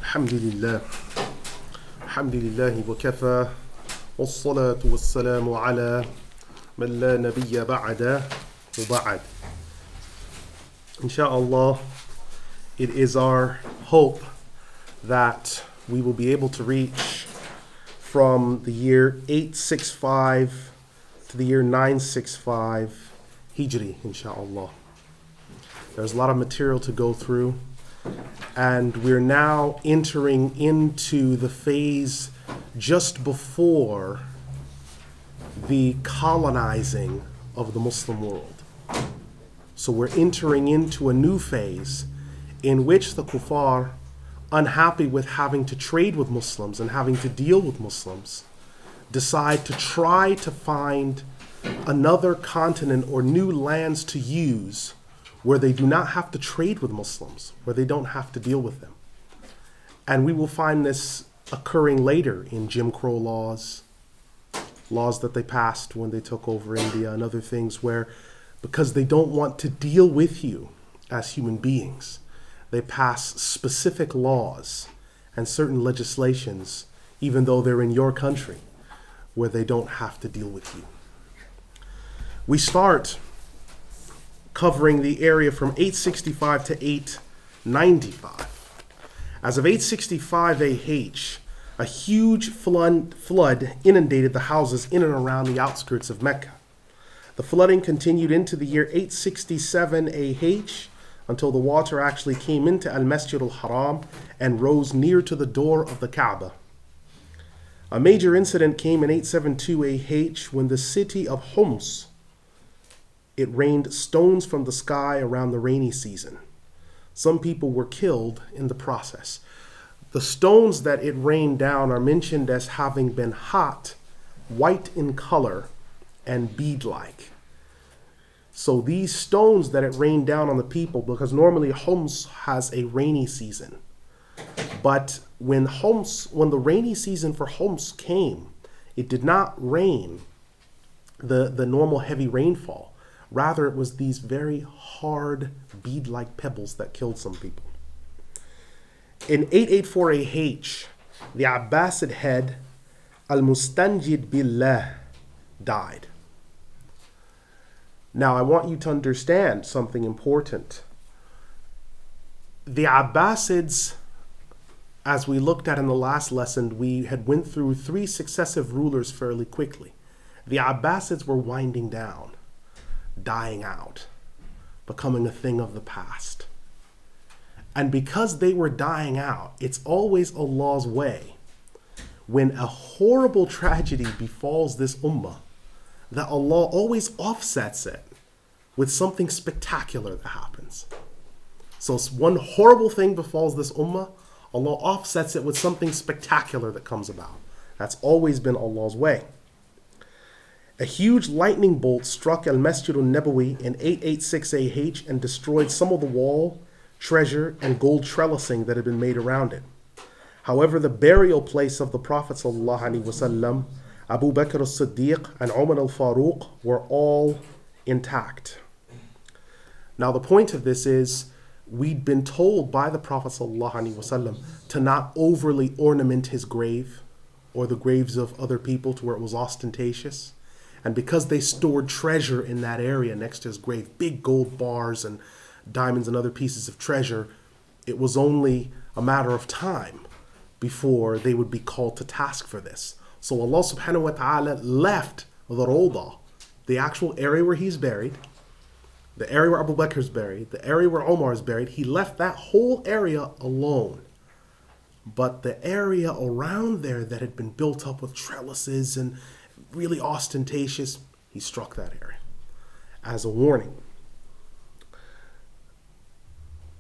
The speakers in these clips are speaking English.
الحمد لله الحمد لله وكفى والصلاة والسلام على من لا نبي بعد وبعد. Inshallah, it is our hope that we will be able to reach from the year 865 to the year 965 Hijri, inshallah. There's a lot of material to go through, and we're now entering into the phase just before the colonizing of the Muslim world. So we're entering into a new phase in which the kuffar, unhappy with having to trade with Muslims and having to deal with Muslims, decide to try to find another continent or new lands to use where they do not have to trade with Muslims, where they don't have to deal with them. And we will find this occurring later in Jim Crow laws that they passed when they took over India and other things, where because they don't want to deal with you as human beings, they pass specific laws and certain legislations, even though they're in your country, where they don't have to deal with you. We start covering the area from 865 to 895. As of 865 AH, a huge flood inundated the houses in and around the outskirts of Mecca. The flooding continued into the year 867 AH until the water actually came into Al-Masjid al-Haram and rose near to the door of the Kaaba. A major incident came in 872 AH when the city of Homs, it rained stones from the sky around the rainy season. Some people were killed in the process. The stones that it rained down are mentioned as having been hot, white in color, and bead-like. So these stones that it rained down on the people, because normally Homs has a rainy season, but when the rainy season for Homs came, it did not rain the normal heavy rainfall. Rather, it was these very hard bead-like pebbles that killed some people. In 884 AH, the Abbasid head Al-Mustanjid Billah died. Now, I want you to understand something important. The Abbasids, as we looked at in the last lesson, we had went through 3 successive rulers fairly quickly. The Abbasids were winding down, dying out, becoming a thing of the past. And because they were dying out, it's always Allah's way, when a horrible tragedy befalls this ummah, that Allah always offsets it with something spectacular that happens. So one horrible thing befalls this ummah, Allah offsets it with something spectacular that comes about. That's always been Allah's way. A huge lightning bolt struck Al-Masjid al-Nabawi in 886 AH and destroyed some of the wall, treasure, and gold trellising that had been made around it. However, the burial place of the Prophet ﷺ, Abu Bakr as-Siddiq, and Umar al-Faruq were all intact. Now, the point of this is, we'd been told by the Prophet ﷺ to not overly ornament his grave or the graves of other people to where it was ostentatious. And because they stored treasure in that area next to his grave, big gold bars and diamonds and other pieces of treasure, it was only a matter of time before they would be called to task for this. So Allah subhanahu wa ta'ala left the Rawdah, the actual area where he's buried, the area where Abu Bakr is buried, the area where Omar is buried. He left that whole area alone. But the area around there that had been built up with trellises and really ostentatious, he struck that area as a warning.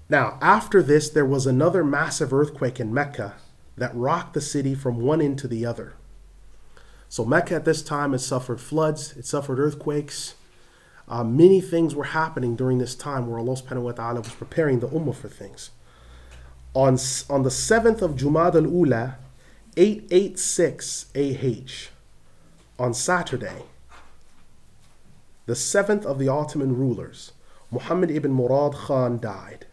Now, after this, there was another massive earthquake in Mecca that rocked the city from one end to the other. So Mecca at this time had suffered floods, it suffered earthquakes. Many things were happening during this time where Allah subhanahu wa ta'ala was preparing the ummah for things. On the 7th of Jumad al-Ula, 886 AH, on Saturday, the 7th of the Ottoman rulers, Muhammad ibn Murad Khan, died.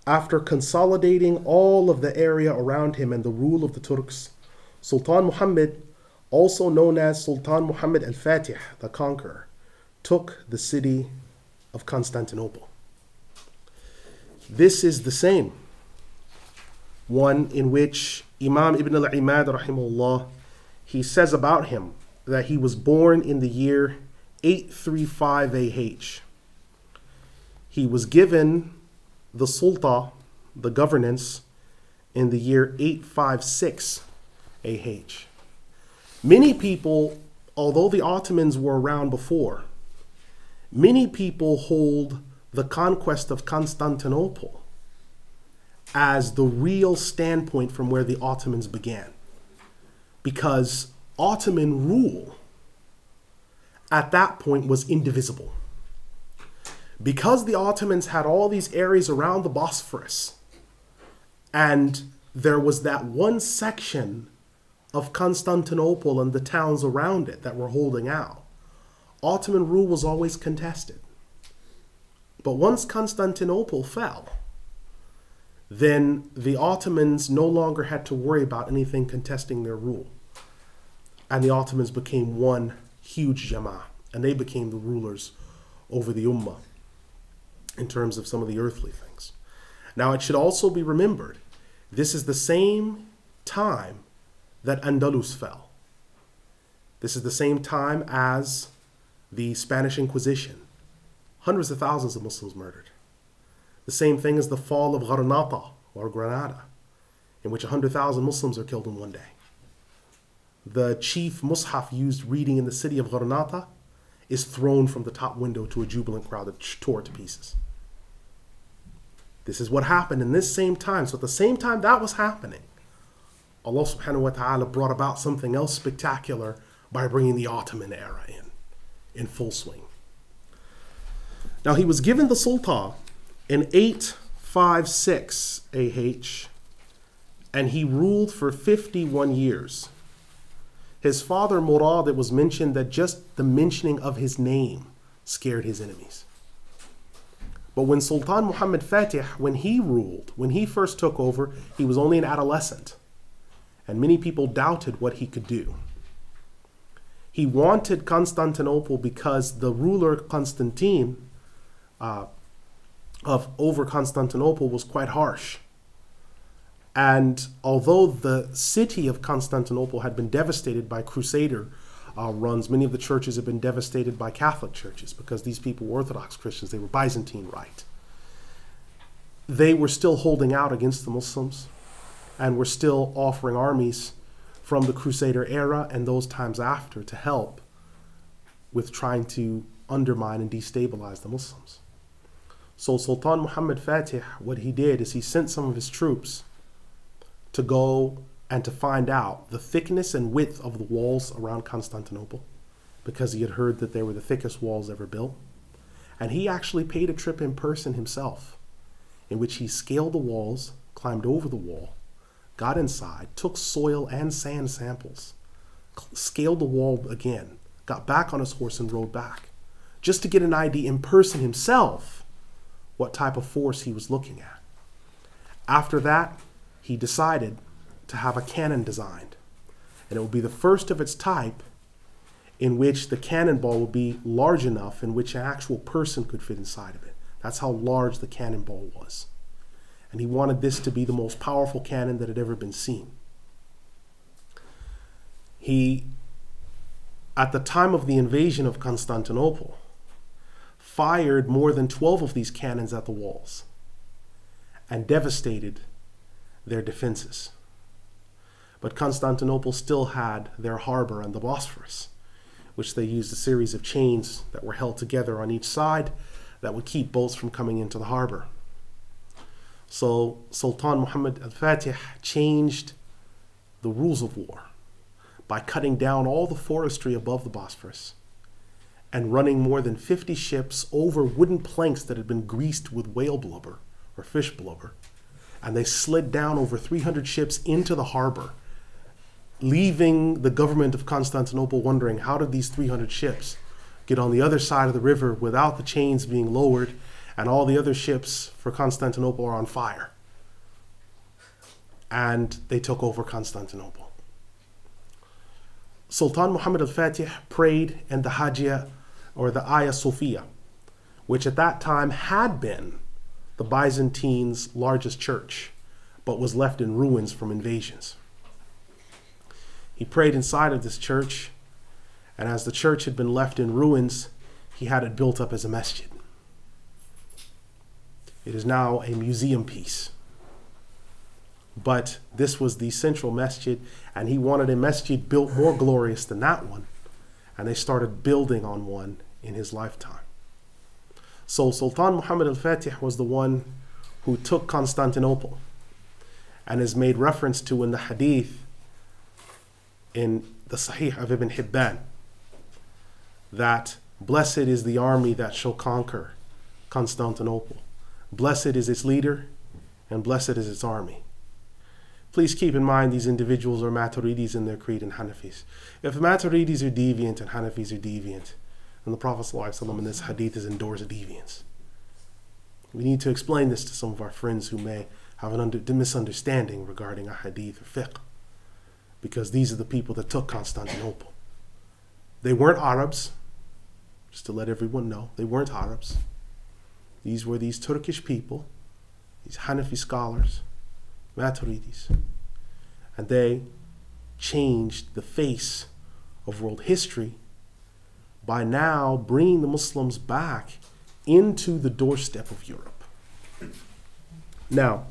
after consolidating all of the area around him and the rule of the Turks, Sultan Muhammad, also known as Sultan Muhammad al-Fatih, the Conqueror, took the city of Constantinople. This is the same one in which Imam Ibn al-Imad, rahimahullah, he says about him that he was born in the year 835 AH. He was given the Sultan, the governance, in the year 856 AH. Many people, although the Ottomans were around before, many people hold the conquest of Constantinople as the real standpoint from where the Ottomans began. Because Ottoman rule at that point was indivisible. Because the Ottomans had all these areas around the Bosphorus, and there was that one section of Constantinople and the towns around it that were holding out, Ottoman rule was always contested. But once Constantinople fell, then the Ottomans no longer had to worry about anything contesting their rule. And the Ottomans became one huge Jama'ah, and they became the rulers over the Ummah in terms of some of the earthly things. Now, it should also be remembered, this is the same time that Andalus fell. This is the same time as the Spanish Inquisition. Hundreds of thousands of Muslims murdered. The same thing as the fall of Granada or Granada, in which 100,000 Muslims are killed in one day. The chief mushaf used reading in the city of Granada is thrown from the top window to a jubilant crowd that tore it to pieces. This is what happened in this same time. So at the same time that was happening, Allah subhanahu wa ta'ala brought about something else spectacular by bringing the Ottoman era in full swing. Now, he was given the Sultan in 856 AH, and he ruled for 51 years. His father Murad, it was mentioned that just the mentioning of his name scared his enemies. But when Sultan Muhammad Fatih, when he ruled, when he first took over, he was only an adolescent, and many people doubted what he could do. He wanted Constantinople because the ruler Constantine over Constantinople was quite harsh. And although the city of Constantinople had been devastated by Crusader runs, many of the churches have been devastated by Catholic churches because these people were Orthodox Christians, they were Byzantine Rite. They were still holding out against the Muslims and were still offering armies from the Crusader era and those times after to help with trying to undermine and destabilize the Muslims. So Sultan Muhammad Fatih, what he did is he sent some of his troops to go and to find out the thickness and width of the walls around Constantinople, because he had heard that they were the thickest walls ever built. And he actually paid a trip in person himself, in which he scaled the walls, climbed over the wall, got inside, took soil and sand samples, scaled the wall again, got back on his horse and rode back, just to get an idea in person himself what type of force he was looking at. After that, he decided to have a cannon designed, and it would be the first of its type in which the cannonball would be large enough in which an actual person could fit inside of it. That's how large the cannonball was. And he wanted this to be the most powerful cannon that had ever been seen. He, at the time of the invasion of Constantinople, fired more than 12 of these cannons at the walls and devastated their defenses. But Constantinople still had their harbor and the Bosphorus, which they used a series of chains that were held together on each side that would keep boats from coming into the harbor. So Sultan Muhammad al-Fatih changed the rules of war by cutting down all the forestry above the Bosphorus and running more than 50 ships over wooden planks that had been greased with whale blubber or fish blubber. And they slid down over 300 ships into the harbor, leaving the government of Constantinople wondering, how did these 300 ships get on the other side of the river without the chains being lowered and all the other ships for Constantinople are on fire. And they took over Constantinople. Sultan Muhammad al-Fatih prayed in the Hagia, or the Hagia Sophia, which at that time had been the Byzantines' largest church, but was left in ruins from invasions. He prayed inside of this church, and as the church had been left in ruins, he had it built up as a masjid. It is now a museum piece. But this was the central masjid, and he wanted a masjid built more glorious than that one. And they started building on one in his lifetime. So Sultan Muhammad al-Fatih was the one who took Constantinople, and is made reference to in the hadith in the Sahih of Ibn Hibban, that blessed is the army that shall conquer Constantinople. Blessed is its leader, and blessed is its army. Please keep in mind these individuals are Maturidis in their creed and Hanafis. If Maturidis are deviant and Hanafis are deviant, then the Prophet ﷺ in this hadith has endorsed deviance. We need to explain this to some of our friends who may have a misunderstanding regarding a hadith or fiqh, because these are the people that took Constantinople. They weren't Arabs, just to let everyone know, they weren't Arabs. These were these Turkish people, these Hanafi scholars, Maturidis, and they changed the face of world history by now bringing the Muslims back into the doorstep of Europe. Now,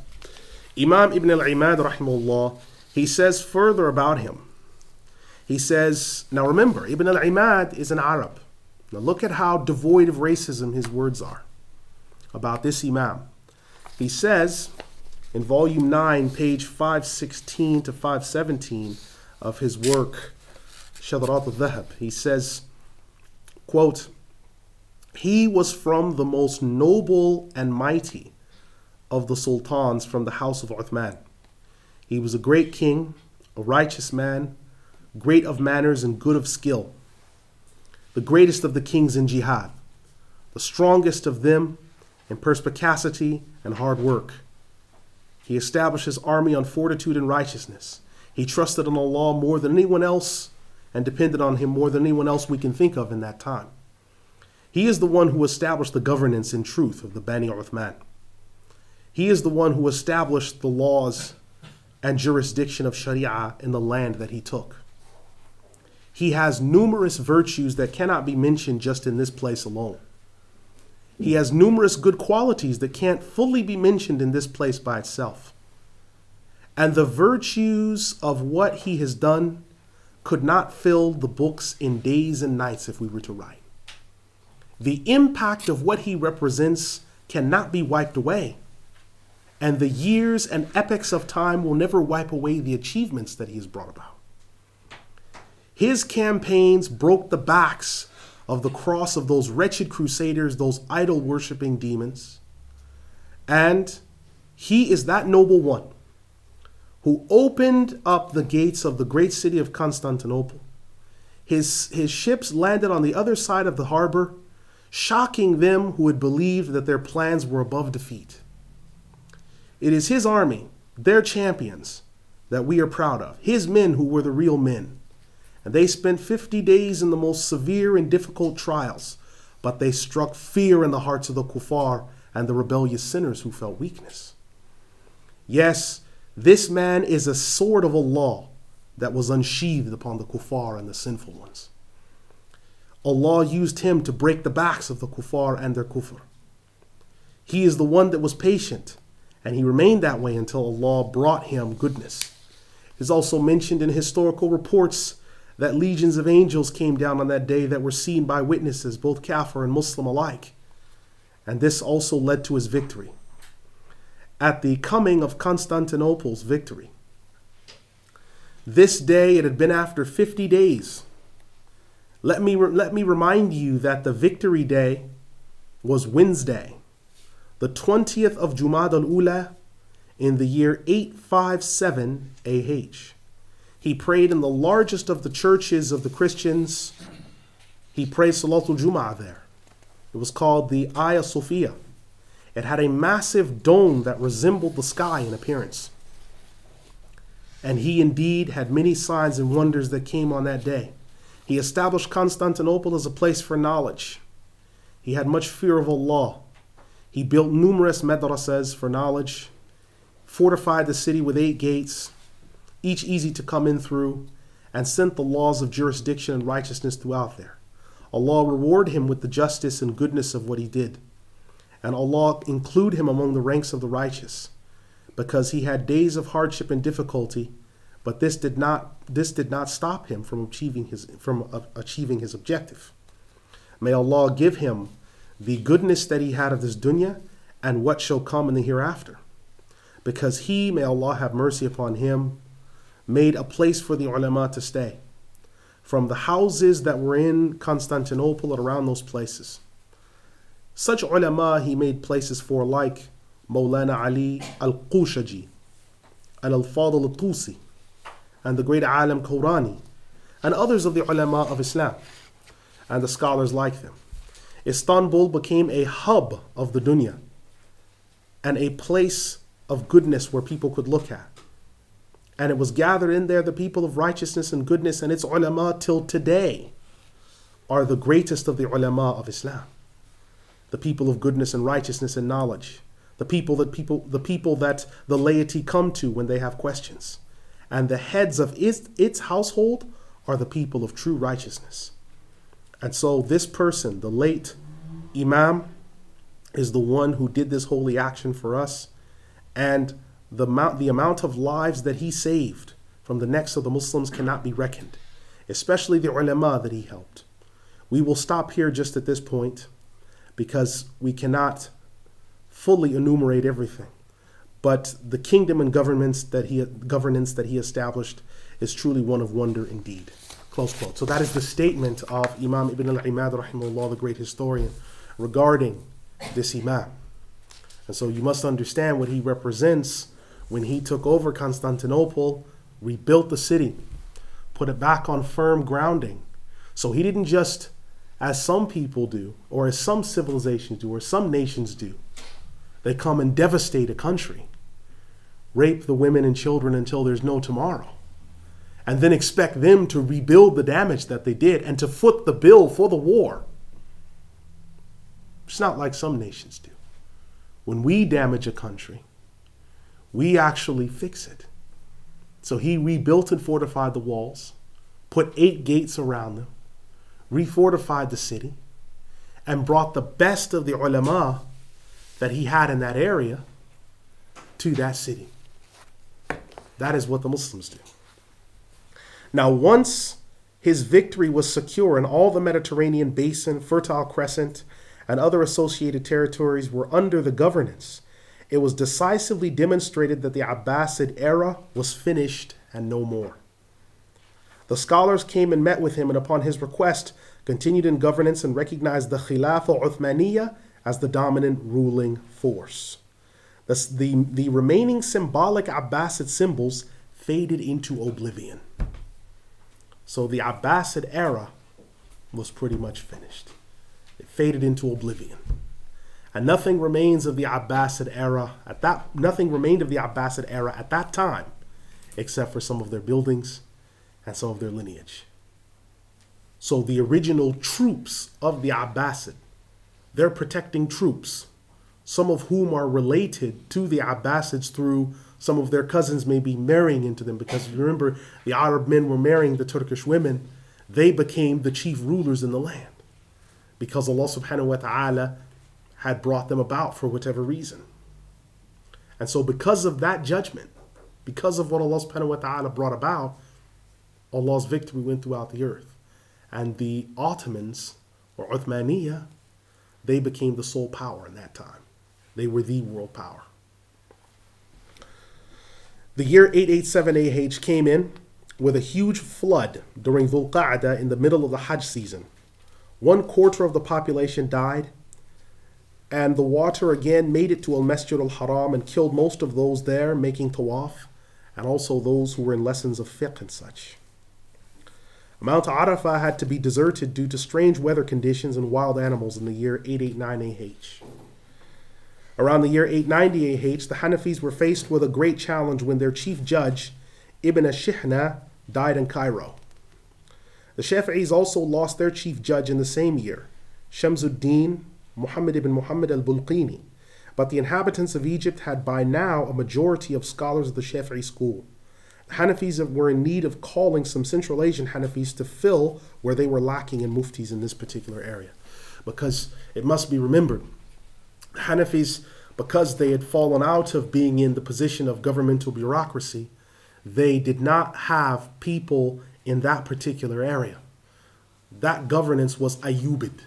Imam Ibn al-Imad, rahimahullah, he says further about him. He says, now remember, Ibn al-Imad is an Arab. Now look at how devoid of racism his words are about this Imam. He says, in volume 9, page 516 to 517 of his work, Shadrat al-Dhahab, he says, quote, he was from the most noble and mighty of the sultans from the house of Uthman. He was a great king, a righteous man, great of manners and good of skill, the greatest of the kings in jihad, the strongest of them in perspicacity and hard work. He established his army on fortitude and righteousness. He trusted on Allah more than anyone else and depended on him more than anyone else we can think of in that time. He is the one who established the governance in truth of the Bani Uthman. He is the one who established the laws and jurisdiction of Sharia in the land that he took. He has numerous virtues that cannot be mentioned just in this place alone. He has numerous good qualities that can't fully be mentioned in this place by itself. And the virtues of what he has done could not fill the books in days and nights if we were to write. The impact of what he represents cannot be wiped away. And the years and epochs of time will never wipe away the achievements that he has brought about. His campaigns broke the backs of the cross of those wretched crusaders, those idol-worshipping demons. And he is that noble one who opened up the gates of the great city of Constantinople. His ships landed on the other side of the harbor, shocking them who had believed that their plans were above defeat. It is his army, their champions, that we are proud of, his men who were the real men. And they spent 50 days in the most severe and difficult trials, but they struck fear in the hearts of the kuffar and the rebellious sinners who felt weakness. Yes, this man is a sword of Allah that was unsheathed upon the kuffar and the sinful ones. Allah used him to break the backs of the kuffar and their kufr. He is the one that was patient, and he remained that way until Allah brought him goodness. It is also mentioned in historical reports that legions of angels came down on that day that were seen by witnesses, both Kafir and Muslim alike. And this also led to his victory. At the coming of Constantinople's victory, this day, it had been after 50 days. Let me remind you that the victory day was Wednesday, the 20th of Jumad al-Ula in the year 857 AH. He prayed in the largest of the churches of the Christians. He prayed Salatul Jum'ah there. It was called the Hagia Sophia. It had a massive dome that resembled the sky in appearance. And he indeed had many signs and wonders that came on that day. He established Constantinople as a place for knowledge. He had much fear of Allah. He built numerous madrasas for knowledge, fortified the city with 8 gates, each easy to come in through, and sent the laws of jurisdiction and righteousness throughout there. Allah reward him with the justice and goodness of what he did. And Allah include him among the ranks of the righteous, because he had days of hardship and difficulty, but this did not stop him from achieving his objective. May Allah give him the goodness that he had of this dunya and what shall come in the hereafter, because he, may Allah have mercy upon him, made a place for the ulama to stay. From the houses that were in Constantinople and around those places, such ulama he made places for, like Mawlana Ali al-Qushaji, al-Fadl al-Tusi, and the great Alim Qurani, and others of the ulama of Islam, and the scholars like them. Istanbul became a hub of the dunya, and a place of goodness where people could look at. And it was gathered in there the people of righteousness and goodness, and its ulama till today are the greatest of the ulama of Islam. The people of goodness and righteousness and knowledge. The people that the laity come to when they have questions. And the heads of its household are the people of true righteousness. And so this person, the late Imam, is the one who did this holy action for us. And the amount of lives that he saved from the necks of the Muslims cannot be reckoned, especially the ulama that he helped. We will stop here just at this point because we cannot fully enumerate everything. But the kingdom and governance that he established is truly one of wonder indeed. Close quote. So that is the statement of Imam Ibn al-Imad, rahimahullah, the great historian, regarding this Imam. And so you must understand what he represents when he took over Constantinople, rebuilt the city, put it back on firm grounding. So he didn't just, as some people do, or as some civilizations do, or some nations do, they come and devastate a country, rape the women and children until there's no tomorrow, and then expect them to rebuild the damage that they did and to foot the bill for the war. It's not like some nations do. When we damage a country, we actually fix it. So he rebuilt and fortified the walls, put 8 gates around them, refortified the city, and brought the best of the ulama that he had in that area to that city. That is what the Muslims do. Now, once his victory was secure and all the Mediterranean basin, Fertile Crescent, and other associated territories were under the governance, it was decisively demonstrated that the Abbasid era was finished and no more. The scholars came and met with him, and upon his request, continued in governance and recognized the Khilafah Uthmaniyya as the dominant ruling force. The remaining symbolic Abbasid symbols faded into oblivion. So the Abbasid era was pretty much finished. It faded into oblivion. And nothing remains of the Abbasid era at that time, except for some of their buildings and some of their lineage. So the original troops of the Abbasid, they're protecting troops, some of whom are related to the Abbasids through some of their cousins maybe marrying into them, because remember, the Arab men were marrying the Turkish women. They became the chief rulers in the land because Allah subhanahu wa ta'ala had brought them about for whatever reason. And so because of that judgment, because of what Allah subhanahu wa ta'ala brought about, Allah's victory went throughout the earth. And the Ottomans, or Uthmaniyya, they became the sole power in that time. They were the world power. The year 887 AH came in with a huge flood during Dhul Qa'dah in the middle of the Hajj season. 1/4 of the population died, and the water again made it to Al-Masjid al-Haram and killed most of those there making tawaf, and also those who were in lessons of fiqh and such. Mount Arafah had to be deserted due to strange weather conditions and wild animals in the year 889 AH. Around the year 890 AH, the Hanafis were faced with a great challenge when their chief judge, Ibn al-Shihna, died in Cairo. The Shafi'is also lost their chief judge in the same year, Shamsuddin Muhammad ibn Muhammad al-Bulqini, but the inhabitants of Egypt had by now a majority of scholars of the Shafi'i school. The Hanafis were in need of calling some Central Asian Hanafis to fill where they were lacking in muftis in this particular area. Because it must be remembered, Hanafis, because they had fallen out of being in the position of governmental bureaucracy, they did not have people in that particular area. That governance was Ayyubid.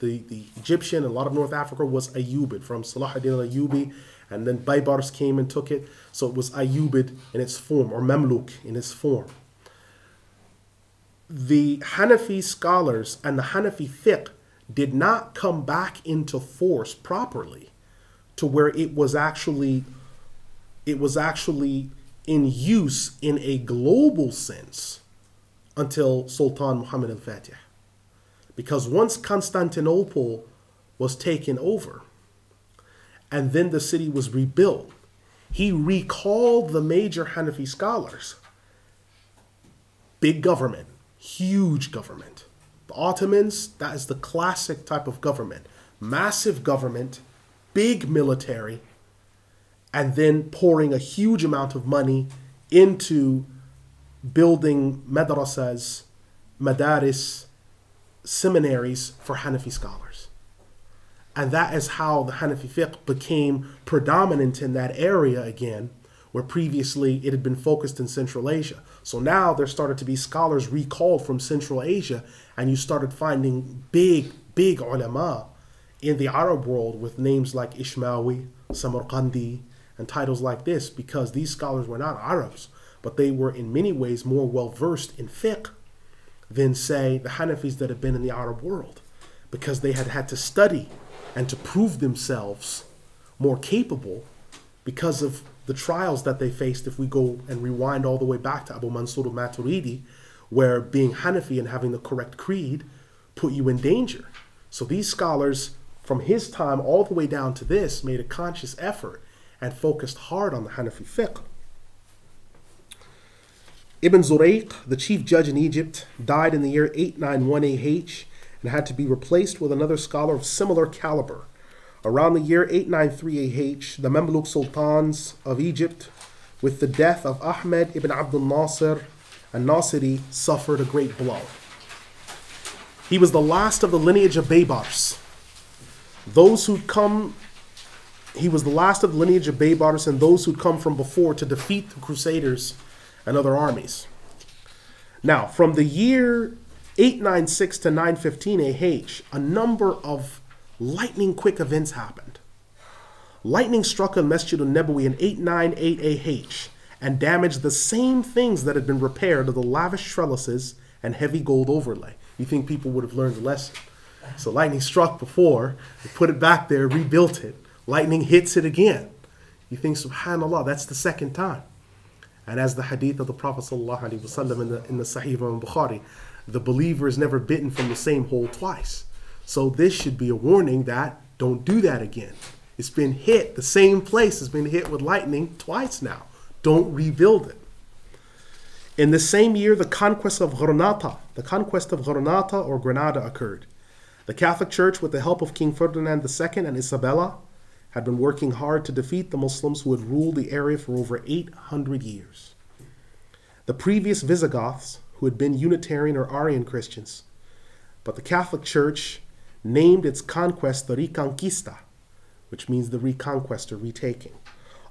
The Egyptian and a lot of North Africa was Ayyubid, from Salah ad-Din al-Ayyubi, and then Baybars came and took it. So it was Ayyubid in its form, or Mamluk in its form. The Hanafi scholars and the Hanafi fiqh did not come back into force properly to where it was actually in use in a global sense until Sultan Muhammad al-Fatih. Because once Constantinople was taken over and then the city was rebuilt, he recalled the major Hanafi scholars. Big government, huge government. The Ottomans, that is the classic type of government. Massive government, big military, and then pouring a huge amount of money into building madrasas, madaris, seminaries for Hanafi scholars. And that is how the Hanafi fiqh became predominant in that area again, where previously it had been focused in Central Asia. So now there started to be scholars recalled from Central Asia, and you started finding big ulama in the Arab world with names like Ishmawi, Samarqandi, and titles like this, because these scholars were not Arabs, but they were in many ways more well-versed in fiqh than, say, the Hanafis that had been in the Arab world, because they had had to study and to prove themselves more capable because of the trials that they faced. If we go and rewind all the way back to Abu Mansur al-Maturidi, where being Hanafi and having the correct creed put you in danger. So these scholars from his time all the way down to this made a conscious effort and focused hard on the Hanafi fiqh. Ibn Zurayq, the chief judge in Egypt, died in the year 891 AH and had to be replaced with another scholar of similar caliber. Around the year 893 AH, the Mamluk sultans of Egypt, with the death of Ahmed ibn Abdul Nasir al-Nasiri, suffered a great blow. He was the last of the lineage of Baybars. He was the last of the lineage of Baybars and those who'd come from before to defeat the Crusaders and other armies. Now, from the year 896 to 915 AH, a number of lightning quick events happened. Lightning struck on Masjid al-Nabawi in 898 AH and damaged the same things that had been repaired of the lavish trellises and heavy gold overlay. You think people would have learned the lesson. So lightning struck before, they put it back there, rebuilt it. Lightning hits it again. You think, subhanAllah, that's the second time. And as the hadith of the Prophet ﷺ in the Sahih of Bukhari, the believer is never bitten from the same hole twice. So this should be a warning that don't do that again. It's been hit, the same place has been hit with lightning twice now. Don't rebuild it. In the same year, the conquest of Granada or Granada occurred. The Catholic Church, with the help of King Ferdinand II and Isabella, had been working hard to defeat the Muslims who had ruled the area for over 800 years. The previous Visigoths, who had been Unitarian or Arian Christians, but the Catholic Church named its conquest the Reconquista, which means the reconquest or retaking,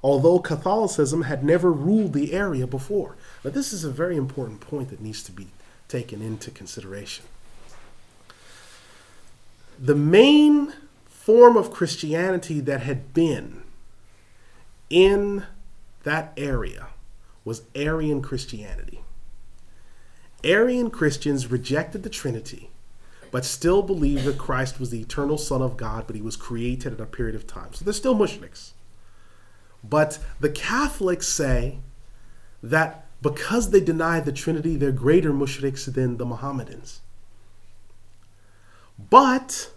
although Catholicism had never ruled the area before. Now, this is a very important point that needs to be taken into consideration. The main form of Christianity that had been in that area was Arian Christianity. Arian Christians rejected the Trinity, but still believed that Christ was the eternal Son of God, but he was created at a period of time. So they're still mushriks. But the Catholics say that because they deny the Trinity, they're greater mushriks than the Mohammedans. But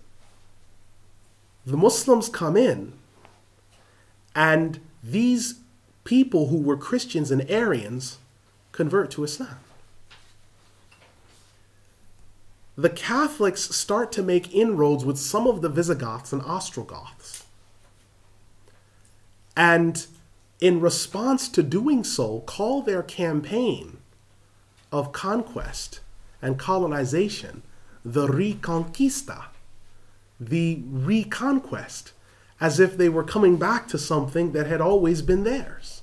the Muslims come in And these people who were Christians and Aryans convert to Islam. The Catholics start to make inroads with some of the Visigoths and Ostrogoths. And in response to doing so, call their campaign of conquest and colonization the Reconquista, the reconquest, as if they were coming back to something that had always been theirs.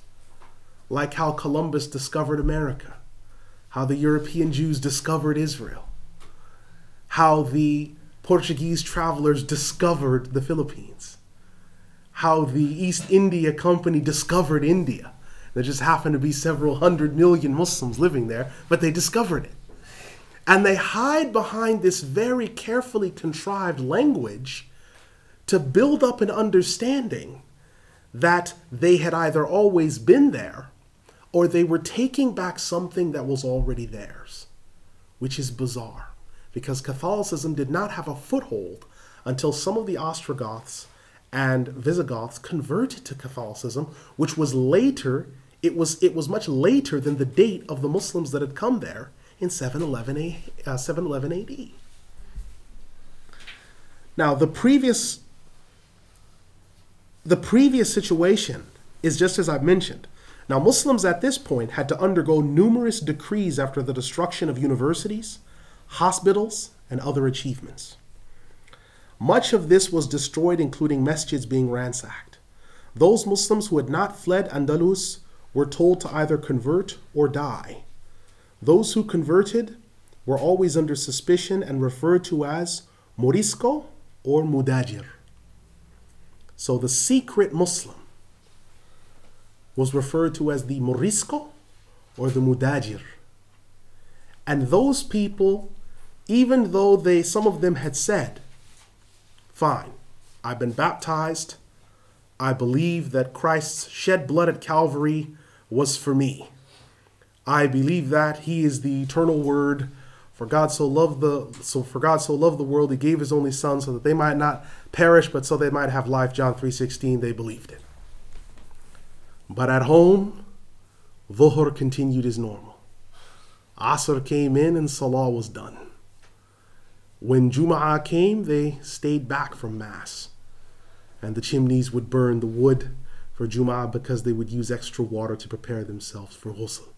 Like how Columbus discovered America, how the European Jews discovered Israel, how the Portuguese travelers discovered the Philippines, how the East India Company discovered India. There just happened to be several 100 million Muslims living there, but they discovered it. And they hide behind this very carefully contrived language to build up an understanding that they had either always been there or they were taking back something that was already theirs, which is bizarre because Catholicism did not have a foothold until some of the Ostrogoths and Visigoths converted to Catholicism, which was later, it was much later than the date of the Muslims that had come there in 711 AD. Now, the previous situation is just as I've mentioned. Now, Muslims at this point had to undergo numerous decrees after the destruction of universities, hospitals, and other achievements. Much of this was destroyed, including masjids being ransacked. Those Muslims who had not fled Andalus were told to either convert or die. Those who converted were always under suspicion and referred to as Morisco or Mudajir. So the secret Muslim was referred to as the Morisco or the Mudajir. And those people, even though some of them had said, fine, I've been baptized, I believe that Christ's shed blood at Calvary was for me. I believe that he is the eternal word. For God so loved the world, he gave his only son so that they might not perish, but so they might have life. John 3:16, they believed it. But at home, Dhuhr continued as normal. Asr came in and Salah was done. When Jum'ah came, they stayed back from Mass. And the chimneys would burn the wood for Jum'ah because they would use extra water to prepare themselves for ghusl.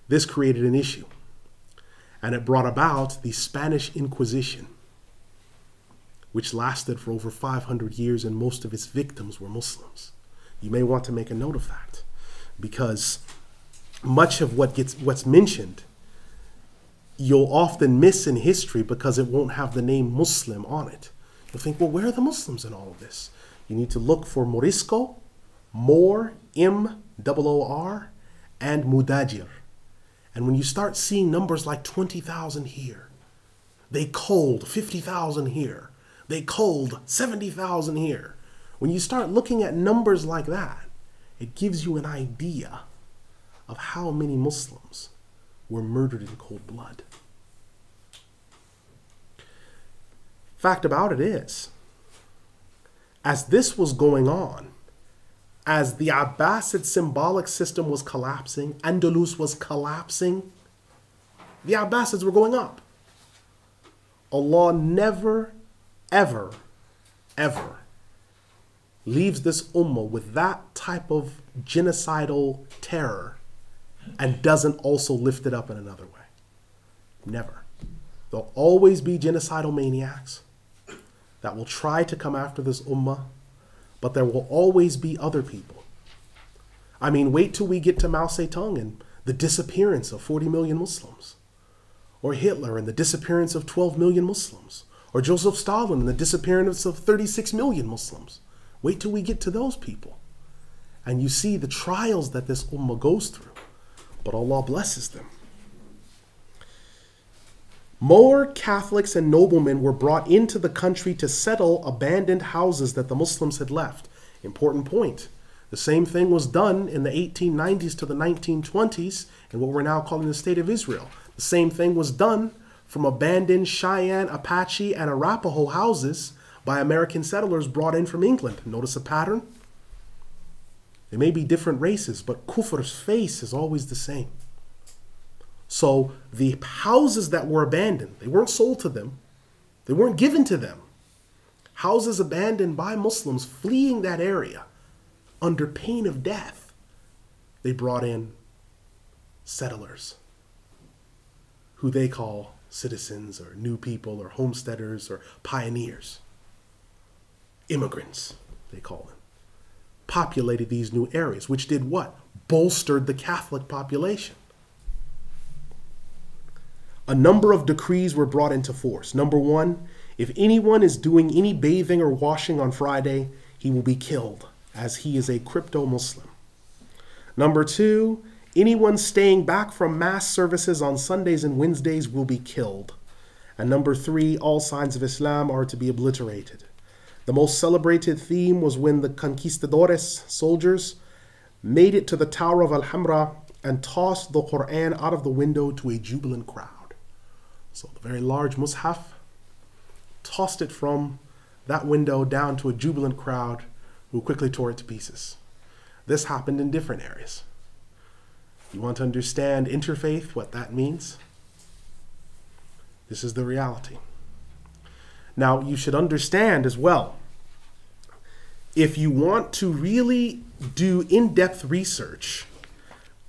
This created an issue. And it brought about the Spanish Inquisition, which lasted for over 500 years, and most of its victims were Muslims. You may want to make a note of that, because much of what's mentioned, you'll often miss in history because it won't have the name Muslim on it. You'll think, well, where are the Muslims in all of this? You need to look for Morisco, Moor, M-O-O-R, and Mudajir. And when you start seeing numbers like 20,000 here, they culled 50,000 here, they culled 70,000 here. When you start looking at numbers like that, it gives you an idea of how many Muslims were murdered in cold blood. Fact about it is, as this was going on, as the Abbasid symbolic system was collapsing, Andalus was collapsing, the Abbasids were going up. Allah never, ever, ever leaves this ummah with that type of genocidal terror and doesn't also lift it up in another way. Never. There'll always be genocidal maniacs that will try to come after this ummah, but there will always be other people. I mean, wait till we get to Mao Zedong and the disappearance of 40 million Muslims, or Hitler and the disappearance of 12 million Muslims, or Joseph Stalin and the disappearance of 36 million Muslims. Wait till we get to those people. And you see the trials that this ummah goes through, but Allah blesses them. More Catholics and noblemen were brought into the country to settle abandoned houses that the Muslims had left. Important point. The same thing was done in the 1890s to the 1920s in what we're now calling the State of Israel. The same thing was done from abandoned Cheyenne, Apache, and Arapaho houses by American settlers brought in from England. Notice a pattern? They may be different races, but kufr's face is always the same. So the houses that were abandoned, they weren't sold to them. They weren't given to them. Houses abandoned by Muslims fleeing that area under pain of death. They brought in settlers, who they call citizens or new people or homesteaders or pioneers. Immigrants, they call them. Populated these new areas, which did what? Bolstered the Catholic population. A number of decrees were brought into force. Number one, if anyone is doing any bathing or washing on Friday, he will be killed, as he is a crypto-Muslim. Number two, anyone staying back from mass services on Sundays and Wednesdays will be killed. And number three, all signs of Islam are to be obliterated. The most celebrated theme was when the conquistadores, soldiers, made it to the Tower of Alhambra and tossed the Quran out of the window to a jubilant crowd. So the very large mushaf, tossed it from that window down to a jubilant crowd who quickly tore it to pieces. This happened in different areas. You want to understand interfaith, what that means? This is the reality. Now, you should understand as well, if you want to really do in-depth research,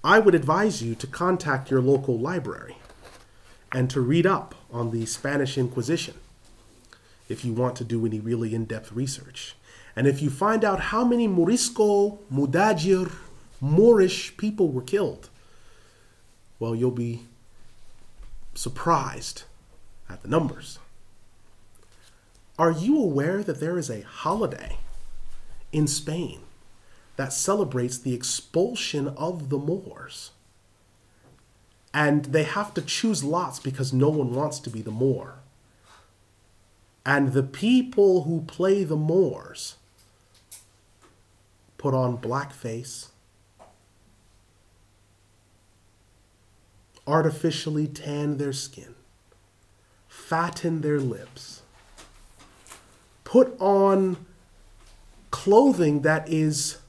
I would advise you to contact your local library and to read up on the Spanish Inquisition if you want to do any really in-depth research. And if you find out how many Morisco, Mudajir, Moorish people were killed, well, you'll be surprised at the numbers. Are you aware that there is a holiday in Spain that celebrates the expulsion of the Moors? And they have to choose lots because no one wants to be the Moor. And the people who play the Moors put on blackface, artificially tan their skin, fatten their lips, put on clothing that is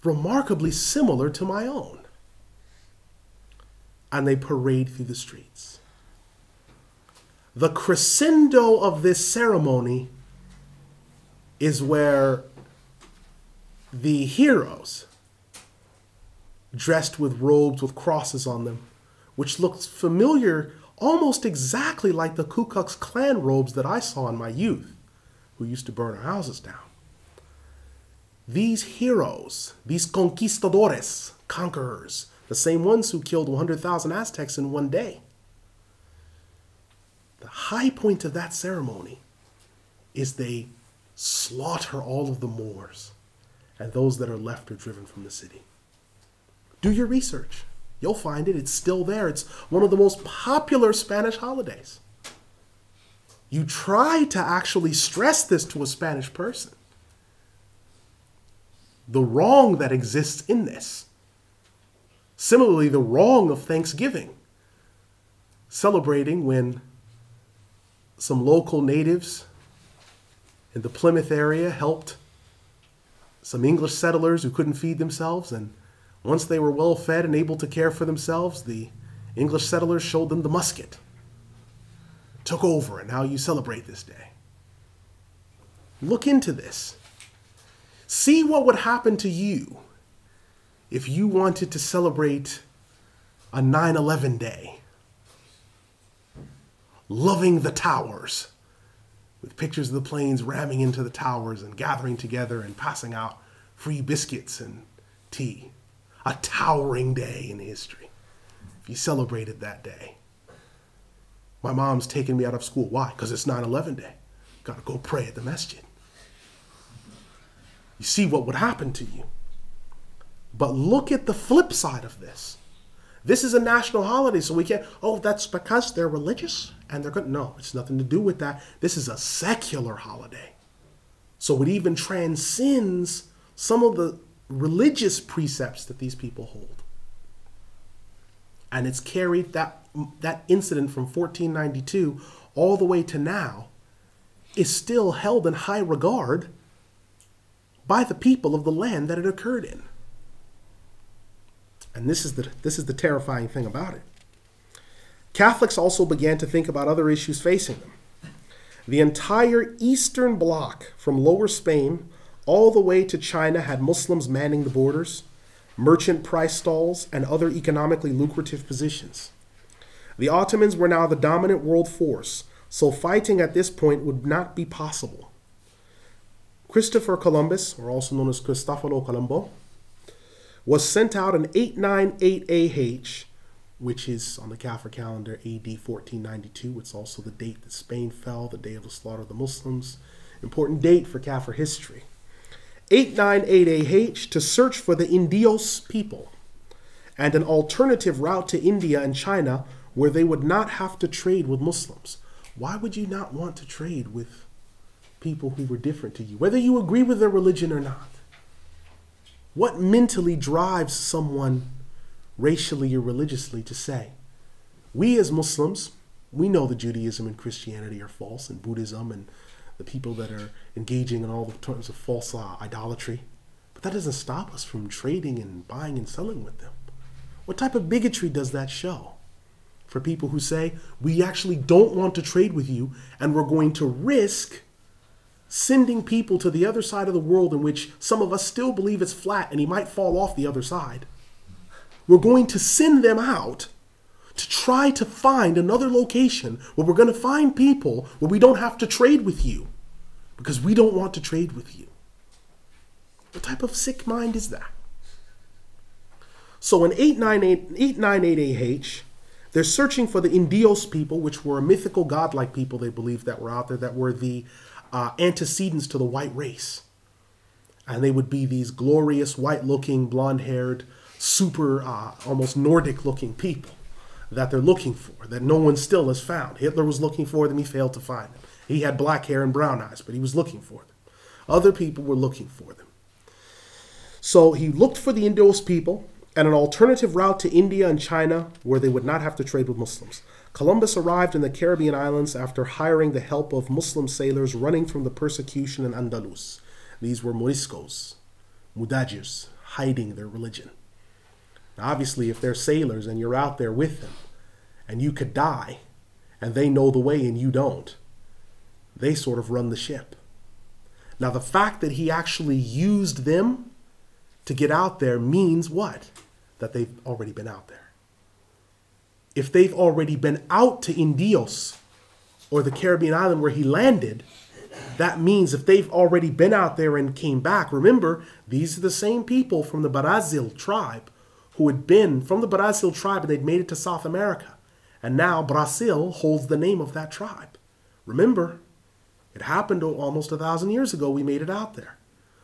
remarkably similar to my own. And they parade through the streets. The crescendo of this ceremony is where the heroes, dressed with robes with crosses on them, which looks familiar, almost exactly like the Ku Klux Klan robes that I saw in my youth, who used to burn our houses down. These heroes, these conquistadores, conquerors, the same ones who killed 100,000 Aztecs in one day. The high point of that ceremony is they slaughter all of the Moors, and those that are left are driven from the city. Do your research. You'll find it. It's still there. It's one of the most popular Spanish holidays. You try to actually stress this to a Spanish person, the wrong that exists in this. Similarly, the wrong of Thanksgiving, celebrating when some local natives in the Plymouth area helped some English settlers who couldn't feed themselves, and once they were well fed and able to care for themselves, the English settlers showed them the musket, took over, and now you celebrate this day. Look into this. See what would happen to you if you wanted to celebrate a 9/11 day, loving the towers, with pictures of the planes ramming into the towers and gathering together and passing out free biscuits and tea. A towering day in history, if you celebrated that day. My mom's taking me out of school. Why? Because it's 9/11 day. Got to go pray at the masjid. You see what would happen to you. But look at the flip side of this. This is a national holiday, so we can't, oh, that's because they're religious and they're good. No, it's nothing to do with that. This is a secular holiday. So it even transcends some of the religious precepts that these people hold. And it's carried, that incident from 1492 all the way to now is still held in high regard by the people of the land that it occurred in. And this is the terrifying thing about it. Catholics also began to think about other issues facing them. The entire Eastern Bloc, from Lower Spain all the way to China, had Muslims manning the borders, merchant price stalls, and other economically lucrative positions. The Ottomans were now the dominant world force, so fighting at this point would not be possible. Christopher Columbus, or also known as Cristoforo Colombo, was sent out in 898 AH, which is on the Catholic calendar AD 1492. It's also the date that Spain fell, the day of the slaughter of the Muslims. Important date for Catholic history. 898 AH to search for the Indios people and an alternative route to India and China where they would not have to trade with Muslims. Why would you not want to trade with people who were different to you, whether you agree with their religion or not? What mentally drives someone racially or religiously to say, we as Muslims, we know that Judaism and Christianity are false, and Buddhism and the people that are engaging in all the terms of false idolatry, but that doesn't stop us from trading and buying and selling with them. What type of bigotry does that show for people who say, we actually don't want to trade with you, and we're going to risk sending people to the other side of the world in which some of us still believe it's flat and he might fall off the other side. We're going to send them out to try to find another location where we're going to find people where we don't have to trade with you because we don't want to trade with you. What type of sick mind is that? So in 898 AH, they're searching for the Indios people, which were a mythical godlike people they believed that were out there, that were the antecedents to the white race. And they would be these glorious, white-looking, blonde-haired, super, almost Nordic-looking people that they're looking for, that no one still has found. Hitler was looking for them. He failed to find them. He had black hair and brown eyes, but he was looking for them. Other people were looking for them. So he looked for the Indios people and an alternative route to India and China where they would not have to trade with Muslims. Columbus arrived in the Caribbean islands after hiring the help of Muslim sailors running from the persecution in Andalus. These were Moriscos, Mudajirs, hiding their religion. Now, obviously, if they're sailors and you're out there with them and you could die and they know the way and you don't, they sort of run the ship. Now, the fact that he actually used them to get out there means what? That they've already been out there. If they've already been out to Indios or the Caribbean island where he landed, that means if they've already been out there and came back, remember, these are the same people from the Brazil tribe who had been from the Brazil tribe and they'd made it to South America. And now Brazil holds the name of that tribe. Remember, it happened almost 1,000 years ago. We made it out there.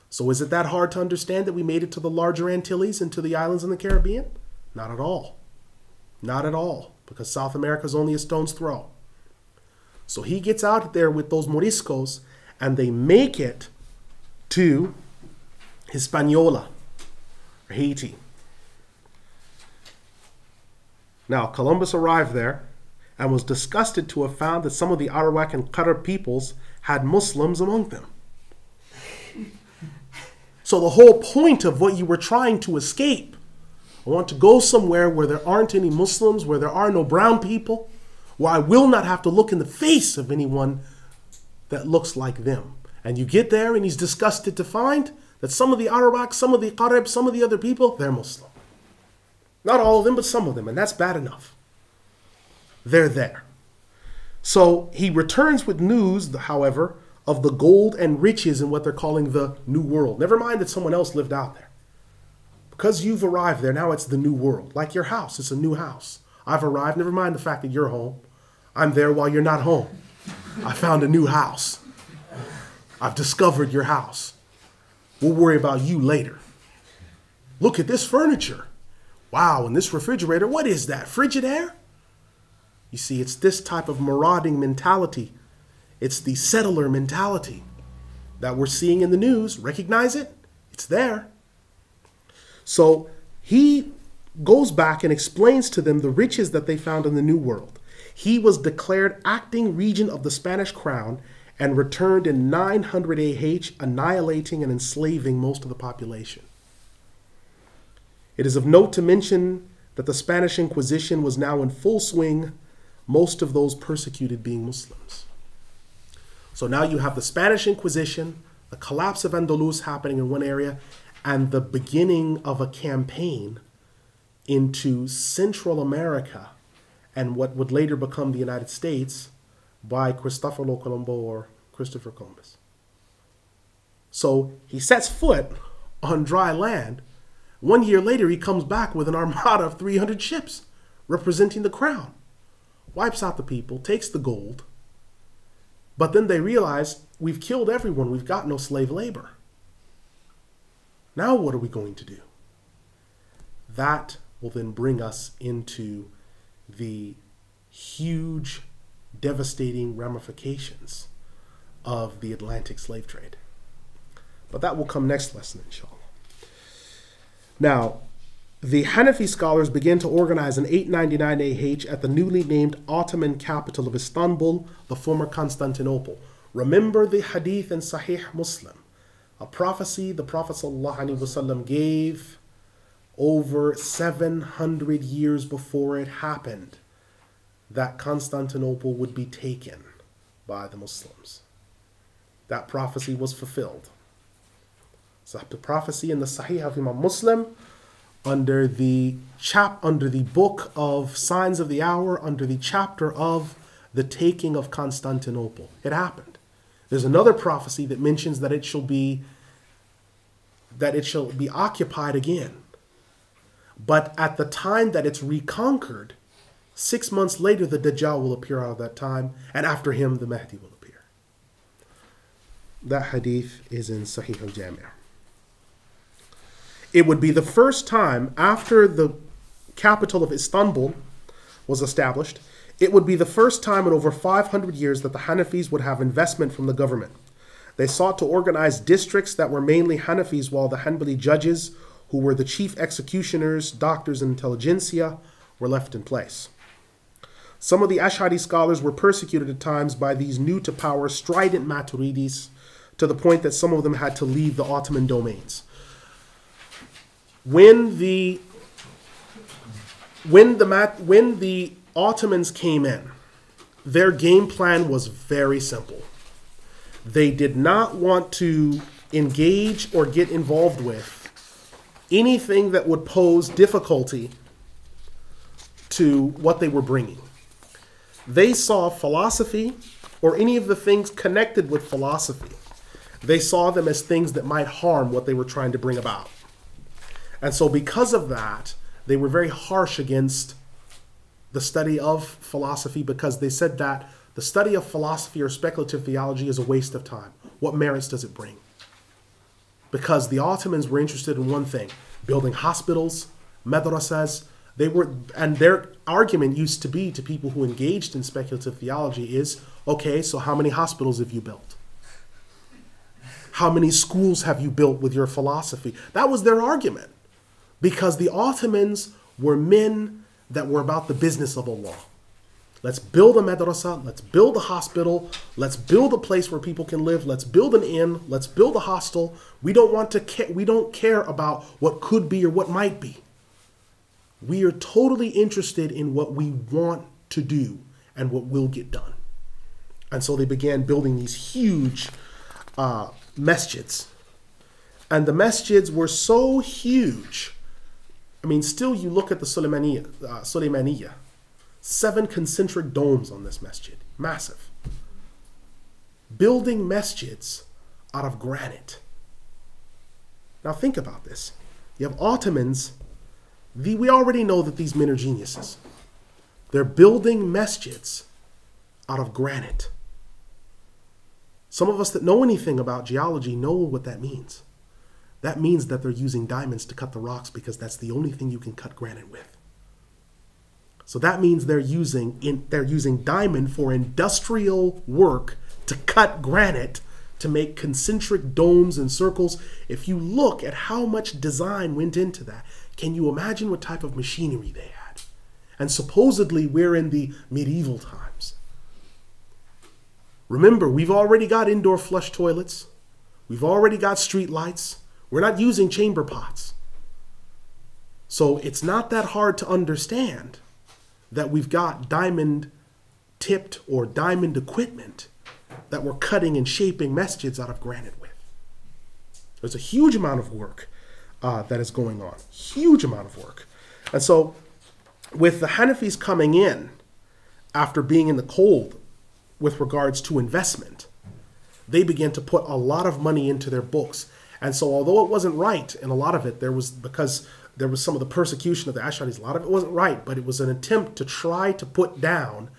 So is it that hard to understand that we made it to the larger Antilles and to the islands in the Caribbean? Not at all. Not at all, because South America is only a stone's throw. So he gets out there with those Moriscos, and they make it to Hispaniola, or Haiti. Now, Columbus arrived there and was disgusted to have found that some of the Arawak and Qatar peoples had Muslims among them. So the whole point of what you were trying to escape, I want to go somewhere where there aren't any Muslims, where there are no brown people, where I will not have to look in the face of anyone that looks like them. And you get there and he's disgusted to find that some of the Arawak, some of the Qarib, some of the other people, they're Muslim. Not all of them, but some of them, and that's bad enough. They're there. So he returns with news, however, of the gold and riches in what they're calling the New World. Never mind that someone else lived out there. Because you've arrived there, now it's the New World. Like your house, it's a new house. I've arrived, never mind the fact that you're home. I'm there while you're not home. I found a new house. I've discovered your house. We'll worry about you later. Look at this furniture. Wow, and this refrigerator, what is that? Frigidaire? You see, it's this type of marauding mentality. It's the settler mentality that we're seeing in the news. Recognize it? It's there. So he goes back and explains to them the riches that they found in the New World. He was declared acting regent of the Spanish crown and returned in 900 AH, annihilating and enslaving most of the population. It is of note to mention that the Spanish Inquisition was now in full swing, most of those persecuted being Muslims. So now you have the Spanish Inquisition, the collapse of Andalus happening in one area, and the beginning of a campaign into Central America and what would later become the United States by Cristoforo Colombo or Christopher Columbus. So he sets foot on dry land. 1 year later, he comes back with an armada of 300 ships representing the crown, wipes out the people, takes the gold, but then they realize we've killed everyone, we've got no slave labor. Now what are we going to do? That will then bring us into the huge, devastating ramifications of the Atlantic slave trade. But that will come next lesson, inshallah. Now, the Hanafi scholars began to organize in 899 AH at the newly named Ottoman capital of Istanbul, the former Constantinople. Remember the hadith in Sahih Muslim, a prophecy the Prophet ﷺ gave over 700 years before it happened, that Constantinople would be taken by the Muslims. That prophecy was fulfilled. So the prophecy in the Sahih of Imam Muslim, under the book of Signs of the Hour, under the chapter of the taking of Constantinople. It happened. There's another prophecy that mentions that it shall be occupied again. But at the time that it's reconquered, 6 months later, the Dajjal will appear out of that time, and after him, the Mahdi will appear. That hadith is in Sahih al-Jami'. It would be the first time after the capital of Istanbul was established, it would be the first time in over 500 years that the Hanafis would have investment from the government. They sought to organize districts that were mainly Hanafis, while the Hanbali judges, who were the chief executioners, doctors, and intelligentsia, were left in place. Some of the Ash'ari scholars were persecuted at times by these new-to-power strident Maturidis, to the point that some of them had to leave the Ottoman domains. When the Ottomans came in, their game plan was very simple. They did not want to engage or get involved with anything that would pose difficulty to what they were bringing. They saw philosophy, or any of the things connected with philosophy, they saw them as things that might harm what they were trying to bring about. And so because of that, they were very harsh against the study of philosophy, because they said that the study of philosophy or speculative theology is a waste of time. What merits does it bring? Because the Ottomans were interested in one thing: building hospitals, madrasas. And their argument used to be to people who engaged in speculative theology is, okay, so how many hospitals have you built? How many schools have you built with your philosophy? That was their argument. Because the Ottomans were men that were about the business of Allah. Let's build a madrasa, let's build a hospital, let's build a place where people can live, let's build an inn, let's build a hostel. We don't care about what could be or what might be. We are totally interested in what we want to do and what will get done. And so they began building these huge masjids. And the masjids were so huge. I mean, still you look at the Sulaimaniyya, 7 concentric domes on this masjid, massive. Building masjids out of granite. Now think about this. You have Ottomans. We already know that these men are geniuses. They're building masjids out of granite. Some of us that know anything about geology know what that means. That means that they're using diamonds to cut the rocks, because that's the only thing you can cut granite with. So that means they're using diamond for industrial work to cut granite to make concentric domes and circles. If you look at how much design went into that, can you imagine what type of machinery they had? And supposedly we're in the medieval times. Remember, we've already got indoor flush toilets. We've already got street lights. We're not using chamber pots. So it's not that hard to understand that we've got diamond tipped or diamond equipment that we're cutting and shaping masjids out of granite with. There's a huge amount of work that is going on. Huge amount of work. And so with the Hanafis coming in after being in the cold with regards to investment, they began to put a lot of money into their books. And so although it wasn't right, and a lot of it, because there was some of the persecution of the Ash'aris, a lot of it wasn't right, but it was an attempt to try to put down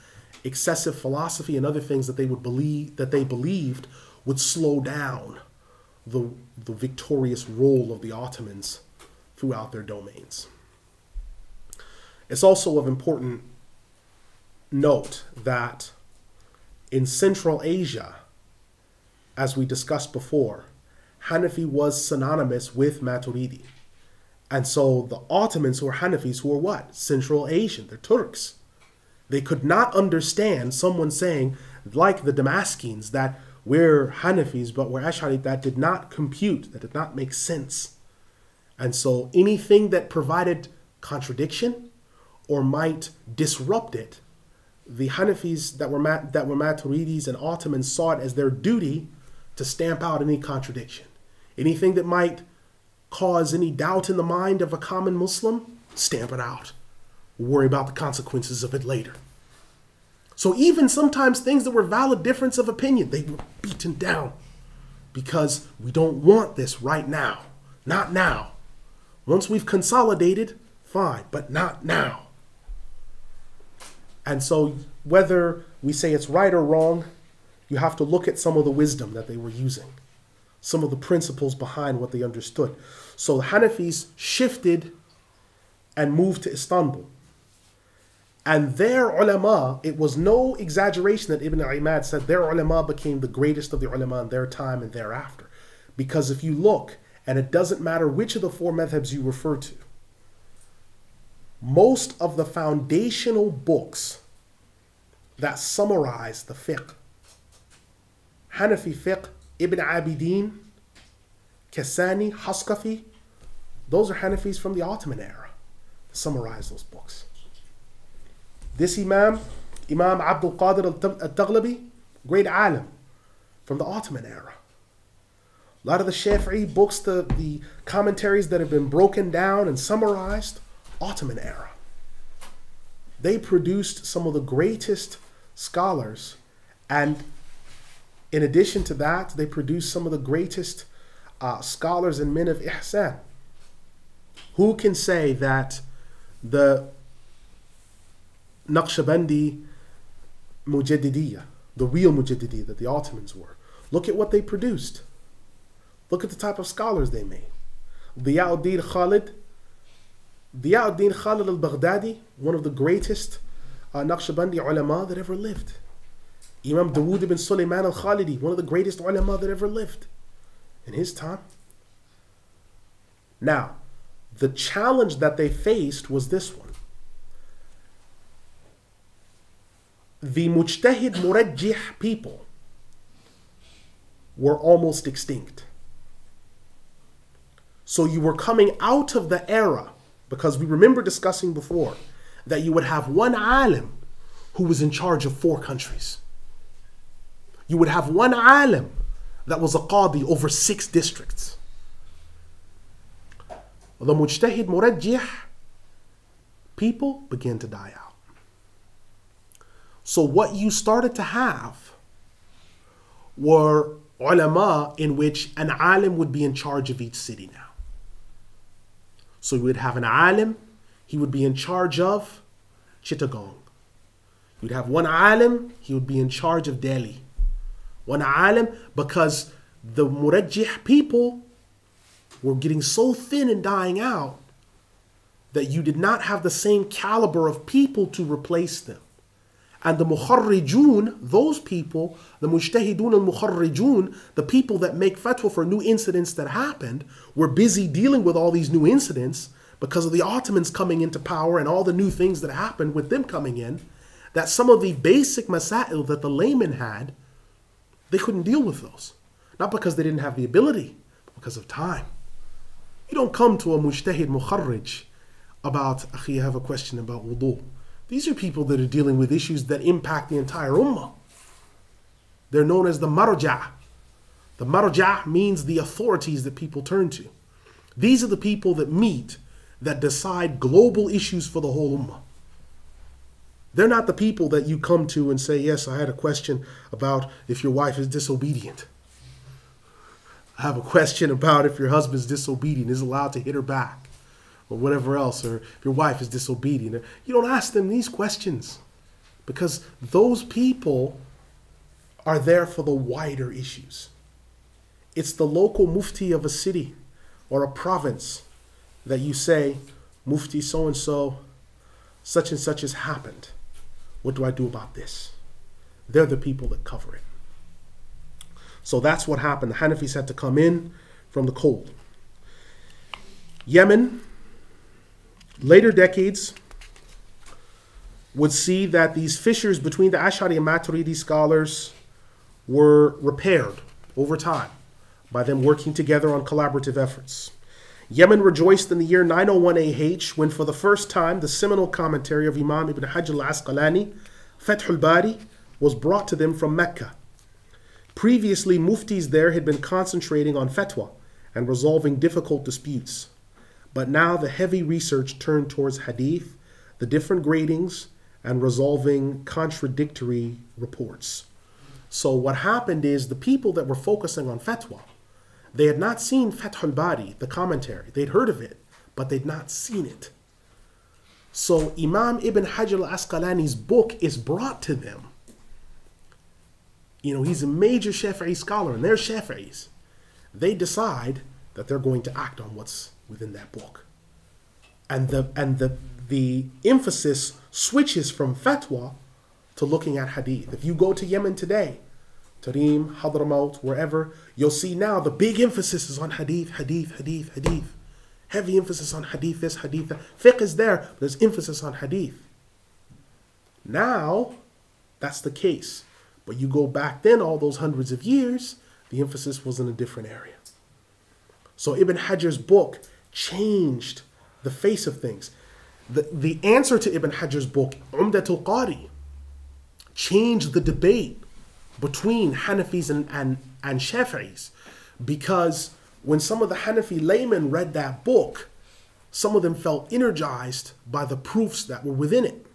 excessive philosophy and other things that they believed would slow down the victorious role of the Ottomans throughout their domains. It's also of important note that in Central Asia, as we discussed before, Hanafi was synonymous with Maturidi. And so the Ottomans, who are Hanafis, who are what? Central Asian, they're Turks. They could not understand someone saying, like the Damascus, that we're Hanafis, but we're Ash'ari. That did not compute, that did not make sense. And so anything that provided contradiction or might disrupt it, the Hanafis that were Maturidis and Ottomans saw it as their duty to stamp out any contradiction. Anything that might cause any doubt in the mind of a common Muslim, stamp it out. We'll worry about the consequences of it later. So even sometimes things that were valid difference of opinion, they were beaten down because we don't want this right now. Not now. Once we've consolidated, fine, but not now. And so whether we say it's right or wrong, you have to look at some of the wisdom that they were using, some of the principles behind what they understood. So the Hanafis shifted and moved to Istanbul. And their ulama, it was no exaggeration that Ibn Imad said their ulama became the greatest of the ulama in their time and thereafter. Because if you look, and it doesn't matter which of the four madhabs you refer to, most of the foundational books that summarize the fiqh, Hanafi fiqh, Ibn Abidin, Kasani, Haskafi, those are Hanafis from the Ottoman era. Summarize those books. This Imam Abdul Qadir al-Taghlabi, great alim from the Ottoman era. A lot of the Shafi'i books, the commentaries that have been broken down and summarized, Ottoman era. They produced some of the greatest scholars, and in addition to that, they produced some of the greatest scholars and men of ihsan. Who can say that the Naqshbandi Mujaddidiyya, the real Mujaddidiyya that the Ottomans were, look at what they produced. Look at the type of scholars they made. Diyauddin Khalid al-Baghdadi, one of the greatest Naqshbandi ulama that ever lived. Imam Dawood ibn Sulaiman al-Khalidi, one of the greatest ulama that ever lived in his time. Now, the challenge that they faced was this one. The Mujtahid Murajjih people were almost extinct. So you were coming out of the era, because we remember discussing before that you would have one alim who was in charge of 4 countries. You would have one alim that was a qadi over 6 districts. The Mujtahid Murajjih people began to die out. So what you started to have were ulama in which an alim would be in charge of each city now. So you would have an alim, he would be in charge of Chittagong. You'd have one alim, he would be in charge of Delhi. One alim, because the Murajjih people were getting so thin and dying out that you did not have the same caliber of people to replace them. And the Mukharrijun, those people, the Mujtahidun and Mukharrijun, the people that make fatwa for new incidents that happened, were busy dealing with all these new incidents because of the Ottomans coming into power and all the new things that happened with them coming in, that some of the basic masail that the layman had They couldn't deal with those. Not because they didn't have the ability, but because of time. You don't come to a mujtahid mukharrij about, I have a question about wudu. These are people that are dealing with issues that impact the entire ummah. They're known as the marja'. The marja' means the authorities that people turn to. These are the people that meet, that decide global issues for the whole ummah. They're not the people that you come to and say, yes, I had a question about if your wife is disobedient. I have a question about if your husband's disobedient, is allowed to hit her back, or whatever else, or if your wife is disobedient. You don't ask them these questions, because those people are there for the wider issues. It's the local mufti of a city or a province that you say, Mufti so-and-so, such and such has happened. What do I do about this? They're the people that cover it. So that's what happened. The Hanafis had to come in from the cold. Yemen, later decades, would see that these fissures between the Ash'ari and Maturidi scholars were repaired over time by them working together on collaborative efforts. Yemen rejoiced in the year 901 AH when for the first time the seminal commentary of Imam Ibn Hajj al-Asqalani, Fath al-Bari, was brought to them from Mecca. Previously, muftis there had been concentrating on fatwa and resolving difficult disputes. But now the heavy research turned towards hadith, the different gradings, and resolving contradictory reports. So what happened is the people that were focusing on fatwa, they had not seen Fath al-Bari, the commentary. They'd heard of it, but they'd not seen it. So Imam Ibn Hajj al-Asqalani's book is brought to them. You know, he's a major Shafi'i scholar, and they're Shafi'is. They decide that they're going to act on what's within that book. And the emphasis switches from fatwa to looking at hadith. If you go to Yemen today, Tarim, Hadramaut, wherever, you'll see now the big emphasis is on hadith, hadith, hadith, hadith. Heavy emphasis on hadith, this, hadith, that. Fiqh is there, but there's emphasis on hadith. Now, that's the case. But you go back then, all those hundreds of years, the emphasis was in a different area. So Ibn Hajar's book changed the face of things. The answer to Ibn Hajar's book, Umdatul Qari, changed the debate between Hanafis and Shafi'is, because when some of the Hanafi laymen read that book, some of them felt energized by the proofs that were within it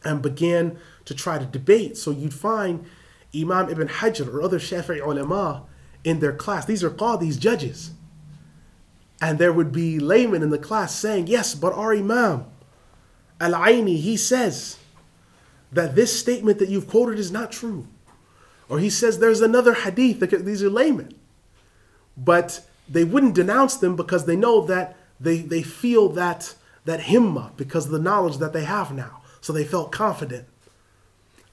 and began to try to debate. So you'd find Imam Ibn Hajar or other Shafi'i ulama in their class. These are qadis, judges. And there would be laymen in the class saying, yes, but our Imam Al-Aini, he says that this statement that you've quoted is not true. Or he says there's another hadith. These are laymen. But they wouldn't denounce them because they know that they feel that himmah because of the knowledge that they have now. So they felt confident.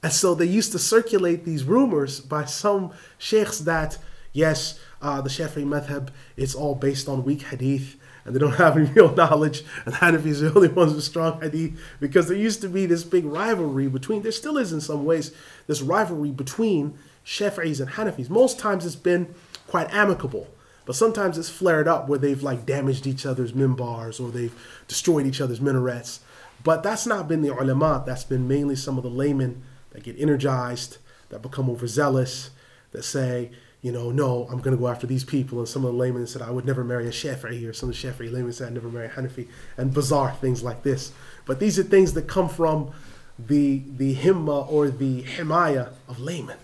And so they used to circulate these rumors by some sheikhs that, yes, the Shafi'i madhab, it's all based on weak hadith, and they don't have any real knowledge, and Hanafis are the only ones with strong hadith, because there used to be this big rivalry between, there still is in some ways, this rivalry between Shafi'is and Hanafis. Most times it's been quite amicable, but sometimes it's flared up where they've like damaged each other's minbars or they've destroyed each other's minarets. But that's not been the ulama, that's been mainly some of the laymen that get energized, that become overzealous, that say, you know, no, I'm going to go after these people. And some of the laymen said, I would never marry a Shafi'i, or some of the Shafi'i laymen said, I'd never marry a Hanafi, and bizarre things like this. But these are things that come from the himma or the himaya of laymen.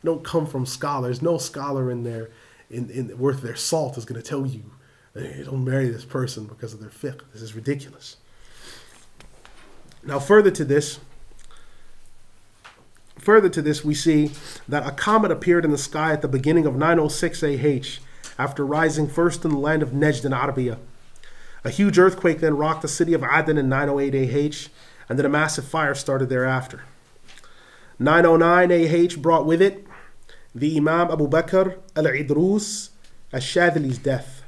Don't come from scholars. No scholar in their worth their salt is going to tell you, hey, don't marry this person because of their fiqh. This is ridiculous. Now, further to this, we see that a comet appeared in the sky at the beginning of 906 AH after rising first in the land of Najd in Arabia. A huge earthquake then rocked the city of Aden in 908 AH, and then a massive fire started thereafter. 909 AH brought with it the Imam Abu Bakr al-Idrus al-Shadhili's death.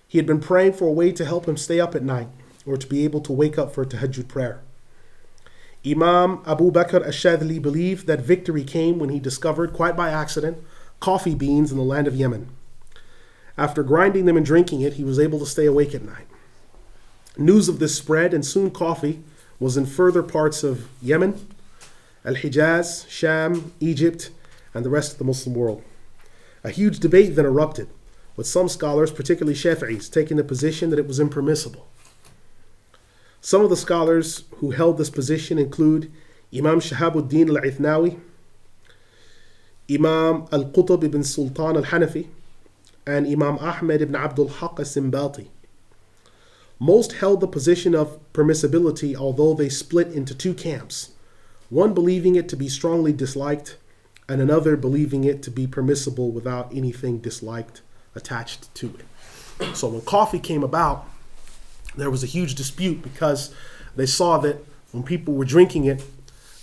He had been praying for a way to help him stay up at night, or to be able to wake up for a tahajjud prayer. Imam Abu Bakr al-Shadhili believed that victory came when he discovered, quite by accident, coffee beans in the land of Yemen. After grinding them and drinking it, he was able to stay awake at night. News of this spread, and soon coffee was in further parts of Yemen, Al-Hijaz, Sham, Egypt, and the rest of the Muslim world. A huge debate then erupted, with some scholars, particularly Shafi'is, taking the position that it was impermissible. Some of the scholars who held this position include Imam Shahabuddin al-Ithnawi, Imam al-Qutb ibn Sultan al-Hanafi, and Imam Ahmed ibn Abdul Haq al-Simbati. Most held the position of permissibility, although they split into two camps, one believing it to be strongly disliked and another believing it to be permissible without anything disliked attached to it. So when coffee came about, there was a huge dispute because they saw that when people were drinking it,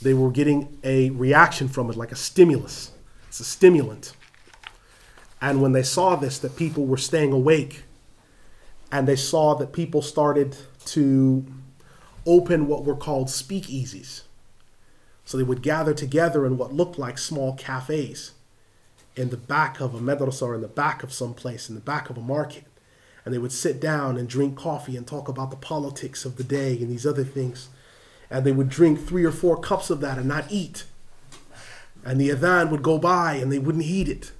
they were getting a reaction from it, like a stimulus. It's a stimulant. And when they saw this, that people were staying awake, and they saw that people started to open what were called speakeasies. So they would gather together in what looked like small cafes in the back of a madrasa or in the back of some place, in the back of a market. And they would sit down and drink coffee and talk about the politics of the day and these other things. And they would drink 3 or 4 cups of that and not eat. And the adhan would go by and they wouldn't heed it,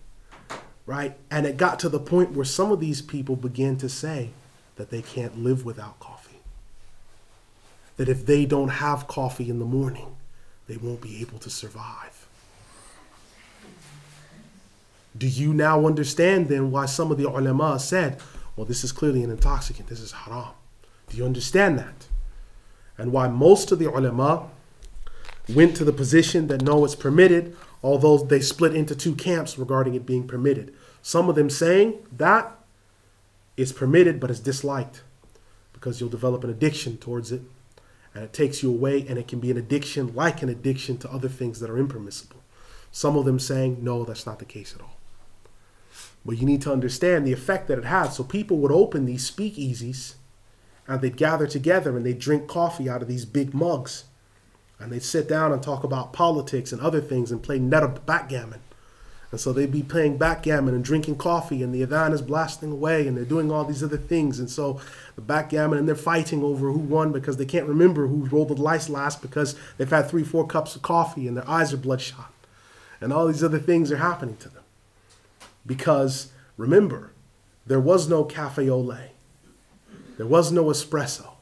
right? And it got to the point where some of these people began to say that they can't live without coffee. That if they don't have coffee in the morning, they won't be able to survive. Do you now understand then why some of the ulama said, well, this is clearly an intoxicant, this is haram? Do you understand that? And why most of the ulama went to the position that no, it's permitted, although they split into two camps regarding it being permitted. Some of them saying that it's permitted, but it's disliked because you'll develop an addiction towards it, and it takes you away, and it can be an addiction like an addiction to other things that are impermissible. Some of them saying, no, that's not the case at all. But you need to understand the effect that it had. So people would open these speakeasies and they'd gather together and they'd drink coffee out of these big mugs. And they'd sit down and talk about politics and other things and play backgammon. And so they'd be playing backgammon and drinking coffee, and the adhan is blasting away and they're doing all these other things. And so the backgammon, and they're fighting over who won because they can't remember who rolled the dice last because they've had 3, 4 cups of coffee and their eyes are bloodshot. And all these other things are happening to them. Because remember, there was no cafe au lait. There was no espresso.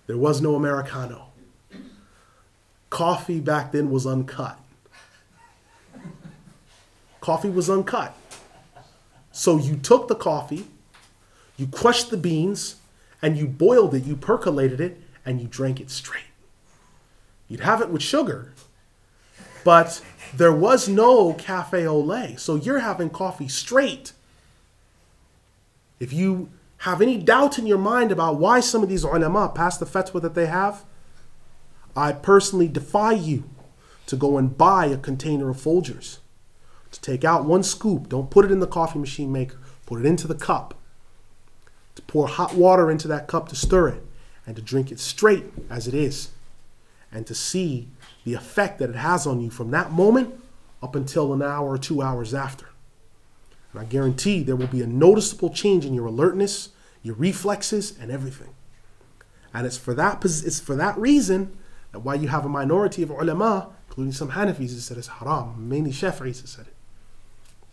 There was no Americano. Coffee back then was uncut. Coffee was uncut. So you took the coffee, you crushed the beans, and you boiled it, you percolated it, and you drank it straight. You'd have it with sugar, but there was no cafe au lait. So you're having coffee straight. If you have any doubt in your mind about why some of these ulama pass the fatwa that they have, I personally defy you to go and buy a container of Folgers. To take out 1 scoop, don't put it in the coffee machine maker, put it into the cup. To pour hot water into that cup to stir it, and to drink it straight as it is. And to see the effect that it has on you from that moment up until an hour or 2 hours after. And I guarantee there will be a noticeable change in your alertness, your reflexes, and everything. And it's for that reason that why you have a minority of ulama, including some Hanafis, that said it's haram. Mainly Shafi'is that said it.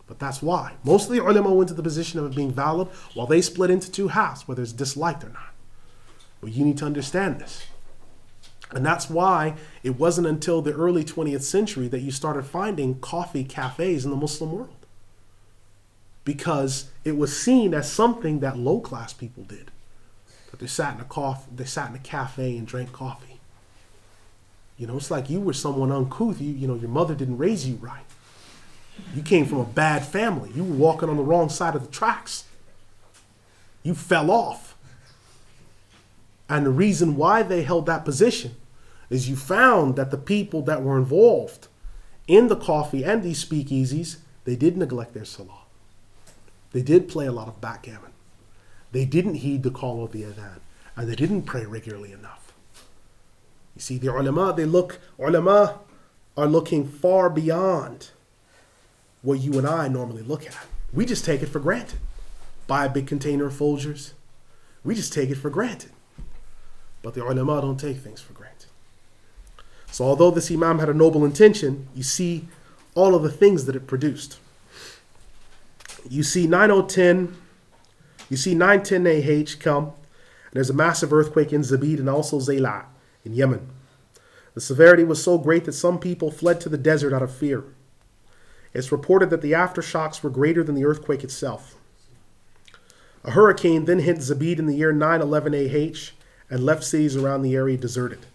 But that's why. Most of the ulama went to the position of it being valid, while they split into two halves, whether it's disliked or not. But you need to understand this. And that's why it wasn't until the early 20th century that you started finding coffee cafes in the Muslim world. Because it was seen as something that low-class people did. That they sat in a cafe and drank coffee. You know, it's like you were someone uncouth. You know, your mother didn't raise you right. You came from a bad family. You were walking on the wrong side of the tracks. You fell off. And the reason why they held that position is you found that the people that were involved in the coffee and these speakeasies, they did neglect their salah. They did play a lot of backgammon. They didn't heed the call of the adhan. And they didn't pray regularly enough. You see, the ulama are looking far beyond what you and I normally look at. We just take it for granted. Buy a big container of Folgers. We just take it for granted. But the ulama don't take things for granted. So although this imam had a noble intention, you see all of the things that it produced. You see 9010, you see 910 AH come, and there's a massive earthquake in Zabid and also Zayla in Yemen. The severity was so great that some people fled to the desert out of fear. It's reported that the aftershocks were greater than the earthquake itself. A hurricane then hit Zabid in the year 911 AH and left cities around the area deserted.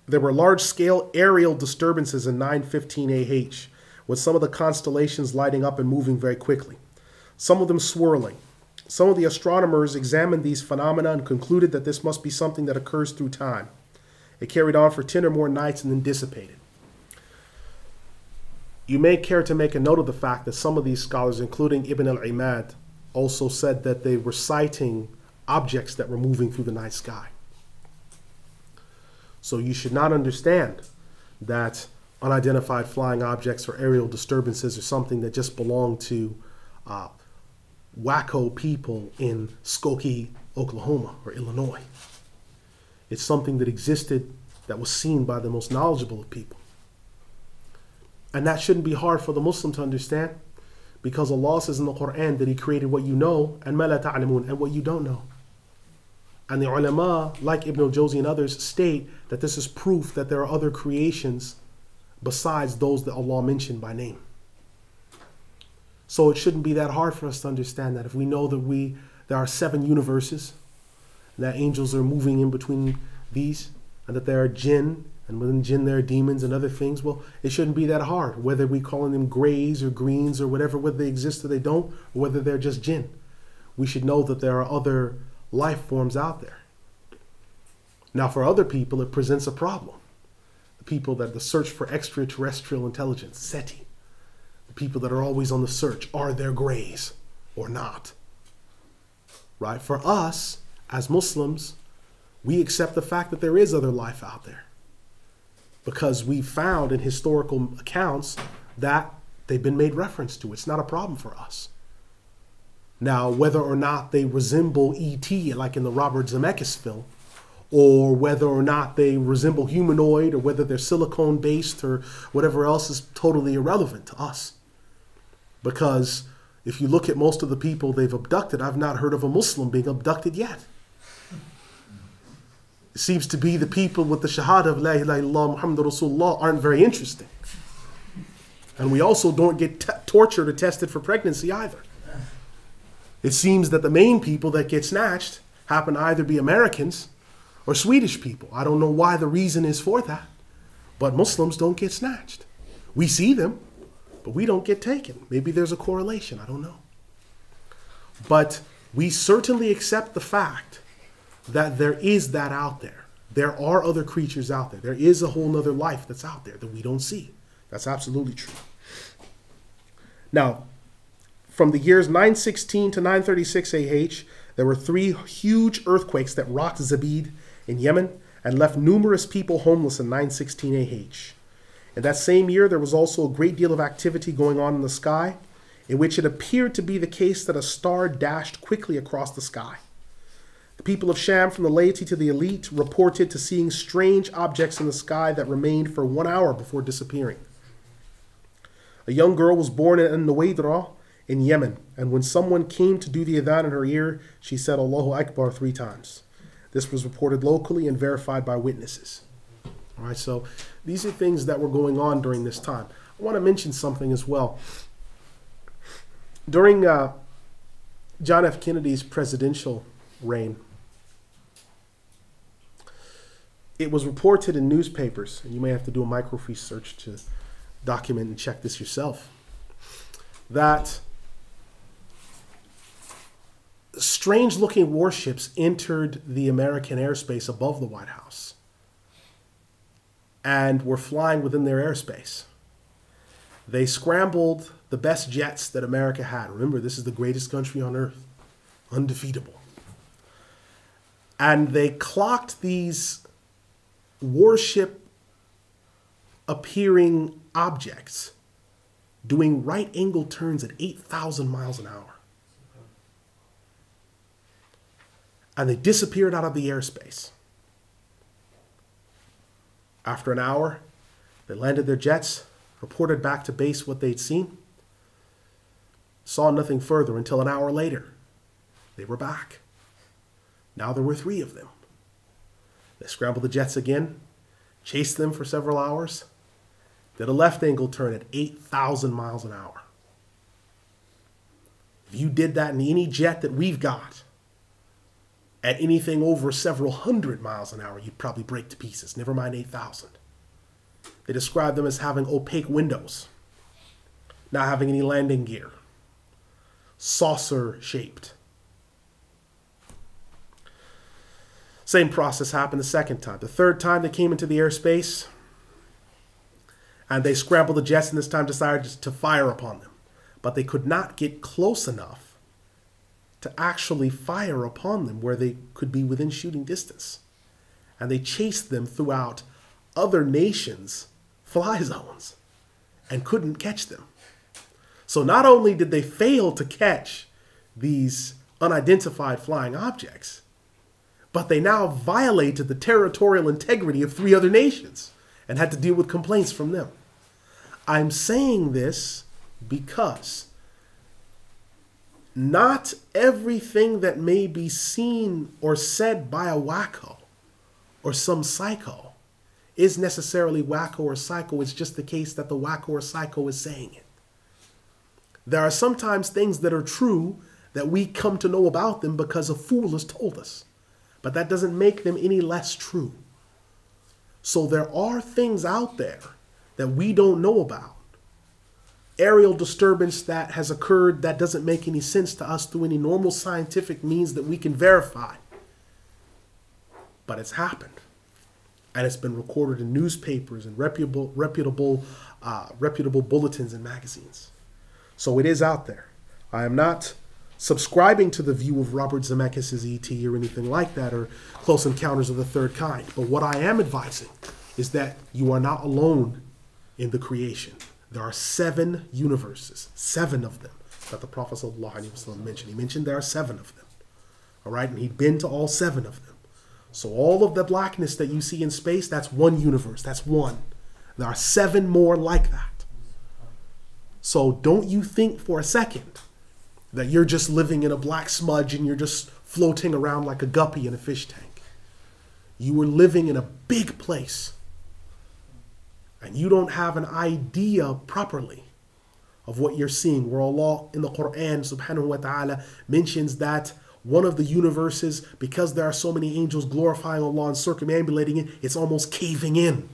There were large-scale aerial disturbances in 915 AH, with some of the constellations lighting up and moving very quickly, some of them swirling. Some of the astronomers examined these phenomena and concluded that this must be something that occurs through time. It carried on for 10 or more nights and then dissipated. You may care to make a note of the fact that some of these scholars, including Ibn al-Imad, also said that they were citing objects that were moving through the night sky. So you should not understand that unidentified flying objects or aerial disturbances are something that just belong to wacko people in Skokie, Oklahoma or Illinois. It's something that existed, that was seen by the most knowledgeable of people. And that shouldn't be hard for the Muslim to understand, because Allah says in the Quran that He created what you know and ma la ta'lamun, and what you don't know. And the ulama, like Ibn al-Jawzi and others, state that this is proof that there are other creations besides those that Allah mentioned by name. So it shouldn't be that hard for us to understand that if we know that there are 7 universes, that angels are moving in between these, and that there are jinn, and within jinn there are demons and other things. Well, it shouldn't be that hard, whether we calling them grays or greens or whatever, whether they exist or they don't, or whether they're just jinn. We should know that there are other life forms out there. Now, for other people, it presents a problem. The people that the search for extraterrestrial intelligence, SETI, the people that are always on the search, are there grays or not? Right? For us, as Muslims, we accept the fact that there is other life out there, because we found in historical accounts that they've been made reference to. It's not a problem for us. Now, whether or not they resemble E.T., like in the Robert Zemeckis film, or whether or not they resemble humanoid, or whether they're silicone-based or whatever else, is totally irrelevant to us. Because if you look at most of the people they've abducted, I've not heard of a Muslim being abducted yet. It seems to be the people with the Shahada of La ilaha illallah Muhammadur Rasulullah aren't very interesting. And we also don't get tortured or tested for pregnancy either. It seems that the main people that get snatched happen to either be Americans or Swedish people. I don't know why the reason is for that, but Muslims don't get snatched. We see them, but we don't get taken. Maybe there's a correlation, I don't know. But we certainly accept the fact that there is that out there. There are other creatures out there. There is a whole nother life that's out there that we don't see. That's absolutely true. Now, from the years 916 to 936 AH, there were 3 huge earthquakes that rocked Zabid in Yemen and left numerous people homeless in 916 AH. In that same year, there was also a great deal of activity going on in the sky, in which it appeared to be the case that a star dashed quickly across the sky. The people of Sham, from the laity to the elite, reported to seeing strange objects in the sky that remained for 1 hour before disappearing. A young girl was born in Nuwaydra in Yemen, and when someone came to do the adhan in her ear, she said Allahu Akbar 3 times. This was reported locally and verified by witnesses. All right, so these are things that were going on during this time. I want to mention something as well. During John F. Kennedy's presidential reign, it was reported in newspapers, and you may have to do a microfiche search to document and check this yourself, that strange-looking warships entered the American airspace above the White House and were flying within their airspace. They scrambled the best jets that America had. Remember, this is the greatest country on earth, undefeatable. And they clocked these warship appearing objects doing right angle turns at 8,000 miles an hour. And they disappeared out of the airspace. After an hour, they landed their jets, reported back to base what they'd seen, saw nothing further until an hour later. They were back. Now there were 3 of them. They scrambled the jets again, chased them for several hours, did a left angle turn at 8,000 miles an hour. If you did that in any jet that we've got, at anything over several hundred miles an hour, you'd probably break to pieces, never mind 8,000. They describe them as having opaque windows, not having any landing gear, saucer-shaped. Same process happened the second time. The third time they came into the airspace, and they scrambled the jets, and this time decided to fire upon them. But they could not get close enough to actually fire upon them where they could be within shooting distance. And they chased them throughout other nations' fly zones and couldn't catch them. So not only did they fail to catch these unidentified flying objects, but they now violated the territorial integrity of 3 other nations and had to deal with complaints from them. I'm saying this because not everything that may be seen or said by a wacko or some psycho is necessarily wacko or psycho. It's just the case that the wacko or psycho is saying it. There are sometimes things that are true that we come to know about them because a fool has told us. But that doesn't make them any less true. So there are things out there that we don't know about. Aerial disturbance that has occurred that doesn't make any sense to us through any normal scientific means that we can verify. But it's happened. And it's been recorded in newspapers and reputable bulletins and magazines. So it is out there. I am not subscribing to the view of Robert Zemeckis' E.T. or anything like that, or Close Encounters of the Third Kind. But what I am advising is that you are not alone in the creation. There are 7 universes, 7 of them, that the Prophet ﷺ mentioned. He mentioned there are 7 of them. All right, and he'd been to all 7 of them. So all of the blackness that you see in space, that's one universe, that's one. There are 7 more like that. So don't you think for a second that you're just living in a black smudge and you're just floating around like a guppy in a fish tank. You are living in a big place. And you don't have an idea properly of what you're seeing. Where Allah in the Quran subhanahu wa ta'ala mentions that one of the universes, because there are so many angels glorifying Allah and circumambulating it, it's almost caving in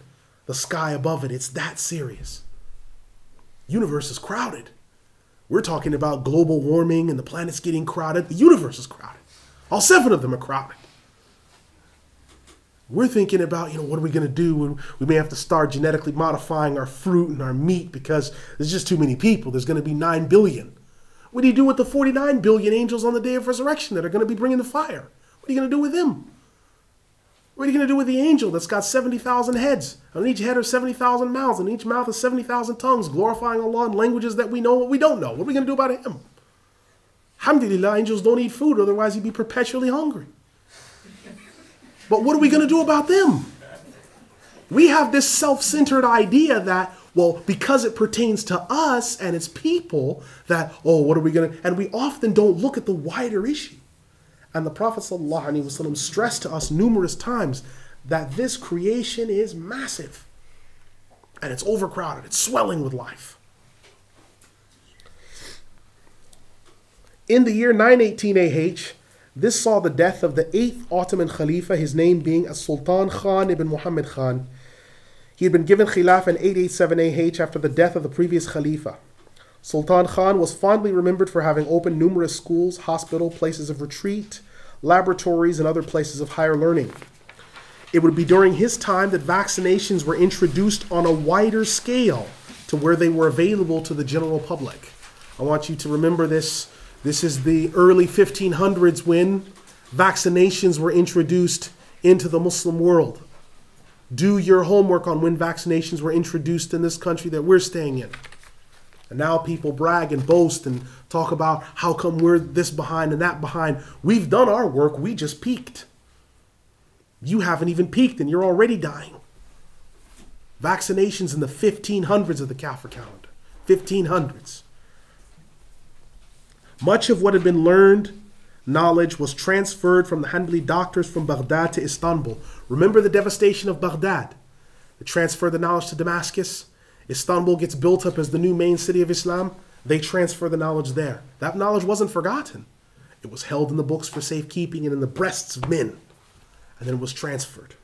the sky above it. It's that serious. Universe is crowded. We're talking about global warming and the planet's getting crowded. The universe is crowded. All 7 of them are crowded. We're thinking about, what are we going to do? We may have to start genetically modifying our fruit and our meat because there's just too many people. There's going to be 9 billion. What do you do with the 49 billion angels on the day of resurrection that are going to be bringing the fire? What are you going to do with them? What are you going to do with the angel that's got 70,000 heads? On each head are 70,000 mouths, and each mouth is 70,000 tongues, glorifying Allah in languages that we know what we don't know. What are we going to do about him? Alhamdulillah, angels don't eat food, otherwise he'd be perpetually hungry. But what are we going to do about them? We have this self-centered idea that, well, because it pertains to us and its people, that, what are we going to... And we often don't look at the wider issue. And the Prophet ﷺ stressed to us numerous times that this creation is massive. And it's overcrowded. It's swelling with life. In the year 918 AH, this saw the death of the 8th Ottoman Khalifa, his name being As-Sultan Khan ibn Muhammad Khan. He had been given Khilafah in 887 AH after the death of the previous Khalifa. Sultan Khan was fondly remembered for having opened numerous schools, hospital, places of retreat, laboratories, and other places of higher learning. It would be during his time that vaccinations were introduced on a wider scale to where they were available to the general public. I want you to remember this. This is the early 1500s when vaccinations were introduced into the Muslim world. Do your homework on when vaccinations were introduced in this country that we're staying in. And now people brag and boast and talk about how come we're this behind and that behind. We've done our work. We just peaked. You haven't even peaked and you're already dying. Vaccinations in the 1500s of the Kafir calendar. 1500s. Much of what had been learned knowledge was transferred from the Hanbali doctors from Baghdad to Istanbul. Remember the devastation of Baghdad? They transfer the knowledge to Damascus. Istanbul gets built up as the new main city of Islam. They transfer the knowledge there. That knowledge wasn't forgotten. It was held in the books for safekeeping and in the breasts of men. And then it was transferred.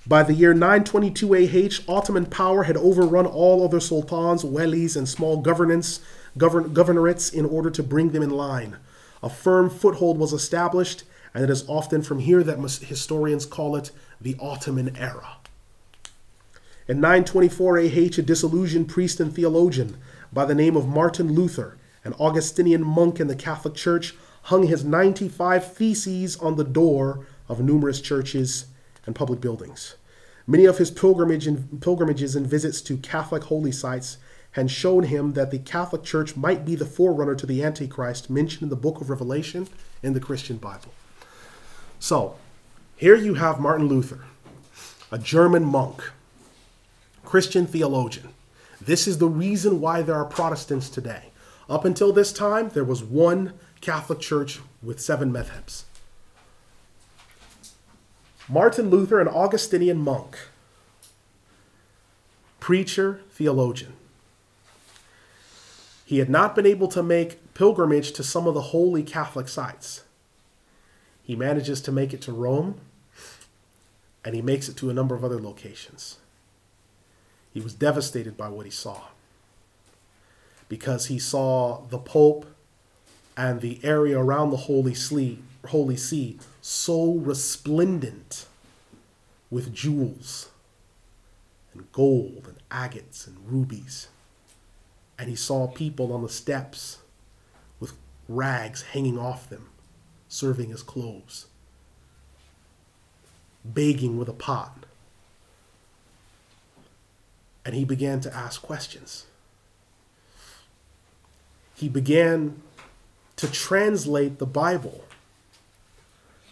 By the year 922 AH, Ottoman power had overrun all other sultans, walis, and small governorates in order to bring them in line. A firm foothold was established, and it is often from here that historians call it the Ottoman era. In 924 AH, a disillusioned priest and theologian by the name of Martin Luther, an Augustinian monk in the Catholic Church, hung his 95 theses on the door of numerous churches and public buildings. Many of his pilgrimages and visits to Catholic holy sites had shown him that the Catholic Church might be the forerunner to the Antichrist mentioned in the book of Revelation in the Christian Bible. So, here you have Martin Luther, a German monk, Christian theologian. This is the reason why there are Protestants today. Up until this time, there was one Catholic Church with 7 madhabs. Martin Luther, an Augustinian monk, preacher, theologian. He had not been able to make pilgrimage to some of the holy Catholic sites. He manages to make it to Rome, and he makes it to a number of other locations. He was devastated by what he saw, because he saw the Pope and the area around the Holy See so resplendent with jewels and gold and agates and rubies. And he saw people on the steps with rags hanging off them, serving as clothes, begging with a pot. And he began to ask questions. He began to translate the Bible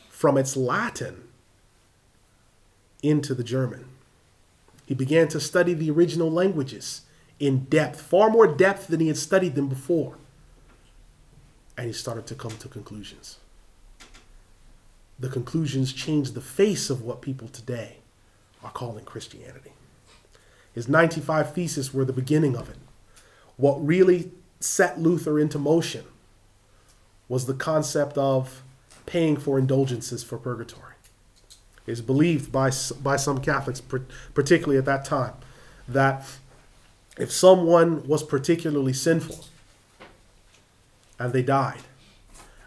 from its Latin into the German. He began to study the original languages in depth, far more depth than he had studied them before. And he started to come to conclusions. The conclusions changed the face of what people today are calling Christianity. His 95 theses were the beginning of it. What really set Luther into motion was the concept of paying for indulgences for purgatory. It is believed by some Catholics, particularly at that time, that if someone was particularly sinful and they died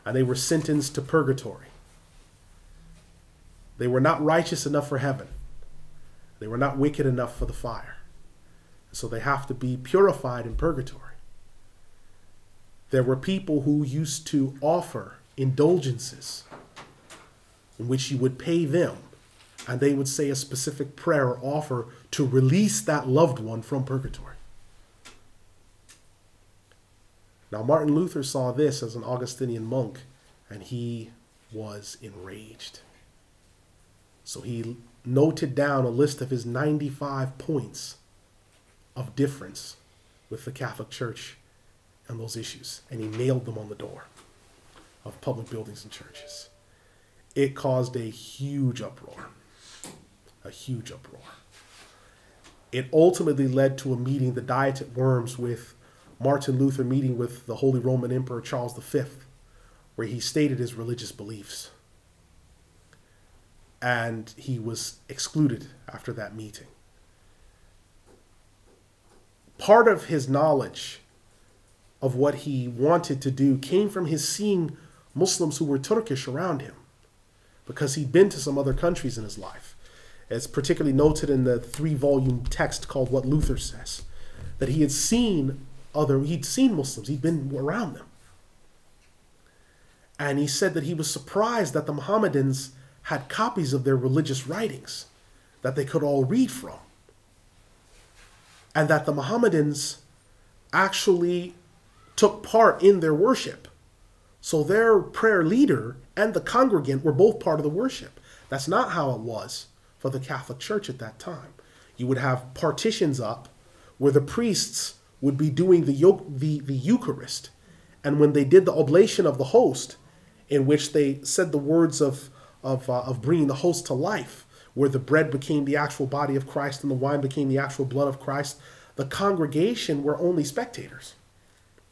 and they were sentenced to purgatory, they were not righteous enough for heaven. They were not wicked enough for the fire. So they have to be purified in purgatory. There were people who used to offer indulgences in which you would pay them, and they would say a specific prayer or offer to release that loved one from purgatory. Now, Martin Luther saw this as an Augustinian monk, and he was enraged. So he noted down a list of his 95 points of difference with the Catholic Church and those issues, and he nailed them on the door of public buildings and churches. It caused a huge uproar. A huge uproar. It ultimately led to a meeting, the Diet at Worms, with Martin Luther meeting with the Holy Roman Emperor Charles V, where he stated his religious beliefs. And he was excluded after that meeting. Part of his knowledge of what he wanted to do came from his seeing Muslims who were Turkish around him, because he'd been to some other countries in his life. It's particularly noted in the 3-volume text called What Luther Says, that he had seen Muslims, he'd been around them. And he said that he was surprised that the Mohammedans had copies of their religious writings, that they could all read from. And that the Mohammedans actually took part in their worship. So their prayer leader and the congregant were both part of the worship. That's not how it was for the Catholic Church at that time. You would have partitions up where the priests would be doing the Eucharist. And when they did the oblation of the host, in which they said the words of bringing the host to life, where the bread became the actual body of Christ and the wine became the actual blood of Christ, the congregation were only spectators.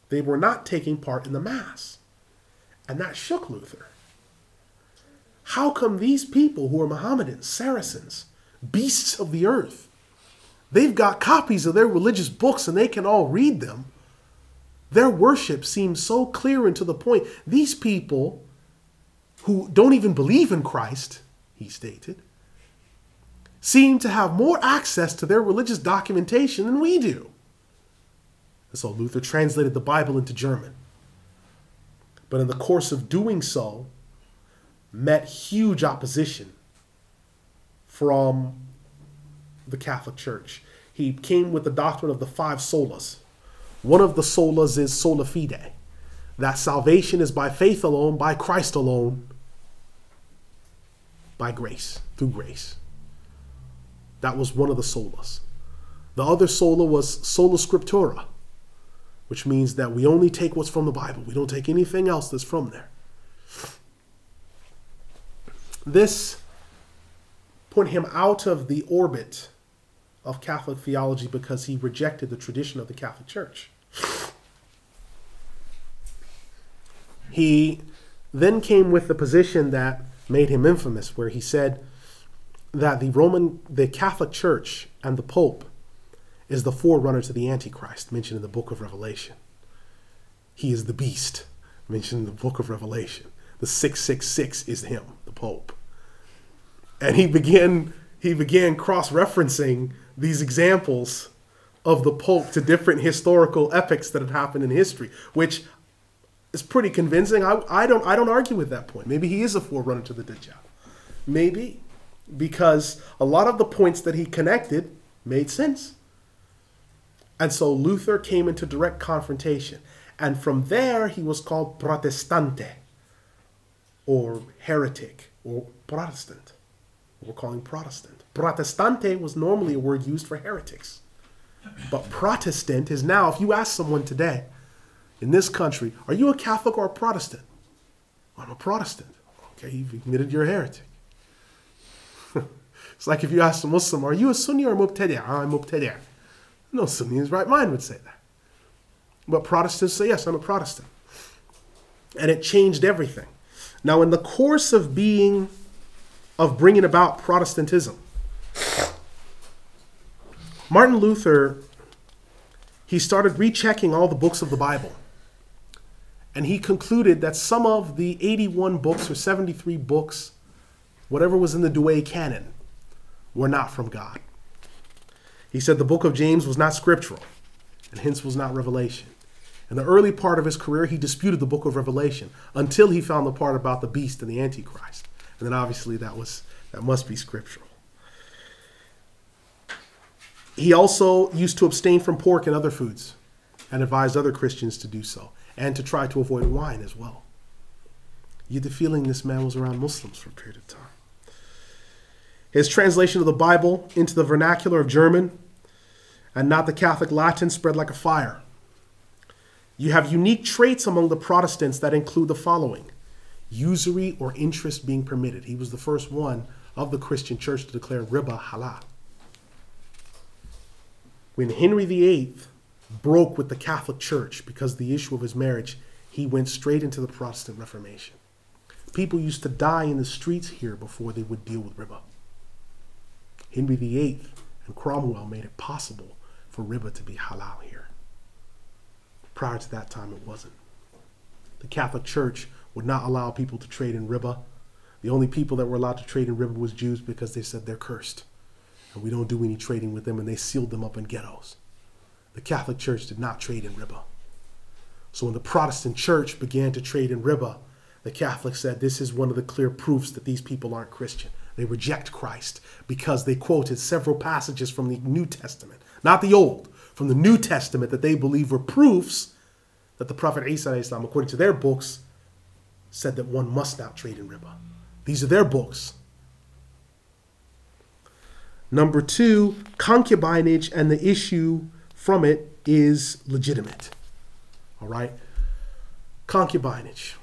They were not taking part in the Mass. And that shook Luther. How come these people who are Mohammedans, Saracens, beasts of the earth, they've got copies of their religious books and they can all read them? Their worship seems so clear and to the point. These people who don't even believe in Christ, he stated, seem to have more access to their religious documentation than we do. And so Luther translated the Bible into German. But in the course of doing so, met huge opposition from the Catholic Church. He came with the doctrine of the 5 solas. One of the solas is sola fide, that salvation is by faith alone, by Christ alone, by grace, through grace. That was one of the solas. The other sola was sola scriptura, which means that we only take what's from the Bible. We don't take anything else that's from there. This put him out of the orbit of Catholic theology because he rejected the tradition of the Catholic Church. He then came with the position that made him infamous, where he said that the Catholic Church and the Pope is the forerunner to the Antichrist, mentioned in the book of Revelation. He is the beast, mentioned in the book of Revelation. The 666 is him, the Pope. And he began cross-referencing these examples of the Pope to different historical epics that had happened in history, which is pretty convincing. I don't argue with that point. Maybe he is a forerunner to the Dajjal. Maybe, because a lot of the points that he connected made sense. And so Luther came into direct confrontation. And from there, he was called Protestante, or heretic, or Protestant. We're calling Protestant. Protestante was normally a word used for heretics. But Protestant is now, if you ask someone today in this country, are you a Catholic or a Protestant? I'm a Protestant. Okay, you've admitted you're a heretic. It's like if you ask a Muslim, are you a Sunni or a Mubtadi'? I'm Mubtadi'. No Sunni in his right mind would say that. But Protestants say, yes, I'm a Protestant. And it changed everything. Now, in the course of bringing about Protestantism, Martin Luther, he started rechecking all the books of the Bible. And he concluded that some of the 81 books or 73 books, whatever was in the Douay canon, were not from God. He said the book of James was not scriptural, and hence was not revelation. In the early part of his career, he disputed the book of Revelation until he found the part about the beast and the Antichrist. And then obviously that must be scriptural. He also used to abstain from pork and other foods and advised other Christians to do so and to try to avoid wine as well. You get the feeling this man was around Muslims for a period of time. His translation of the Bible into the vernacular of German and not the Catholic Latin spread like a fire. You have unique traits among the Protestants that include the following: usury or interest being permitted. He was the first one of the Christian church to declare riba halal. When Henry VIII broke with the Catholic Church because of the issue of his marriage, he went straight into the Protestant Reformation. People used to die in the streets here before they would deal with riba. Henry VIII and Cromwell made it possible for riba to be halal here. Prior to that time, it wasn't. The Catholic Church would not allow people to trade in riba. The only people that were allowed to trade in riba was Jews because they said they're cursed. And we don't do any trading with them, and they sealed them up in ghettos. The Catholic Church did not trade in riba. So when the Protestant Church began to trade in riba, the Catholics said this is one of the clear proofs that these people aren't Christian. They reject Christ because they quoted several passages from the New Testament, not the Old, from the New Testament that they believe were proofs that the Prophet Isa, according to their books, said that one must not trade in riba. These are their books. Number two, concubinage and the issue from it is legitimate. All right? Concubinage.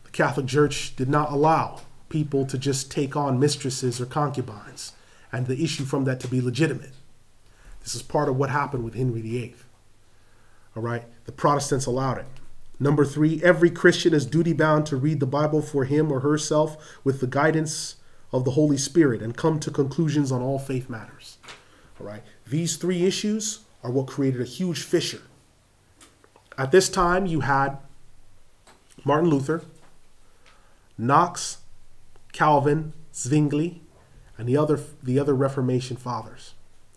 The Catholic Church did not allow people to just take on mistresses or concubines, and the issue from that to be legitimate. This is part of what happened with Henry VIII. All right? The Protestants allowed it. Number three, every Christian is duty-bound to read the Bible for him or herself with the guidance of the Holy Spirit and come to conclusions on all faith matters. All right? These three issues are what created a huge fissure. At this time, you had Martin Luther, Knox, Calvin, Zwingli, and the other Reformation fathers,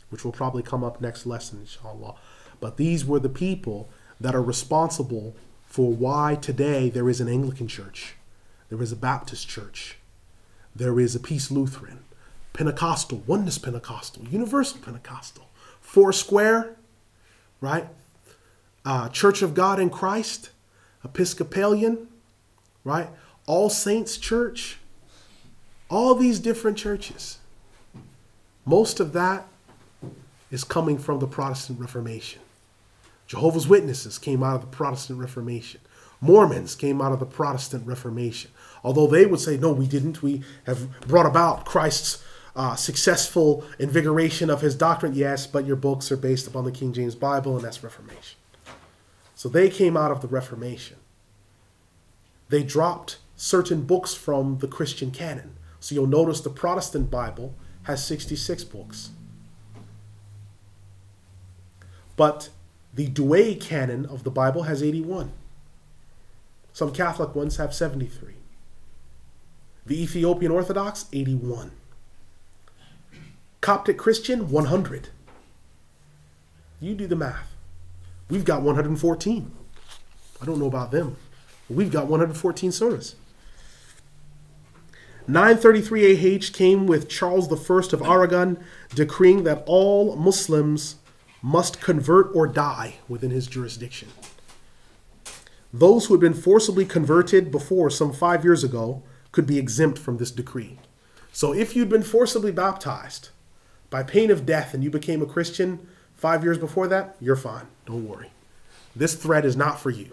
which will probably come up next lesson, inshallah. But these were the people that are responsible for why today there is an Anglican church, there is a Baptist church, there is a Peace Lutheran, Pentecostal, Oneness Pentecostal, Universal Pentecostal, Foursquare, right? Church of God in Christ, Episcopalian, right? All Saints Church, all these different churches. Most of that is coming from the Protestant Reformation. Jehovah's Witnesses came out of the Protestant Reformation. Mormons came out of the Protestant Reformation. Although they would say, no, we didn't. We have brought about Christ's successful invigoration of his doctrine. Yes, but your books are based upon the King James Bible, and that's Reformation. So they came out of the Reformation. They dropped certain books from the Christian canon. So you'll notice the Protestant Bible has 66 books. But the Douay canon of the Bible has 81. Some Catholic ones have 73. The Ethiopian Orthodox, 81. Coptic Christian, 100. You do the math. We've got 114. I don't know about them, but we've got 114 surahs. 933 AH came with Charles I of Aragon decreeing that all Muslims must convert or die within his jurisdiction. Those who had been forcibly converted before some 5 years ago could be exempt from this decree. So if you'd been forcibly baptized by pain of death and you became a Christian 5 years before that, you're fine. Don't worry. This threat is not for you.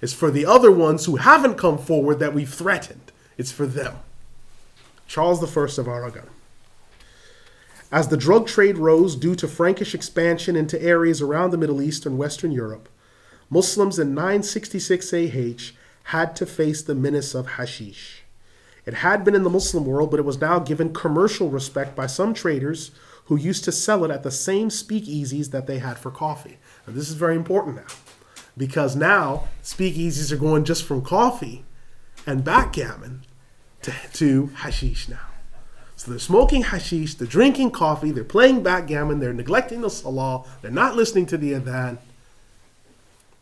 It's for the other ones who haven't come forward that we've threatened. It's for them. Charles I of Aragon. As the drug trade rose due to Frankish expansion into areas around the Middle East and Western Europe, Muslims in 966 AH had to face the menace of hashish. It had been in the Muslim world, but it was now given commercial respect by some traders who used to sell it at the same speakeasies that they had for coffee. And this is very important now, because now speakeasies are going just from coffee and backgammon to hashish now. So they're smoking hashish, they're drinking coffee, they're playing backgammon, they're neglecting the salah, they're not listening to the adhan,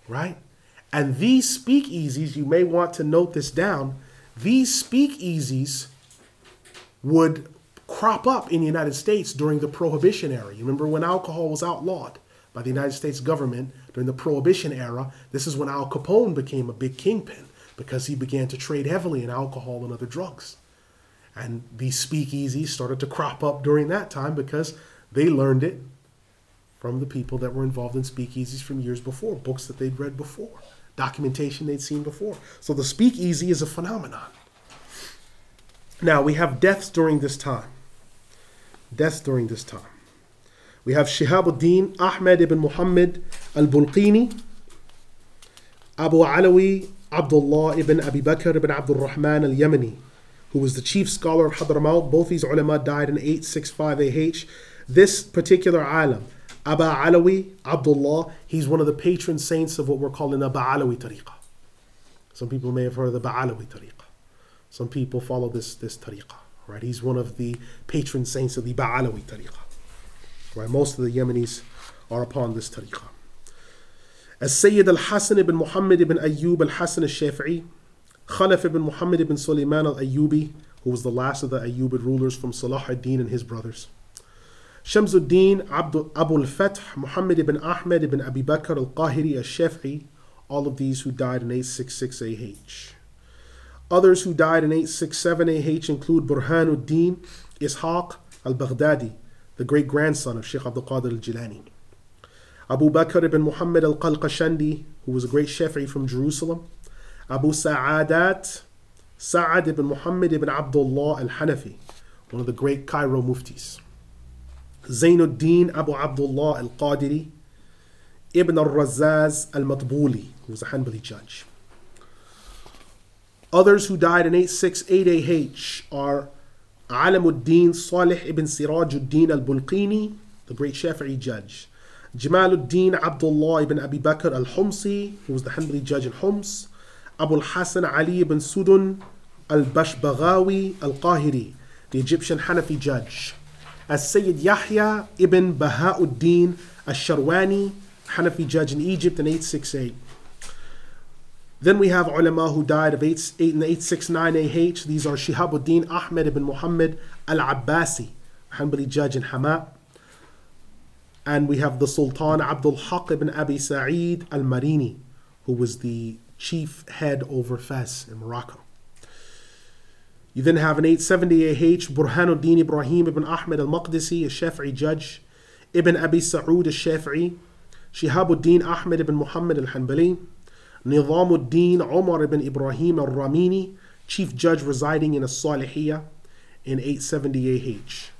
right? And these speakeasies, you may want to note this down, these speakeasies would crop up in the United States during the Prohibition era. You remember when alcohol was outlawed by the United States government during the Prohibition era? This is when Al Capone became a big kingpin because he began to trade heavily in alcohol and other drugs. And these speakeasies started to crop up during that time because they learned it from the people that were involved in speakeasies from years before, books that they'd read before, documentation they'd seen before. So the speakeasy is a phenomenon. Now, we have deaths during this time. Deaths during this time. We have Shihabuddin Ahmed ibn Muhammad al-Bulqini, Abu Alawi Abdullah ibn Abi Bakr ibn Abdul Rahman al-Yamani, who was the chief scholar of Hadramaut. Both these ulama died in 865 AH. This particular alim, Abu Alawi Abdullah, he's one of the patron saints of what we're calling the Ba'alawi tariqah. Some people may have heard of the Ba'alawi tariqah. Some people follow this tariqah. Right? He's one of the patron saints of the Ba'alawi tariqah. Right? Most of the Yemenis are upon this tariqah. As-Sayyid al-Hasan ibn Muhammad ibn Ayyub al-Hasan al-Shafi'i, Khalaf ibn Muhammad ibn Sulaiman al-Ayyubi, who was the last of the Ayyubid rulers from Salah ad-Din and his brothers. Shamsuddin Abu al-Fath Muhammad ibn Ahmed ibn Abi Bakr al-Qahiri al-Shafi'i, all of these who died in 866 AH. Others who died in 867 AH include Burhanuddin Ishaq al-Baghdadi, the great-grandson of Sheikh Abdul Qadir al-Jilani. Abu Bakr ibn Muhammad al-Qalqashandi, who was a great Shafi'i from Jerusalem. Abu Sa'adat Sa'ad ibn Muhammad ibn Abdullah al-Hanafi, one of the great Cairo muftis. Zainuddin Abu Abdullah al-Qadiri, Ibn al-Razaz al-Matbuli, who was a Hanbali judge. Others who died in 868 AH are Alamuddin Salih ibn Sirajuddin al-Bulqini, the great Shafi'i judge. Jamaluddin Abdullah ibn Abi Bakr al-Humsi, who was the Hanbali judge in Homs. Abu al-Hasan Ali ibn Sudun al-Bashbaghawi al-Qahiri, the Egyptian Hanafi judge. As-Sayyid Yahya ibn Bahauddin al-Sharwani, Hanafi judge in Egypt in 868. Then we have ulama who died of 869 AH. These are Shihabuddin Ahmed ibn Muhammad al-Abbasi, Hanbali judge in Hama. And we have the Sultan Abdul Haq ibn Abi Sa'id al-Marini, who was the chief head over Fez in Morocco. You then have in 870 AH Burhanuddin Ibrahim ibn Ahmed al-Maqdisi, a Shafi'i judge. Ibn Abi Sa'ud al-Shafi'i. Shihabuddin Ahmed ibn Muhammad al-Hanbali. Nizamuddin Umar ibn Ibrahim al-Ramini, chief judge residing in As-Salihiyya in 870 AH.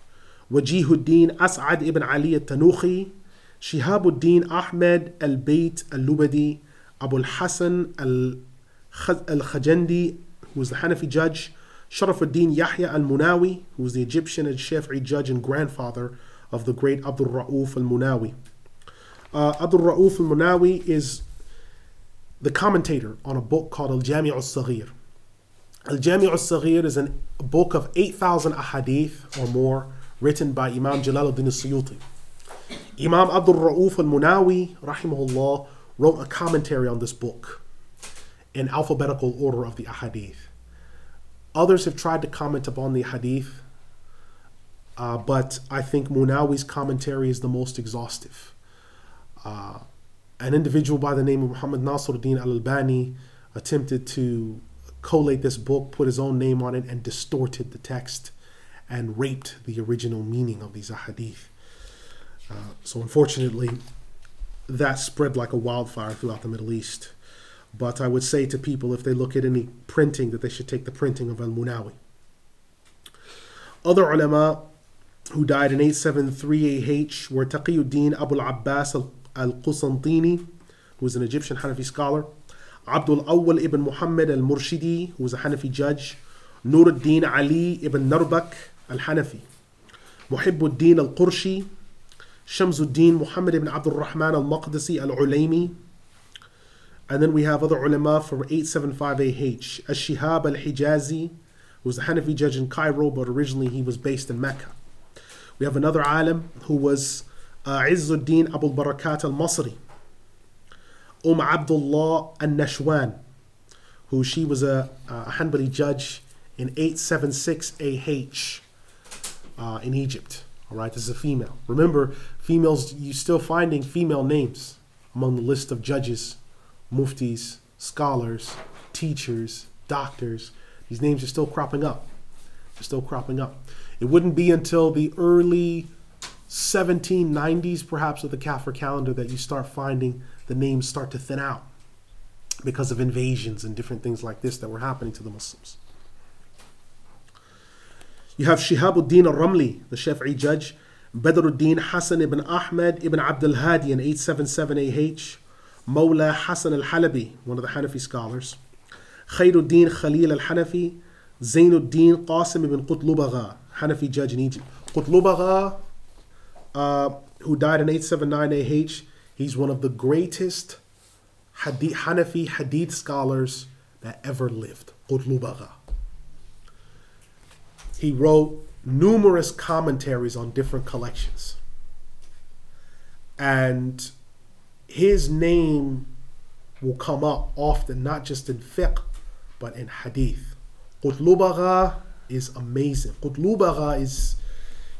Wajihuddin As'ad ibn Ali al-Tanuhi. Shihabuddin Ahmed al-Bayt al-Lubadi. Abu al-Hasan al-Khajandi, who was the Hanafi judge. Sharafuddin Yahya al-Munawi, who was the Egyptian and Shafi'i judge and grandfather of the great Abdul Ra'uf al-Munawi. Abdul Ra'uf al-Munawi is the commentator on a book called Al-Jami' al-Saghir. Al-Jami' al-Saghir is a book of 8,000 ahadith or more written by Imam Jalaluddin al-Suyuti. Imam Abdul Ra'uf al-Munawi, rahimahullah, wrote a commentary on this book in alphabetical order of the ahadith. Others have tried to comment upon the hadith, but I think Munawi's commentary is the most exhaustive. An individual by the name of Muhammad Nasiruddin al-Albani attempted to collate this book, put his own name on it, and distorted the text and raped the original meaning of these ahadith. So unfortunately, that spread like a wildfire throughout the Middle East. But I would say to people, if they look at any printing, that they should take the printing of al-Munawi. Other ulama who died in 873 AH were Taqiyuddin Abu al-Abbas al-Qusantini, who was an Egyptian Hanafi scholar. Abdul Awwal ibn Muhammad al-Murshidi, who was a Hanafi judge. Nuruddin Ali ibn Narbak al-Hanafi. Muhibbuddin al-Qurshi. Shamsuddin Muhammad ibn Abdul Rahman al-Maqdisi al-Ulaymi. And then we have other ulama from 875 AH. Ash-Shihab al-Hijazi, who was a Hanafi judge in Cairo, but originally he was based in Mecca. We have another alim who was Izzuddin Abu al-Barakat al-Masri. Abdullah al-Nashwan, who she was a Hanbali judge in 876 AH in Egypt. All right, this is a female. Remember, females, you're still finding female names among the list of judges, muftis, scholars, teachers, doctors. These names are still cropping up. They're still cropping up. It wouldn't be until the early 1790s, perhaps, of the Kafir calendar that you start finding the names start to thin out because of invasions and different things like this that were happening to the Muslims. You have Shihabuddin al-Ramli, the Shafi'i judge. Badruddin Hassan ibn Ahmed ibn Abdul Hadi in 877 AH. Mawla Hassan al-Halabi, one of the Hanafi scholars. Khairuddin Khalil al-Hanafi. Zainuddin Qasim ibn Qutlubagha, Hanafi judge in Egypt. Qutlubagha, who died in 879 AH, he's one of the greatest Hanafi Hadith scholars that ever lived. Qutlubagha. He wrote numerous commentaries on different collections. And his name will come up often, not just in fiqh, but in hadith. Qutlubagha is amazing. Qutlubagha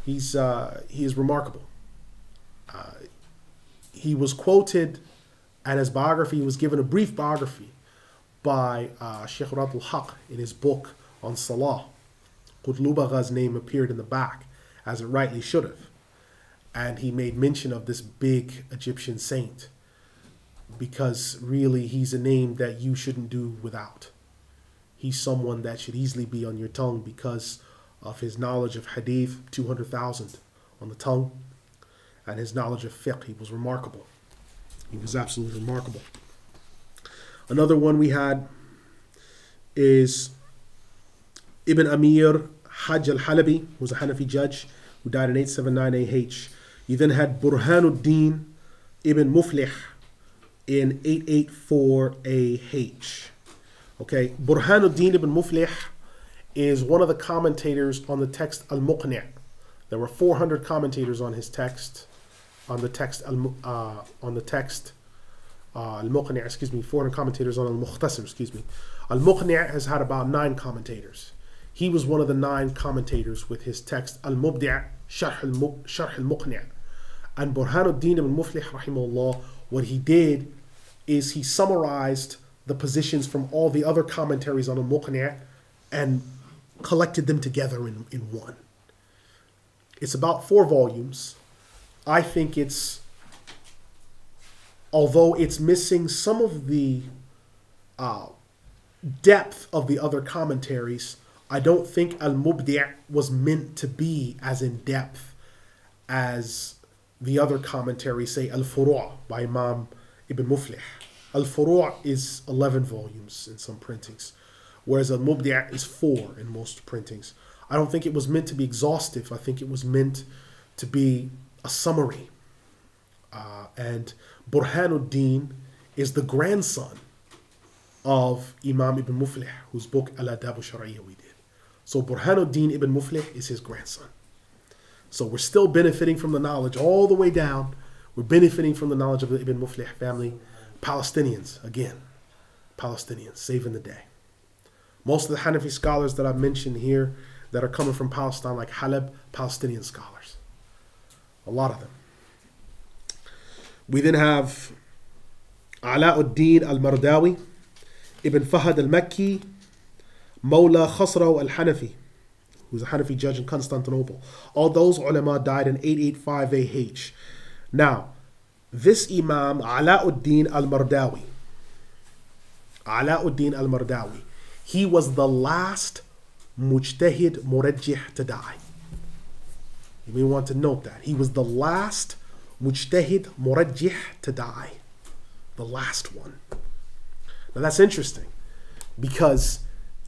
he is remarkable. He was quoted, and his biography was given a brief biography by Sheikh Raad al-Haq in his book on Salah. Qutlubagha's name appeared in the back, as it rightly should have. And he made mention of this big Egyptian saint, because really he's a name that you shouldn't do without. He's someone that should easily be on your tongue because of his knowledge of hadith, 200,000 on the tongue, and his knowledge of fiqh. He was remarkable. He was absolutely remarkable. Another one we had is Ibn Amir Hajj al-Halabi, who was a Hanafi judge who died in 879 AH. You then had Burhanuddin Ibn Muflih in 884 AH. Okay, Burhanuddin Ibn Muflih is one of the commentators on the text Al-Muqni'. There were 400 commentators on his text, on the text Al-Muqni', 400 commentators on Al-Mukhtasar, Al-Muqni' has had about 9 commentators. He was one of the 9 commentators with his text Al-Mubdi' Sharh Al-Muqni'. And Burhanuddin Ibn Muflih, rahimahullah, what he did is he summarized the positions from all the other commentaries on Al-Muqni' and collected them together in one. It's about 4 volumes. I think although it's missing some of the depth of the other commentaries, I don't think Al-Mubdi' was meant to be as in depth as the other commentaries, say Al-Furu' by Imam Ibn Muflih. Al-Furu' is 11 volumes in some printings, whereas Al-Mubdi' is 4 in most printings. I don't think it was meant to be exhaustive. I think it was meant to be a summary. And Burhanuddin is the grandson of Imam Ibn Muflih, whose book Al-Adab al-Shar'iyya we did. So Burhanuddin Ibn Muflih is his grandson. So we're still benefiting from the knowledge all the way down. We're benefiting from the knowledge of the Ibn Muflih family. Palestinians, again, Palestinians, saving the day. Most of the Hanafi scholars that I've mentioned here that are coming from Palestine, like Halab, Palestinian scholars. A lot of them. We then have Alauddin al-Mardawi, Ibn Fahad al-Makki, Mawla Khasraw al-Hanafi, who's a Hanafi judge in Constantinople. All those ulama died in 885 AH. Now, this Imam, Alauddin al-Mardawi, he was the last Mujtahid Murajjih to die. You may want to note that. He was the last Mujtahid Murajjih to die. The last one. Now that's interesting, because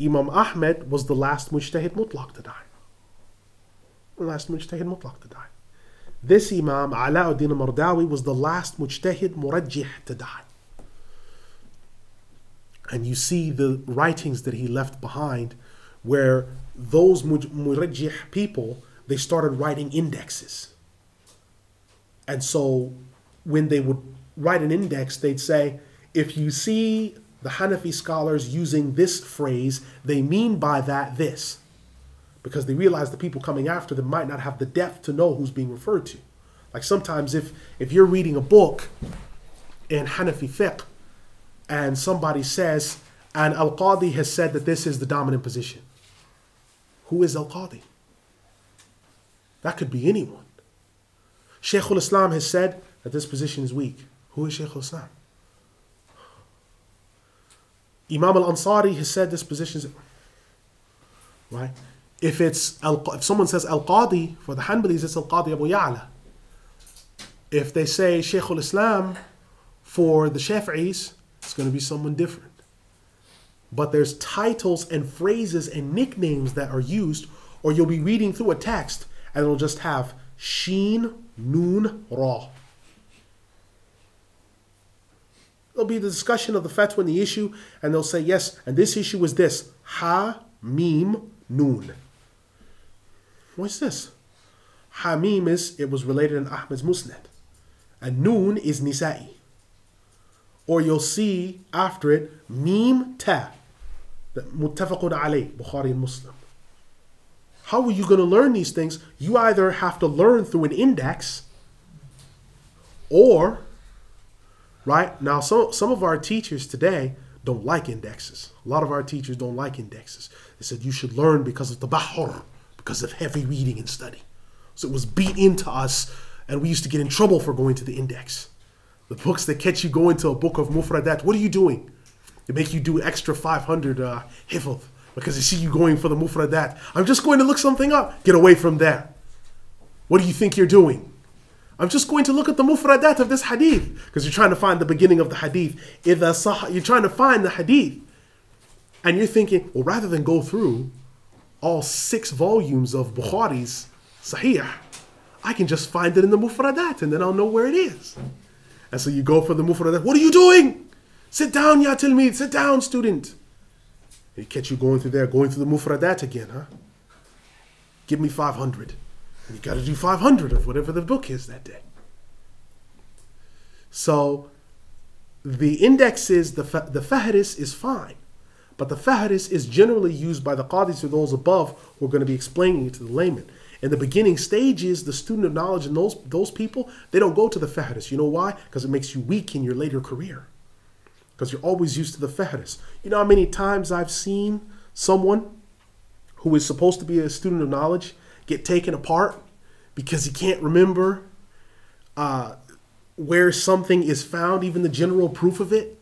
Imam Ahmed was the last Mujtahid Mutlaq to die. The last Mujtahid Mutlaq to die. This Imam, Alauddin al-Mardawi, was the last Mujtahid Murajjih to die. And you see the writings that he left behind, where those Murajjih people, they started writing indexes. And so when they would write an index, they'd say, if you see the Hanafi scholars using this phrase, they mean by that this. Because they realize the people coming after them might not have the depth to know who's being referred to. Like sometimes if you're reading a book in Hanafi fiqh and somebody says, and Al-Qadi has said that this is the dominant position. Who is Al-Qadi? That could be anyone. Shaykh al-Islam has said that this position is weak. Who is Shaykh al-Islam? Imam al-Ansari has said this position is... Right? If someone says Al-Qadi, for the Hanbalis, it's Al-Qadi Abu Ya'la. If they say Shaykh al-Islam, for the Shafi'is, it's going to be someone different. But there's titles and phrases and nicknames that are used, or you'll be reading through a text and it'll just have Sheen, Noon, Ra. There'll be the discussion of the fatwa and the issue, and they'll say, yes, and this issue is this. Ha, Mim, Noon. What's this? Ha, Mim it was related in Ahmad's Musnad. And Noon is Nisa'i. Or you'll see after it, Mim, Ta. Muttafaqun alayh, Bukhari and Muslim. how are you going to learn these things? You either have to learn through an index or, right? Now, some of our teachers today don't like indexes. A lot of our teachers don't like indexes. They said you should learn because of tabahur, because of heavy reading and study. So it was beat into us, and we used to get in trouble for going to the index. The books that catch you going to a book of mufradat, what are you doing? They make you do extra 500 hifz because they see you going for the mufradat. I'm just going to look something up. Get away from there. What do you think you're doing? I'm just going to look at the mufradat of this hadith because you're trying to find the beginning of the hadith. You're trying to find the hadith. And you're thinking, well, rather than go through all 6 volumes of Bukhari's Sahih, I can just find it in the mufradat and then I'll know where it is. And so you go for the mufradat. What are you doing? Sit down, ya tilmeed. Sit down, student. They catch you going through there, going through the mufradat again, huh? Give me 500. And you got to do 500 of whatever the book is that day. So the indexes, the fahris is fine. But the fahris is generally used by the qadis or those above who are going to be explaining it to the layman. In the beginning stages, the student of knowledge and those people, they don't go to the fahris. You know why? Because it makes you weak in your later career. Because you're always used to the fahris. You know how many times I've seen someone who is supposed to be a student of knowledge get taken apart because he can't remember where something is found, even the general proof of it,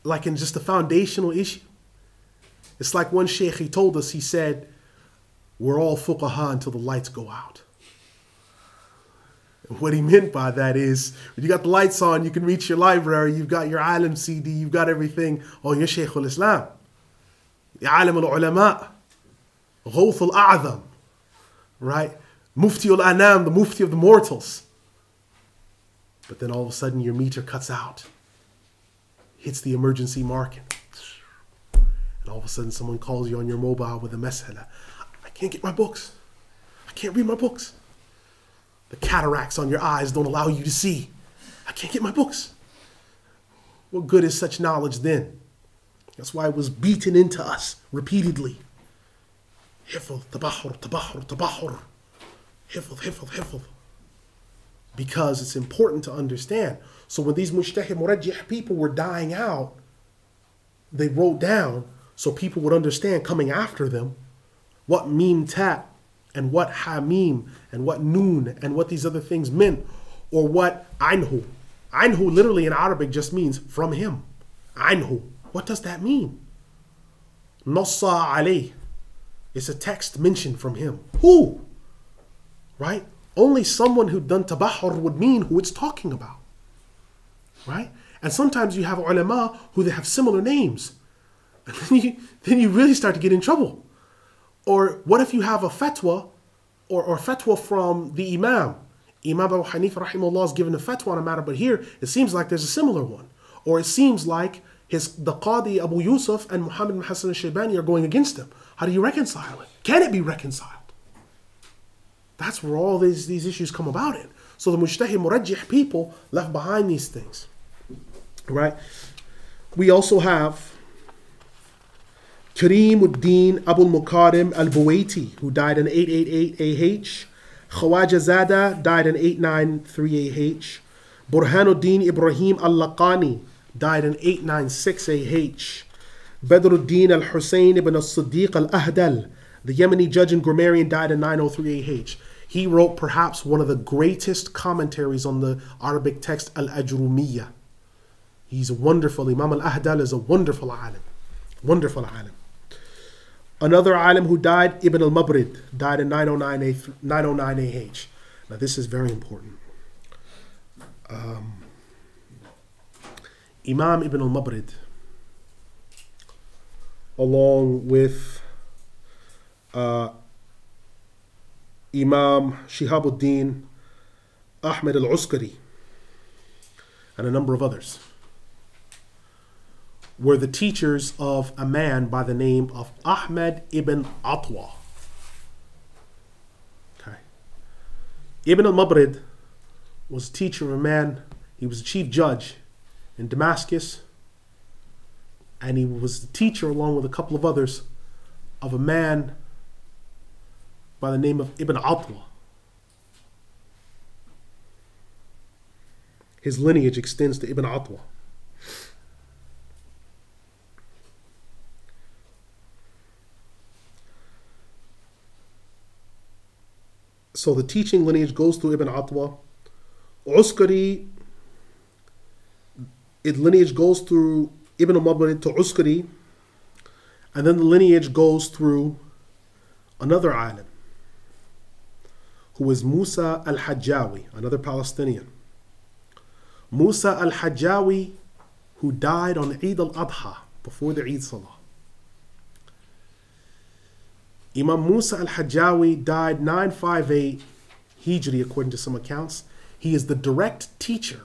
like in just a foundational issue. It's like one sheikh, he told us, he said, we're all fuqaha until the lights go out. And what he meant by that is, when you got the lights on, you can reach your library, you've got your alim CD, you've got everything. Oh, you're Shaykh al-Islam. Ya alim al-ulama. Ghawth al-a'zam. Right? Mufti al-anam, the mufti of the mortals. But then all of a sudden your meter cuts out. Hits the emergency marking. And all of a sudden someone calls you on your mobile with a mas'ala. I can't get my books. I can't read my books. The cataracts on your eyes don't allow you to see. I can't get my books. What good is such knowledge then? That's why it was beaten into us repeatedly. Hifz, tabahur, tabahur, tabahur. Hifz, hifz, hifz. Because it's important to understand. So when these mujtahid murajjih people were dying out, they wrote down so people would understand coming after them what mim ta and what hamim and what noon and what these other things meant, or what anhu. Anhu literally in Arabic just means from him. Anhu. What does that mean? Nassa alayh. It's a text mentioned from him. Who? Right? Only someone who'd done tabahur would mean who it's talking about. Right? And sometimes you have ulama who they have similar names. And then you really start to get in trouble. Or what if you have a fatwa or fatwa from the Imam? Imam Abu Hanifa rahimahullah is given a fatwa on a matter, but here it seems like there's a similar one. Or it seems like the Qadi Abu Yusuf and Muhammad bin Hassan al-Shaybani are going against him. How do you reconcile it? Can it be reconciled? That's where all these issues come about in. So the mujtahid murajjih people left behind these things. Right? We also have Kareem ud-Din Abu al-Mukarim al-Buwaiti, who died in 888 AH. Khawaja Zada died in 893 AH. Burhanuddin Ibrahim al-Laqani died in 896 AH. Badruddin al-Hussein ibn al-Siddiq al-Ahdal, the Yemeni judge and grammarian, died in 903 AH. He wrote perhaps one of the greatest commentaries on the Arabic text Al-Ajrumiyyah. He's a wonderful, Imam al-Ahdal is a wonderful alim. Wonderful alim. Another alim who died, Ibn al-Mabrid, died in 909 AH. Now this is very important. Imam Ibn al-Mabrid, along with Imam Shihabuddin Ahmed al-Uskari and a number of others, were the teachers of a man by the name of Ahmed ibn Atwa. Okay. Ibn al-Mabrid was a teacher of a man, he was a chief judge in Damascus, and he was the teacher, along with a couple of others, of a man by the name of Ibn Atwa. His lineage extends to Ibn Atwa. So the teaching lineage goes through Ibn Atwa. Uskari, its lineage goes through Ibn Mabrid to Uskari, and then the lineage goes through another alim, who is Musa al-Hajjawi, another Palestinian. Musa al-Hajjawi, who died on Eid al-Adha, before the Eid Salah. Imam Musa al-Hajjawi died 958 Hijri, according to some accounts. He is the direct teacher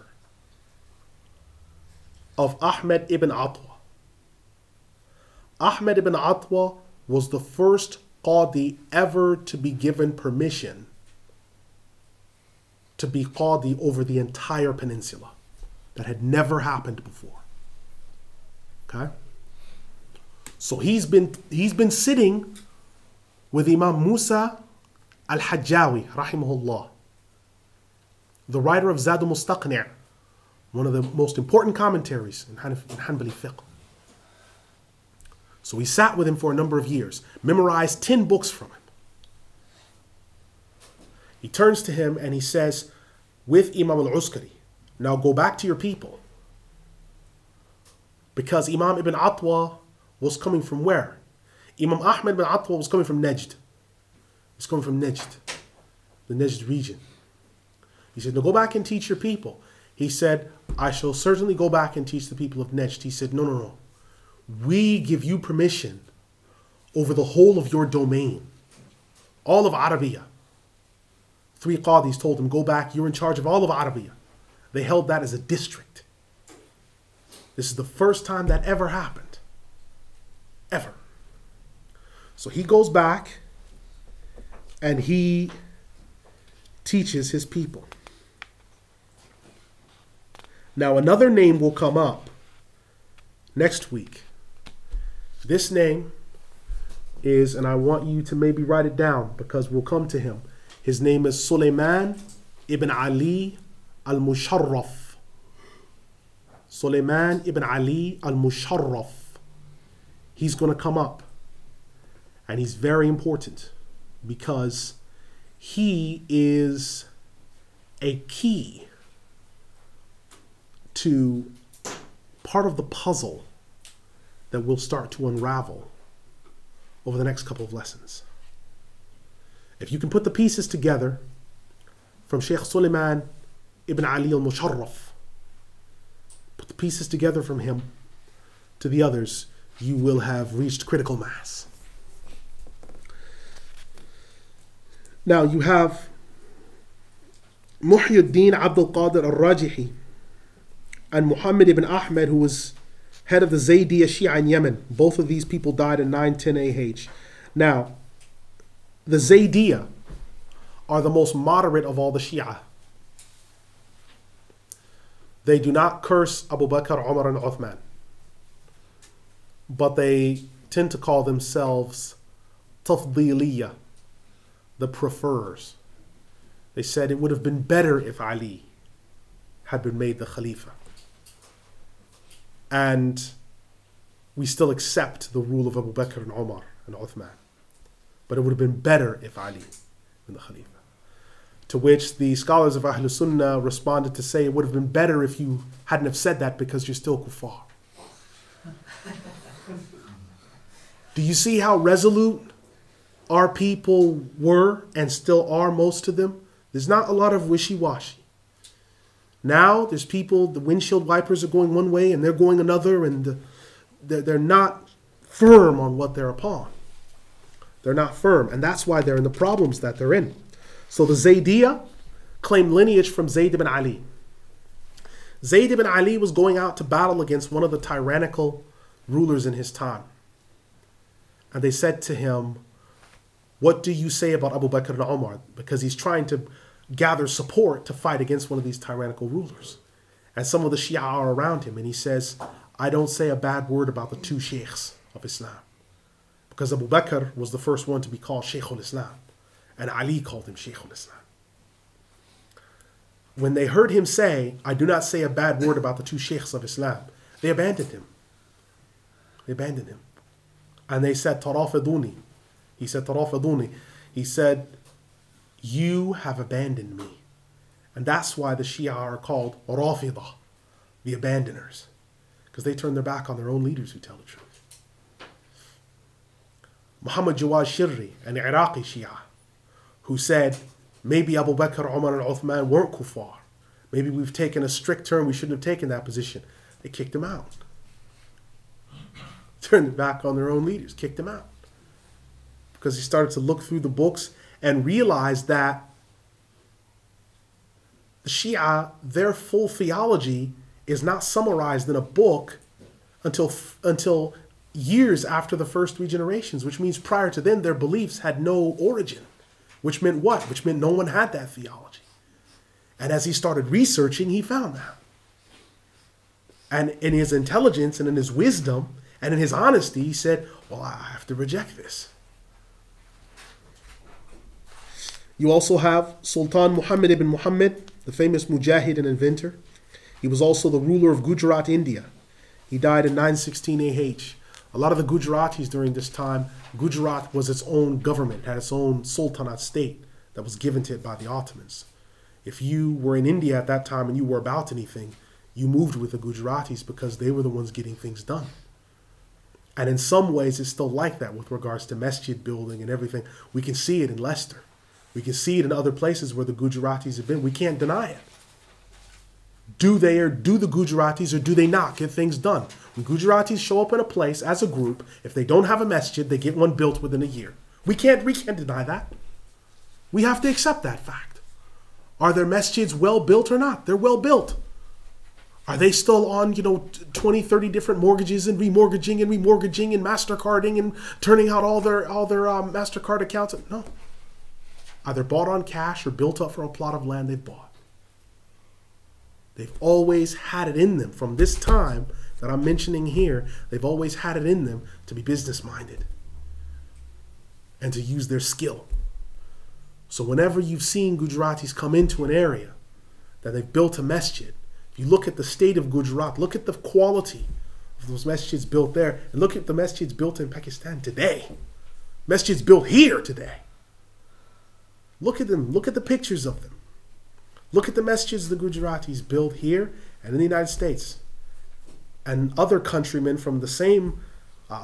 of Ahmed ibn Atwa. Ahmed ibn Atwa was the first Qadi ever to be given permission to be Qadi over the entire peninsula. That had never happened before. Okay? So he's been sitting with Imam Musa al-Hajjawi, rahimahullah, the writer of Zad al-Mustaqni', one of the most important commentaries in Hanbali fiqh. So he sat with him for a number of years, memorized 10 books from him. He turns to him and he says, with Imam al-Uskari, now go back to your people. Because Imam ibn Atwa was coming from where? Imam Ahmed ibn Atwa was coming from Najd. He's coming from Najd, the Najd region. He said, now go back and teach your people. He said, I shall certainly go back and teach the people of Najd. He said, no. We give you permission over the whole of your domain. All of Arabia. 3 Qadis told him, go back, you're in charge of all of Arabia. They held that as a district. This is the first time that ever happened. Ever. So he goes back and he teaches his people. Now another name will come up next week. This name is, and I want you to maybe write it down because we'll come to him. His name is Sulaiman ibn Ali al-Musharraf. Sulaiman ibn Ali al-Musharraf. He's going to come up. And he's very important because he is a key to part of the puzzle that we'll start to unravel over the next couple of lessons. If you can put the pieces together from Sheikh Sulaiman ibn Ali al-Musharraf, put the pieces together from him to the others, you will have reached critical mass. Now you have Muhyiddin Abdul Qadir al-Rajihi and Muhammad ibn Ahmed, who was head of the Zaydiyya Shia in Yemen. Both of these people died in 910 AH. Now, the Zaydiyya are the most moderate of all the Shia. They do not curse Abu Bakr, Umar, and Uthman, but they tend to call themselves Tafdiliyya, the preferers. They said it would have been better if Ali had been made the Khalifa. And we still accept the rule of Abu Bakr and Umar and Uthman. But it would have been better if Ali been the Khalifa. To which the scholars of Ahlul Sunnah responded to say it would have been better if you hadn't have said that because you're still kuffar. Do you see how resolute our people were and still are, most of them? There's not a lot of wishy-washy. Now there's people, the windshield wipers are going one way and they're going another, and they're not firm on what they're upon. They're not firm, and that's why they're in the problems that they're in. So the Zaydiyya claimed lineage from Zayd ibn Ali. Zayd ibn Ali was going out to battle against one of the tyrannical rulers in his time. And they said to him, what do you say about Abu Bakr and Umar? Because he's trying to gather support to fight against one of these tyrannical rulers. And some of the Shia are around him, and he says, I don't say a bad word about the 2 sheikhs of Islam. Because Abu Bakr was the first one to be called Shaykh al-Islam. And Ali called him Shaykh al-Islam. When they heard him say, I do not say a bad word about the two Sheikhs of Islam, they abandoned him. They abandoned him. And they said, Tarafiduni. He said, Tarafiduni. He said, you have abandoned me. And that's why the Shia are called Rafidah, the abandoners. Because they turn their back on their own leaders who tell the truth. Muhammad Jawad Shirri, an Iraqi Shia, who said, maybe Abu Bakr, Umar, and Uthman weren't kuffar. Maybe we've taken a strict turn, we shouldn't have taken that position. They kicked him out. Turned their back on their own leaders, kicked him out. Because he started to look through the books and realized that the Shia, their full theology is not summarized in a book until years after the first three generations, which means prior to then their beliefs had no origin. Which meant what? Which meant no one had that theology. And as he started researching, he found that. And in his intelligence and in his wisdom and in his honesty, he said, well, I have to reject this. You also have Sultan Muhammad ibn Muhammad, the famous mujahid and inventor. He was also the ruler of Gujarat, India. He died in 916 AH. A lot of the Gujaratis during this time, Gujarat was its own government, had its own sultanate state that was given to it by the Ottomans. If you were in India at that time and you were about anything, you moved with the Gujaratis because they were the ones getting things done. And in some ways, it's still like that with regards to masjid building and everything. We can see it in Leicester. We can see it in other places where the Gujaratis have been. We can't deny it. Do the Gujaratis or do they not get things done? When Gujaratis show up in a place as a group, if they don't have a masjid, they get one built within a year. We can't deny that. We have to accept that fact. Are their masjids well built or not? They're well built. Are they still on, 20, 30 different mortgages and remortgaging and MasterCarding and turning out all their MasterCard accounts? No. Either bought on cash or built up from a plot of land they've bought. They've always had it in them. From this time that I'm mentioning here, they've always had it in them to be business-minded and to use their skill. So whenever you've seen Gujaratis come into an area that they've built a masjid, if you look at the state of Gujarat, look at the quality of those masjids built there, and look at the masjids built in Pakistan today. Masjids built here today. Look at them. Look at the pictures of them. Look at the masjids the Gujaratis build here and in the United States. And other countrymen from the same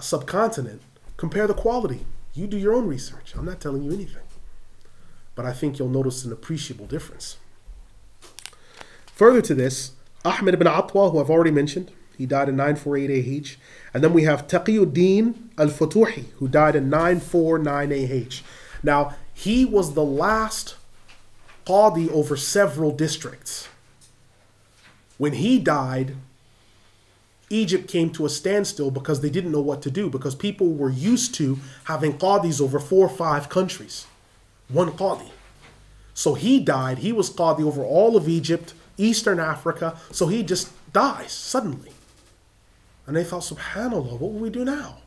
subcontinent. Compare the quality. You do your own research. I'm not telling you anything. But I think you'll notice an appreciable difference. Further to this, Ahmed ibn Atwa, who I've already mentioned, he died in 948 AH. And then we have Taqiyuddin al-Futuhi, who died in 949 AH. Now, he was the last Qadi over several districts. When he died, Egypt came to a standstill because they didn't know what to do, because people were used to having Qadis over 4 or 5 countries. One Qadi. So he died. He was Qadi over all of Egypt, Eastern Africa, so he just dies suddenly. And they thought, subhanAllah, what will we do now?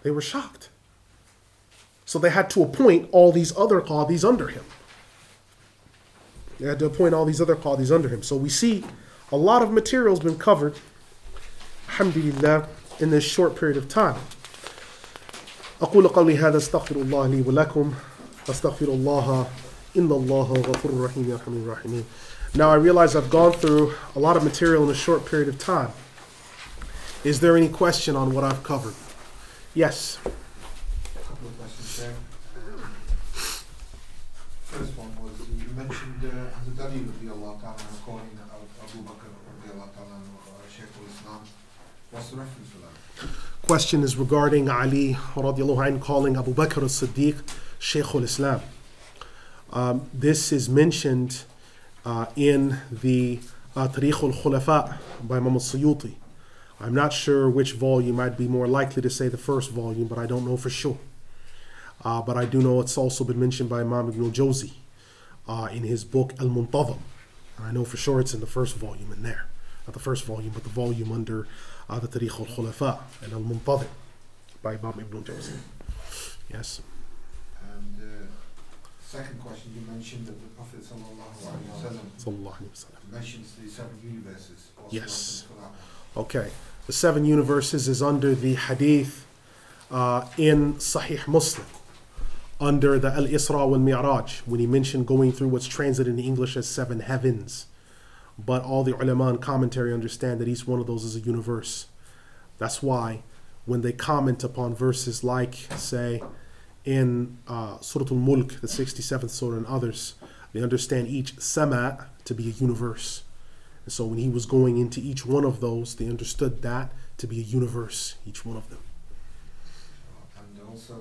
They were shocked. So they had to appoint all these other Qadis under him. They had to appoint all these other Qadis under him. So we see a lot of material has been covered, alhamdulillah, in this short period of time. أقول قولي هذا استغفر الله لي ولكم أستغفر الله إن الله غفور رحيم يا أرحم الراحمين. Now I realize I've gone through a lot of material in a short period of time. Is there any question on what I've covered? Yes. A couple of questions there. First one was, you mentioned Hazrat Ali radiallahu ta'ala calling Abu Bakr radiallahu ta'ala Shaykh al-Islam. What's the reference for that? Question is regarding Ali radiallahu anhu calling Abu Bakr as-Siddiq Shaykh al-Islam. This is mentioned in the Tarikh al-Khulafa by Imam al-Suyuti. I'm not sure which volume. I'd be more likely to say the first volume, but I don't know for sure. But I do know it's also been mentioned by Imam Ibn al-Jawzi in his book Al-Muntazam. And I know for sure it's in the first volume in there. Not the first volume, but the volume under the Tarikh al-Khulafa and Al-Muntazam by Imam Ibn al-Jawzi. Yes. And second question, you mentioned that the Prophet mentions the 7 universes. What's Yes. the reference for that one? Okay. The 7 universes is under the hadith in Sahih Muslim, under the Al-Isra wal-Mi'raj, when he mentioned going through what's translated in English as 7 heavens. But all the ulama and commentary understand that each one of those is a universe. That's why when they comment upon verses like, say, in Surah Al-Mulk, the 67th surah, and others, they understand each sama to be a universe. And so when he was going into each one of those, they understood that to be a universe, each one of them. And also,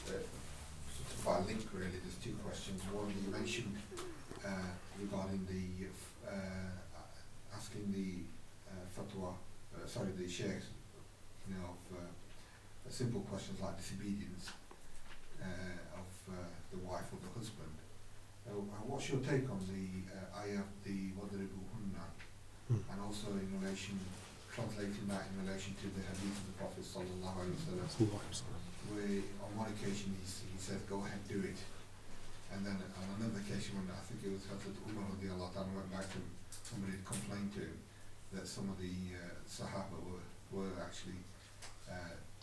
sort of by link really, there's 2 questions. One, you mentioned regarding the asking the fatwa, the sheikhs, of simple questions like disobedience of the wife or the husband. What's your take on the ayah, the wadribuhunna, and also in relation, translating that in relation to the hadith of the Prophet sallallahu alaihi wasallam, where on one occasion he said, "Go ahead, do it," and then on another occasion when I think it was Hazrat Umar radiallahu anhu went back to him, somebody had complained to him that some of the Sahaba were actually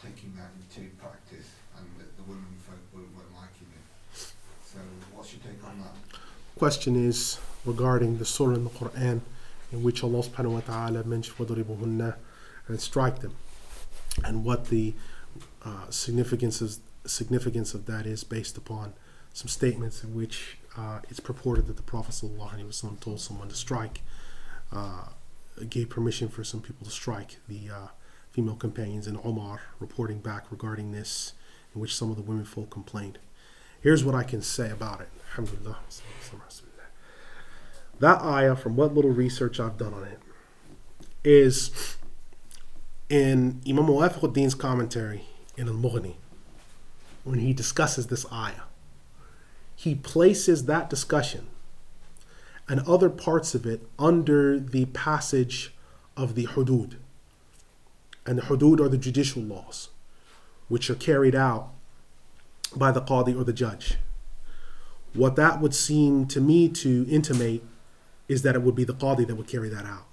taking that into practice, and that the women folk weren't liking it. So what's your take on that? Question is regarding the surah in the Quran in which Allah subhanahu wa ta'ala mentioned وَضْرِبُهُنَّ and strike them, and what the significance of that is based upon some statements in which it's purported that the Prophet sallallahu alaihi wasallam told someone to strike, gave permission for some people to strike the female companions, and Omar reporting back regarding this, in which some of the women folk complained. Here's what I can say about it. Alhamdulillah. That ayah, from what little research I've done on it, is in Imam Muwafiquddin's commentary in Al-Mughni. When he discusses this ayah, he places that discussion and other parts of it under the passage of the hudud. And the hudud are the judicial laws, which are carried out by the qadi or the judge. What that would seem to me to intimate is that it would be the qadi that would carry that out.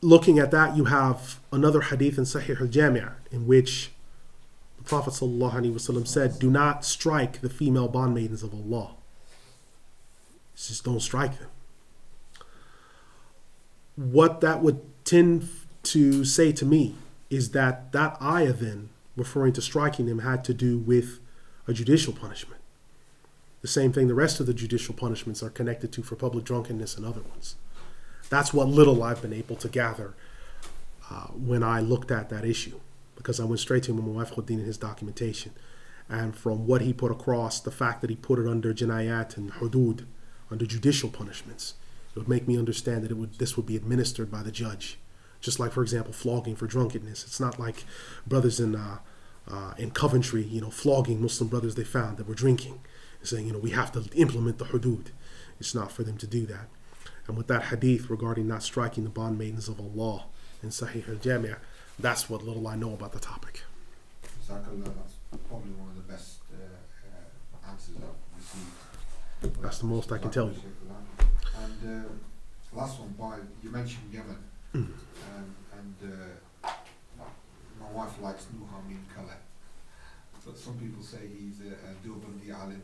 Looking at that, you have another hadith in Sahih al-Jami' in which the Prophet ﷺ said, "Do not strike the female bondmaidens of Allah." It's just don't strike them. What that would tend to say to me is that that ayah then, referring to striking them, had to do with a judicial punishment. The same thing the rest of the judicial punishments are connected to for public drunkenness and other ones. That's what little I've been able to gather when I looked at that issue, because I went straight to Imam Muwafiquddin in his documentation. And from what he put across, the fact that he put it under jinayat and hudud, under judicial punishments, it would make me understand that this would be administered by the judge. Just like, for example, flogging for drunkenness. It's not like brothers in Coventry, flogging Muslim brothers they found that were drinking, and saying, we have to implement the hudud. It's not for them to do that. And with that hadith regarding not striking the bondmaidens of Allah in Sahih al-Jami', that's what little I know about the topic. Jazakallah, that's probably one of the best answers I've received. That's the most I can tell you. And last one, you mentioned Yemen, and my wife likes Nuhamin Kala. But some people say he's a Deobandi alim.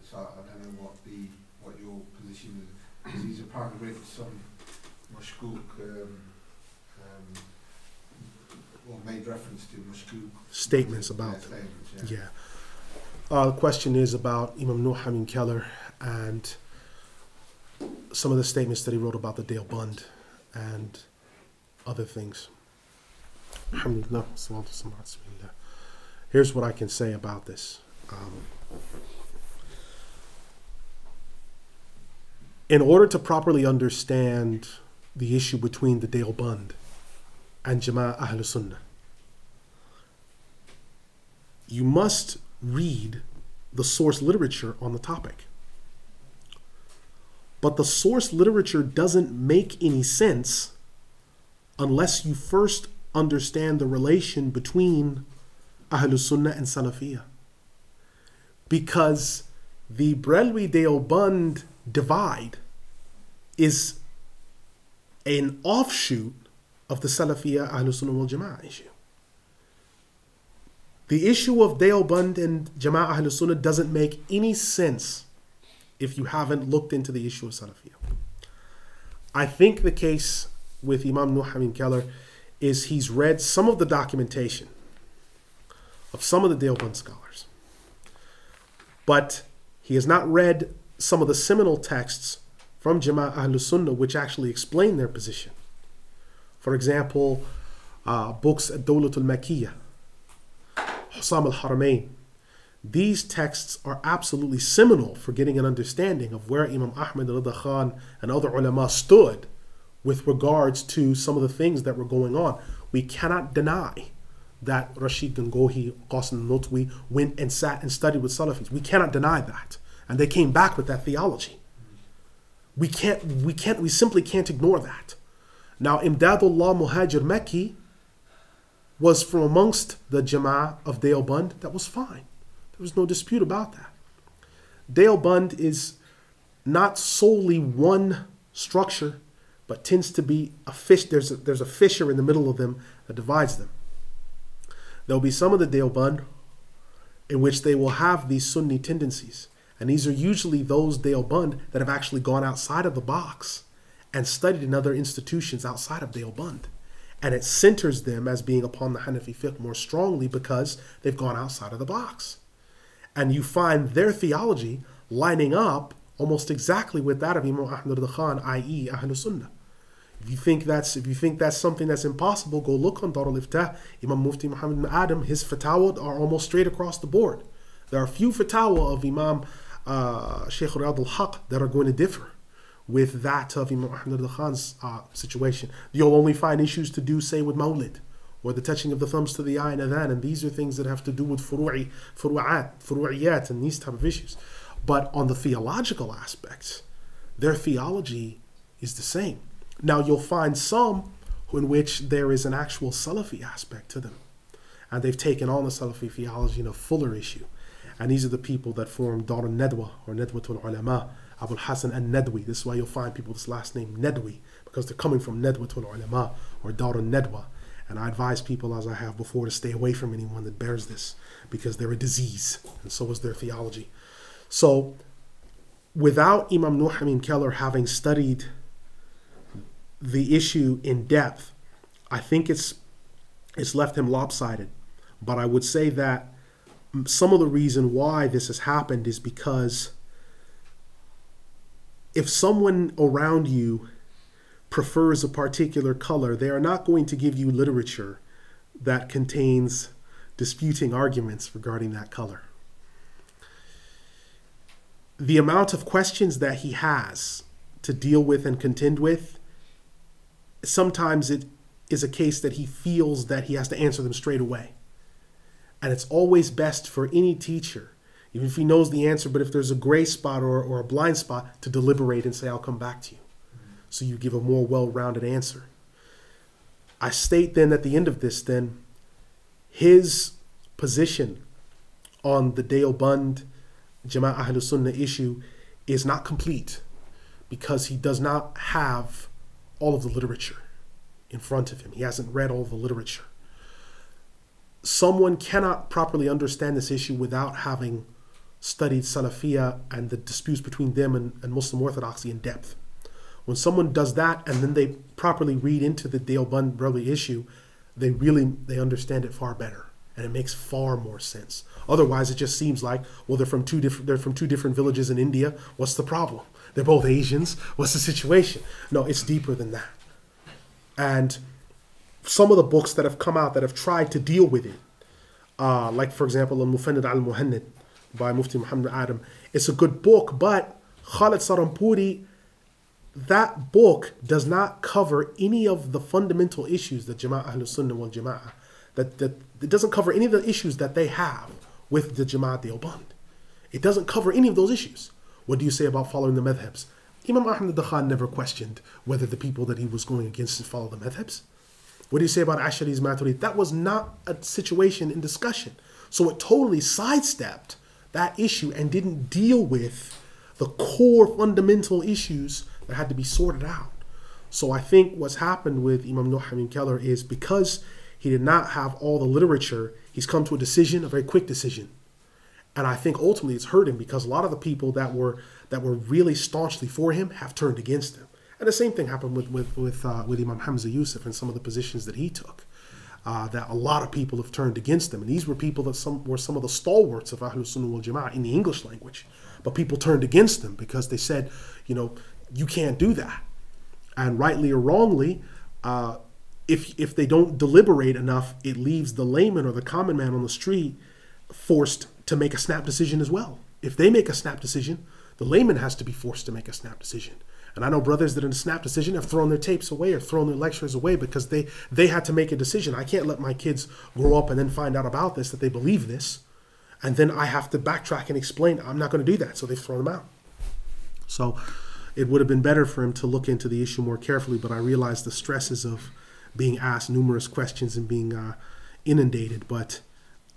So I don't know what your position is. Because he's apparently read some mashkuk, or made reference to mashkuk statements about them. Yeah. The question is about Imam Nuhamin Keller and some of the statements that he wrote about the Deoband and other things. Alhamdulillah. Here's what I can say about this. In order to properly understand the issue between the Deoband and Jama'ah Ahl Sunnah, you must read the source literature on the topic. But the source literature doesn't make any sense unless you first understand the relation between Ahlul Sunnah and Salafiyah. Because the Brelwi Deoband divide is an offshoot of the Salafiyah Ahlul Sunnah wal Jama'ah issue. The issue of Deoband and Jama'ah Ahlul Sunnah doesn't make any sense if you haven't looked into the issue of Salafiyah. I think the case with Imam Nuh Amin Keller is he's read some of the documentation of some of the Deoband scholars, but he has not read some of the seminal texts from Jama'ah Ahlul Sunnah which actually explain their position. For example, books Ad-Dawlatul Makkiyah, Husam al-Haramain. These texts are absolutely seminal for getting an understanding of where Imam Ahmad Rida Khan and other ulama stood with regards to some of the things that were going on. We cannot deny that Rashid Gangohi, Qasim Nutwi went and sat and studied with Salafis. We cannot deny that. And they came back with that theology. We simply can't ignore that. Now, Imdadullah Muhajir Mekki was from amongst the Jama'ah of Deoband. That was fine. There was no dispute about that. Deoband is not solely one structure, but tends to be a fish. There's a fissure in the middle of them that divides them. There will be some of the Deoband in which they will have these Sunni tendencies. And these are usually those Deoband that have actually gone outside of the box and studied in other institutions outside of Deoband. And it centers them as being upon the Hanafi fiqh more strongly because they've gone outside of the box. And you find their theology lining up almost exactly with that of Imam Ahmad Rida Khan, i.e. Ahlul Sunnah. If you think that's something that's impossible, go look on Dar al-Iftah. Imam Mufti Muhammad ibn Adam, his fatwa are almost straight across the board. There are a few fatwa of Imam Shaykh Riyad al-Haq that are going to differ with that of Imam Ahmad Rida Khan's situation. You'll only find issues to do, say, with Mawlid, or the touching of the thumbs to the eye and adhan, and these are things that have to do with furu'iyat, and these type of issues. But on the theological aspects, their theology is the same. Now, you'll find some in which there is an actual Salafi aspect to them, and they've taken on the Salafi theology in a fuller issue. And these are the people that form Dar al-Nadwa, or Nadwatul Ulama, Abul Hasan al-Nadwi. This is why you'll find people with this last name Nadwi, because they're coming from Nadwatul Ulama, or Dar al-Nadwa. And I advise people, as I have before, to stay away from anyone that bears this, because they're a disease, and so is their theology. So, without Imam Nuh Amin Keller having studied the issue in depth, I think it's left him lopsided. But I would say that some of the reason why this has happened is because if someone around you prefers a particular color, they are not going to give you literature that contains disputing arguments regarding that color. The amount of questions that he has to deal with and contend with, sometimes it is a case that he feels that he has to answer them straight away. And it's always best for any teacher, even if he knows the answer, but if there's a gray spot or a blind spot, to deliberate and say, I'll come back to you. So you give a more well-rounded answer. I state then at the end of this, then, his position on the Deoband Jama'ah Ahlul Sunnah issue is not complete, because he does not have all of the literature in front of him. He hasn't read all of the literature. Someone cannot properly understand this issue without having studied Salafiyah and the disputes between them and Muslim Orthodoxy in depth. When someone does that and then they properly read into the Deoband Brelwi issue, they understand it far better, and it makes far more sense. Otherwise, it just seems like, well, they're from two different villages in India. What's the problem? They're both Asians. What's the situation? No, it's deeper than that. And some of the books that have come out that have tried to deal with it, like, for example, Al-Mufannid al-Muhannid by Mufti Muhammad Adam, it's a good book, but Khalid Sarampuri, that book does not cover any of the fundamental issues that Jama'ah Ahlul Sunnah wal Jama'ah, that it doesn't cover any of the issues that they have with the Jama'at Deoband. It doesn't cover any of those issues. What do you say about following the madhabs? Imam Ahmad Rida Khan never questioned whether the people that he was going against should follow the madhabs. What do you say about Ash'ari's Maturid? That was not a situation in discussion. So it totally sidestepped that issue and didn't deal with the core fundamental issues that had to be sorted out. So I think what's happened with Imam Nuh Hamim Keller is because he did not have all the literature, he's come to a decision, a very quick decision. And I think ultimately it's hurt him because a lot of the people that were really staunchly for him have turned against him. And the same thing happened with Imam Hamza Yusuf and some of the positions that he took. That a lot of people have turned against him. And these were people that were some of the stalwarts of Ahlus Sunnah wal Jama'ah in the English language. But people turned against them because they said, you can't do that. And rightly or wrongly, if they don't deliberate enough, it leaves the layman or the common man on the street forced to make a snap decision as well. If they make a snap decision, the layman has to be forced to make a snap decision. And I know brothers that in a snap decision have thrown their tapes away or thrown their lectures away because they had to make a decision. I can't let my kids grow up and then find out about this, that they believe this. And then I have to backtrack and explain, I'm not going to do that. So they've thrown them out. So it would have been better for him to look into the issue more carefully, but I realized the stresses of being asked numerous questions and being inundated. But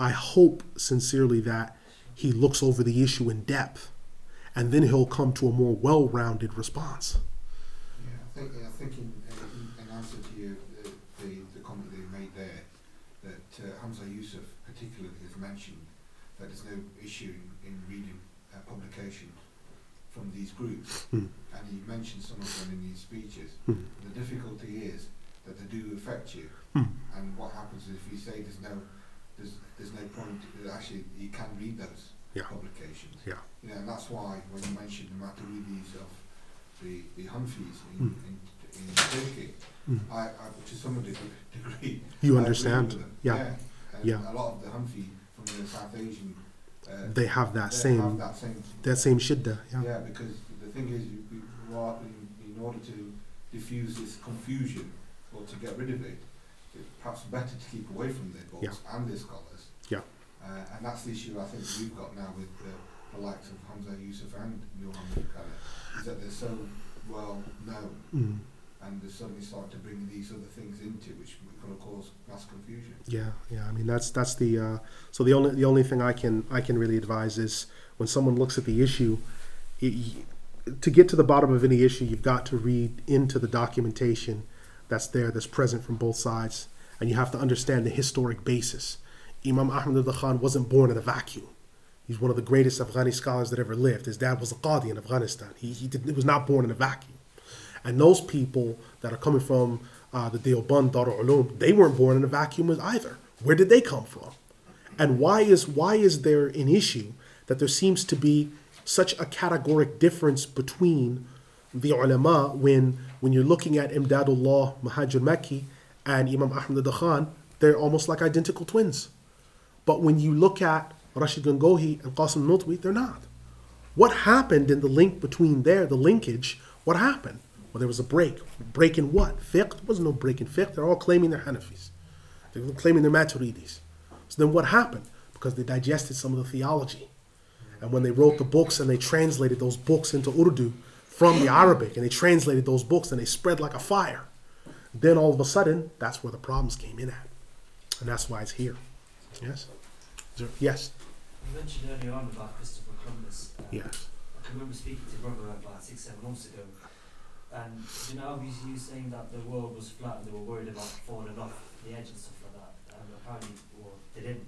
I hope sincerely that he looks over the issue in depth, and then he'll come to a more well-rounded response. Yeah, I think in answer to you, the comment that you made there, that Hamza Yusuf particularly has mentioned that there's no issue in reading publication from these groups, and he mentioned some of them in his speeches. The difficulty is that they do affect you, and what happens is if you say there's no point, actually you can read those publications. Yeah. And that's why when you mentioned the Maturidis of the Hanfis in Turkey, I to some degree you understand. Yeah. A lot of the Hanfi from the South Asian they have that same shiddah. Yeah, because the thing is, in order to diffuse this confusion or to get rid of it, it's perhaps better to keep away from their books and their scholars. Yeah. And that's the issue I think we've got now with the likes of Hamza Yusuf and Muhammad Khaled, is that they're so well known, and they suddenly start to bring these other things into which going to cause mass confusion. Yeah. I mean that's the so the only thing I can really advise is when someone looks at the issue, to get to the bottom of any issue, you've got to read into the documentation that's present from both sides, and you have to understand the historic basis. Imam Ahmad al-Khan wasn't born in a vacuum. He's one of the greatest Afghani scholars that ever lived. His dad was a Qadi in Afghanistan. He was not born in a vacuum. And those people that are coming from the Deoband, Darul Uloom, they weren't born in a vacuum either. Where did they come from? And why is there an issue that there seems to be such a categoric difference between the ulama when you're looking at Imdadullah Mahajur Makki and Imam Ahmad al-Khan, they're almost like identical twins. But when you look at Rashid Gangohi and Qasim Nutwi, they're not. What happened in the link between the linkage, what happened? Well, there was a break. Break in what? Fiqh? There wasn't no break in fiqh. They're all claiming they're Hanafis. They're claiming they're Maturidis. So then what happened? Because they digested some of the theology. And when they wrote the books and they translated those books into Urdu from the Arabic, and they translated those books and they spread like a fire, then all of a sudden, that's where the problems came in at. And that's why it's here. Yes? Yes? You mentioned earlier on about Christopher Columbus. Yes. I can remember speaking to brother about 6-7 months ago, and obviously you saying that the world was flat and they were worried about falling off the edge and stuff like that, and apparently they didn't.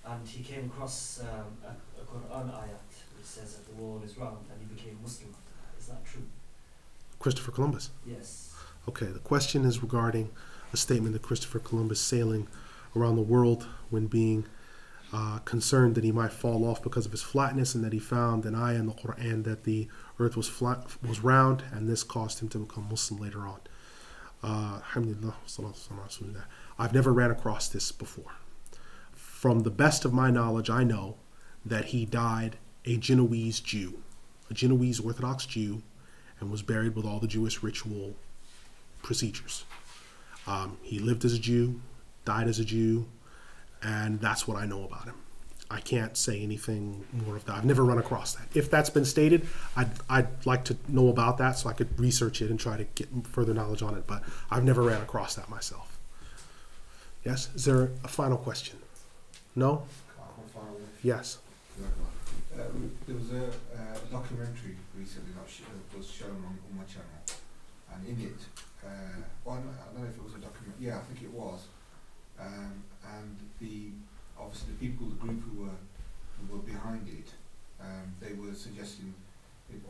And he came across a Quran ayat which says that the world is round, and he became Muslim after that. Is that true? Christopher Columbus? Yes. Okay, the question is regarding a statement that Christopher Columbus sailing around the world when being concerned that he might fall off because of his flatness, and that he found an ayah in the Quran that the earth was round, and this caused him to become Muslim later on. Alhamdulillah, I've never ran across this before. From the best of my knowledge, I know that he died a Genoese Jew, a Genoese Orthodox Jew, and was buried with all the Jewish ritual procedures. He lived as a Jew, died as a Jew, and that's what I know about him. I can't say anything more of that. I've never run across that. If that's been stated, I'd like to know about that so I could research it and try to get further knowledge on it, but I've never ran across that myself. Yes? Is there a final question? No? Yes. There was a documentary recently that was shown on my channel, and in it, well, I don't know if it was a documentary. Yeah, I think it was. And obviously the people, the group who were behind it, they were suggesting,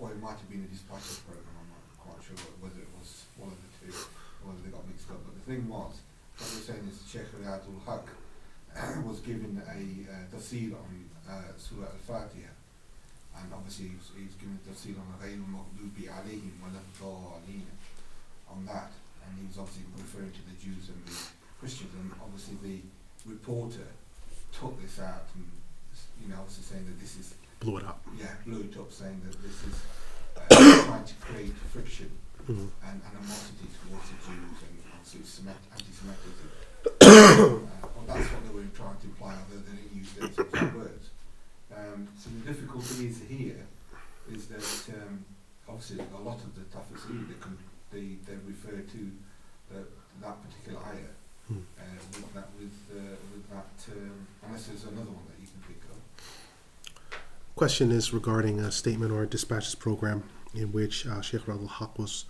or it might have been a dispatches program. I'm not quite sure whether it was one of the two, or whether they got mixed up. But the thing was, what they were saying is Sheikh Riyadul Haq was given a tafsir on Surah Al-Fatiha, and obviously he was given a tafsir on Ghayrul Maghdubi Alayhim wa Ladhdallin on that, and he was obviously referring to the Jews and the Christians, and obviously the reporter took this out and, you know, obviously saying that this is Blew it up. Yeah, blew it up, saying that this is trying to create friction and animosity towards the Jews, and obviously anti-Semitism. Well, that's what they were trying to imply, although they didn't use those exact words. So the difficulty is here is that obviously a lot of the tafsir they refer to that particular ayah with that unless there's another one that you can think of. Question is regarding a statement or a dispatches program in which Sheikh Riyadul Haq was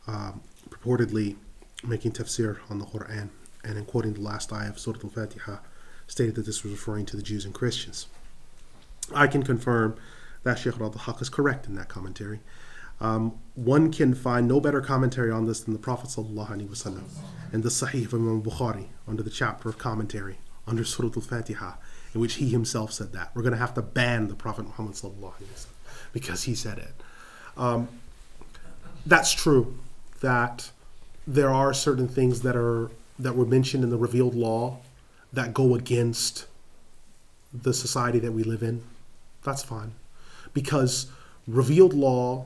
purportedly making tafsir on the Quran, and in quoting the last ayah of Surah Al-Fatiha, stated that this was referring to the Jews and Christians. I can confirm that Sheikh Riyadul Haq is correct in that commentary. One can find no better commentary on this than the Prophet ﷺ in the Sahih of Imam Bukhari, under the chapter of commentary, under Surah Al-Fatiha, in which he himself said that. We're going to have to ban the Prophet Muhammad ﷺ because he said it. That's true, that there are certain things that were mentioned in the revealed law that go against the society that we live in. That's fine, because revealed law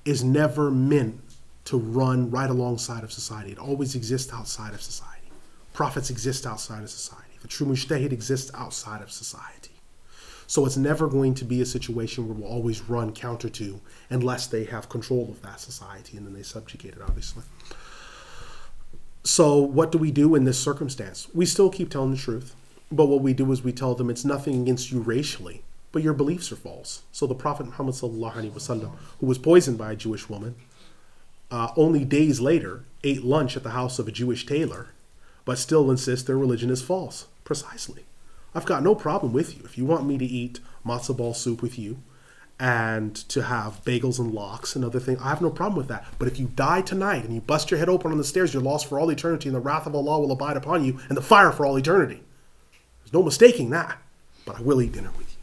is never meant to run right alongside of society. It always exists outside of society. Prophets exist outside of society. The true mujtahid exists outside of society. So it's never going to be a situation where we'll always run counter to, unless they have control of that society, and then they subjugate it, obviously. So what do we do in this circumstance? We still keep telling the truth, but what we do is we tell them it's nothing against you racially, but your beliefs are false. So the Prophet Muhammad ﷺ, who was poisoned by a Jewish woman, only days later ate lunch at the house of a Jewish tailor, but still insists their religion is false. Precisely. I've got no problem with you. If you want me to eat matzo ball soup with you and to have bagels and lox and other things, I have no problem with that. But if you die tonight and you bust your head open on the stairs, you're lost for all eternity, and the wrath of Allah will abide upon you, and the fire for all eternity. There's no mistaking that. But I will eat dinner with you.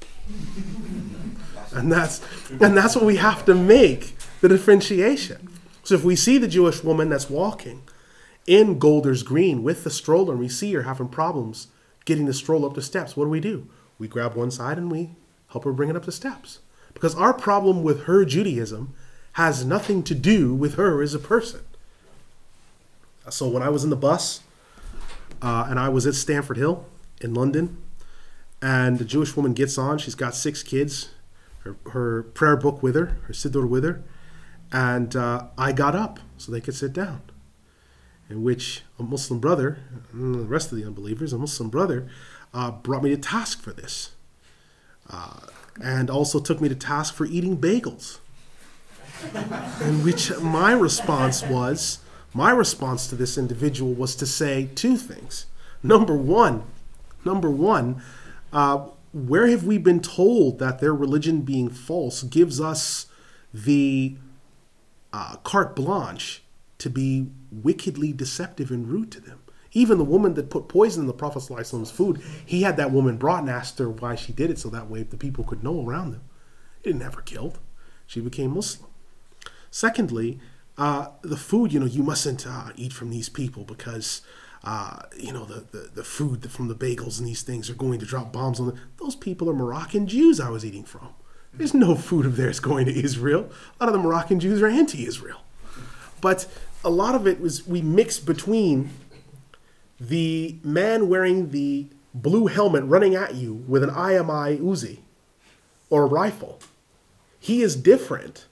And that's what we have to make the differentiation. So if we see the Jewish woman that's walking in Golders Green with the stroller, and we see her having problems getting the stroller up the steps, what do? We grab one side and we help her bring it up the steps. Because our problem with her Judaism has nothing to do with her as a person. So when I was in the bus, and I was at Stamford Hill in London, and the Jewish woman gets on, she's got 6 kids, her prayer book with her, her siddur with her, and I got up so they could sit down. In which a Muslim brother, and the rest of the unbelievers, a Muslim brother brought me to task for this. And also took me to task for eating bagels. In which my response to this individual was to say 2 things. Number one, where have we been told that their religion being false gives us the carte blanche to be wickedly deceptive and rude to them? Even the woman that put poison in the Prophet ﷺ's food, he had that woman brought and asked her why she did it, so that way the people could know around them. He didn't have her killed. She became Muslim. Secondly, the food, you mustn't eat from these people because, the food from the bagels and these things are going to drop bombs on them. Those people are Moroccan Jews I was eating from. There's no food of theirs going to Israel. A lot of the Moroccan Jews are anti-Israel. But a lot of it was we mixed between the man wearing the blue helmet running at you with an IMI Uzi or a rifle. He is different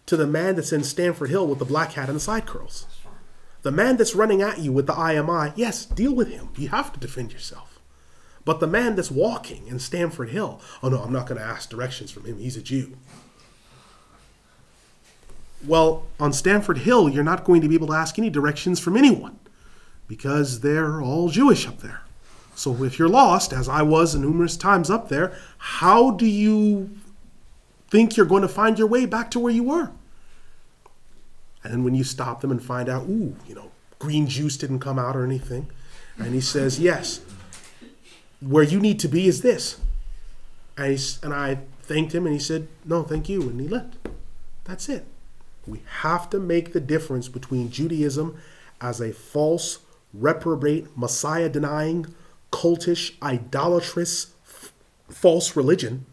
to the man that's in Stamford Hill with the black hat and the side curls. The man that's running at you with the IMI, yes, deal with him. You have to defend yourself. But the man that's walking in Stamford Hill, oh no, I'm not going to ask directions from him. He's a Jew. Well, on Stamford Hill, you're not going to be able to ask any directions from anyone because they're all Jewish up there. So if you're lost, as I was numerous times up there, how do you think you're going to find your way back to where you were? And then when you stop them and find out, ooh, green juice didn't come out or anything, and he says, yes, where you need to be is this. And I thanked him, and he said, no, thank you, and he left. That's it. We have to make the difference between Judaism as a false, reprobate, Messiah-denying, cultish, idolatrous, false religion,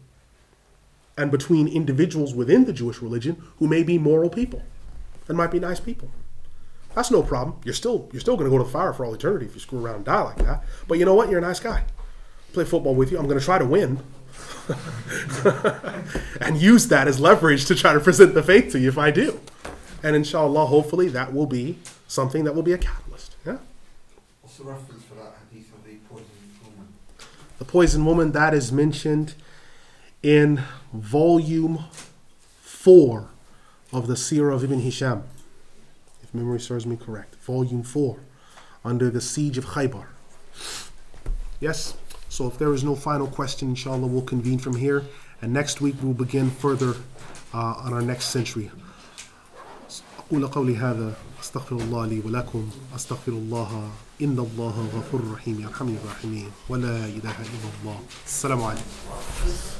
and between individuals within the Jewish religion who may be moral people and might be nice people. That's no problem. You're still going to go to the fire for all eternity if you screw around and die like that. But you know what? You're a nice guy. Play football with you. I'm going to try to win. And use that as leverage to try to present the faith to you if I do. And inshallah, hopefully, that will be something that will be a catalyst. Yeah? What's the reference for that hadith of the poisoned woman? The poisoned woman, that is mentioned in volume 4 of the Seerah of Ibn Hisham, if memory serves me correct. Volume 4, under the siege of Khaybar. Yes? So if there is no final question, inshallah, we'll convene from here. And next week we'll begin further on our next century. أقول قولي هذا أستغفر الله لي ولكم أستغفر الله إن الله غفور رحيم يرحمني الراحمين ولا إله إلا الله. السلام عليكم.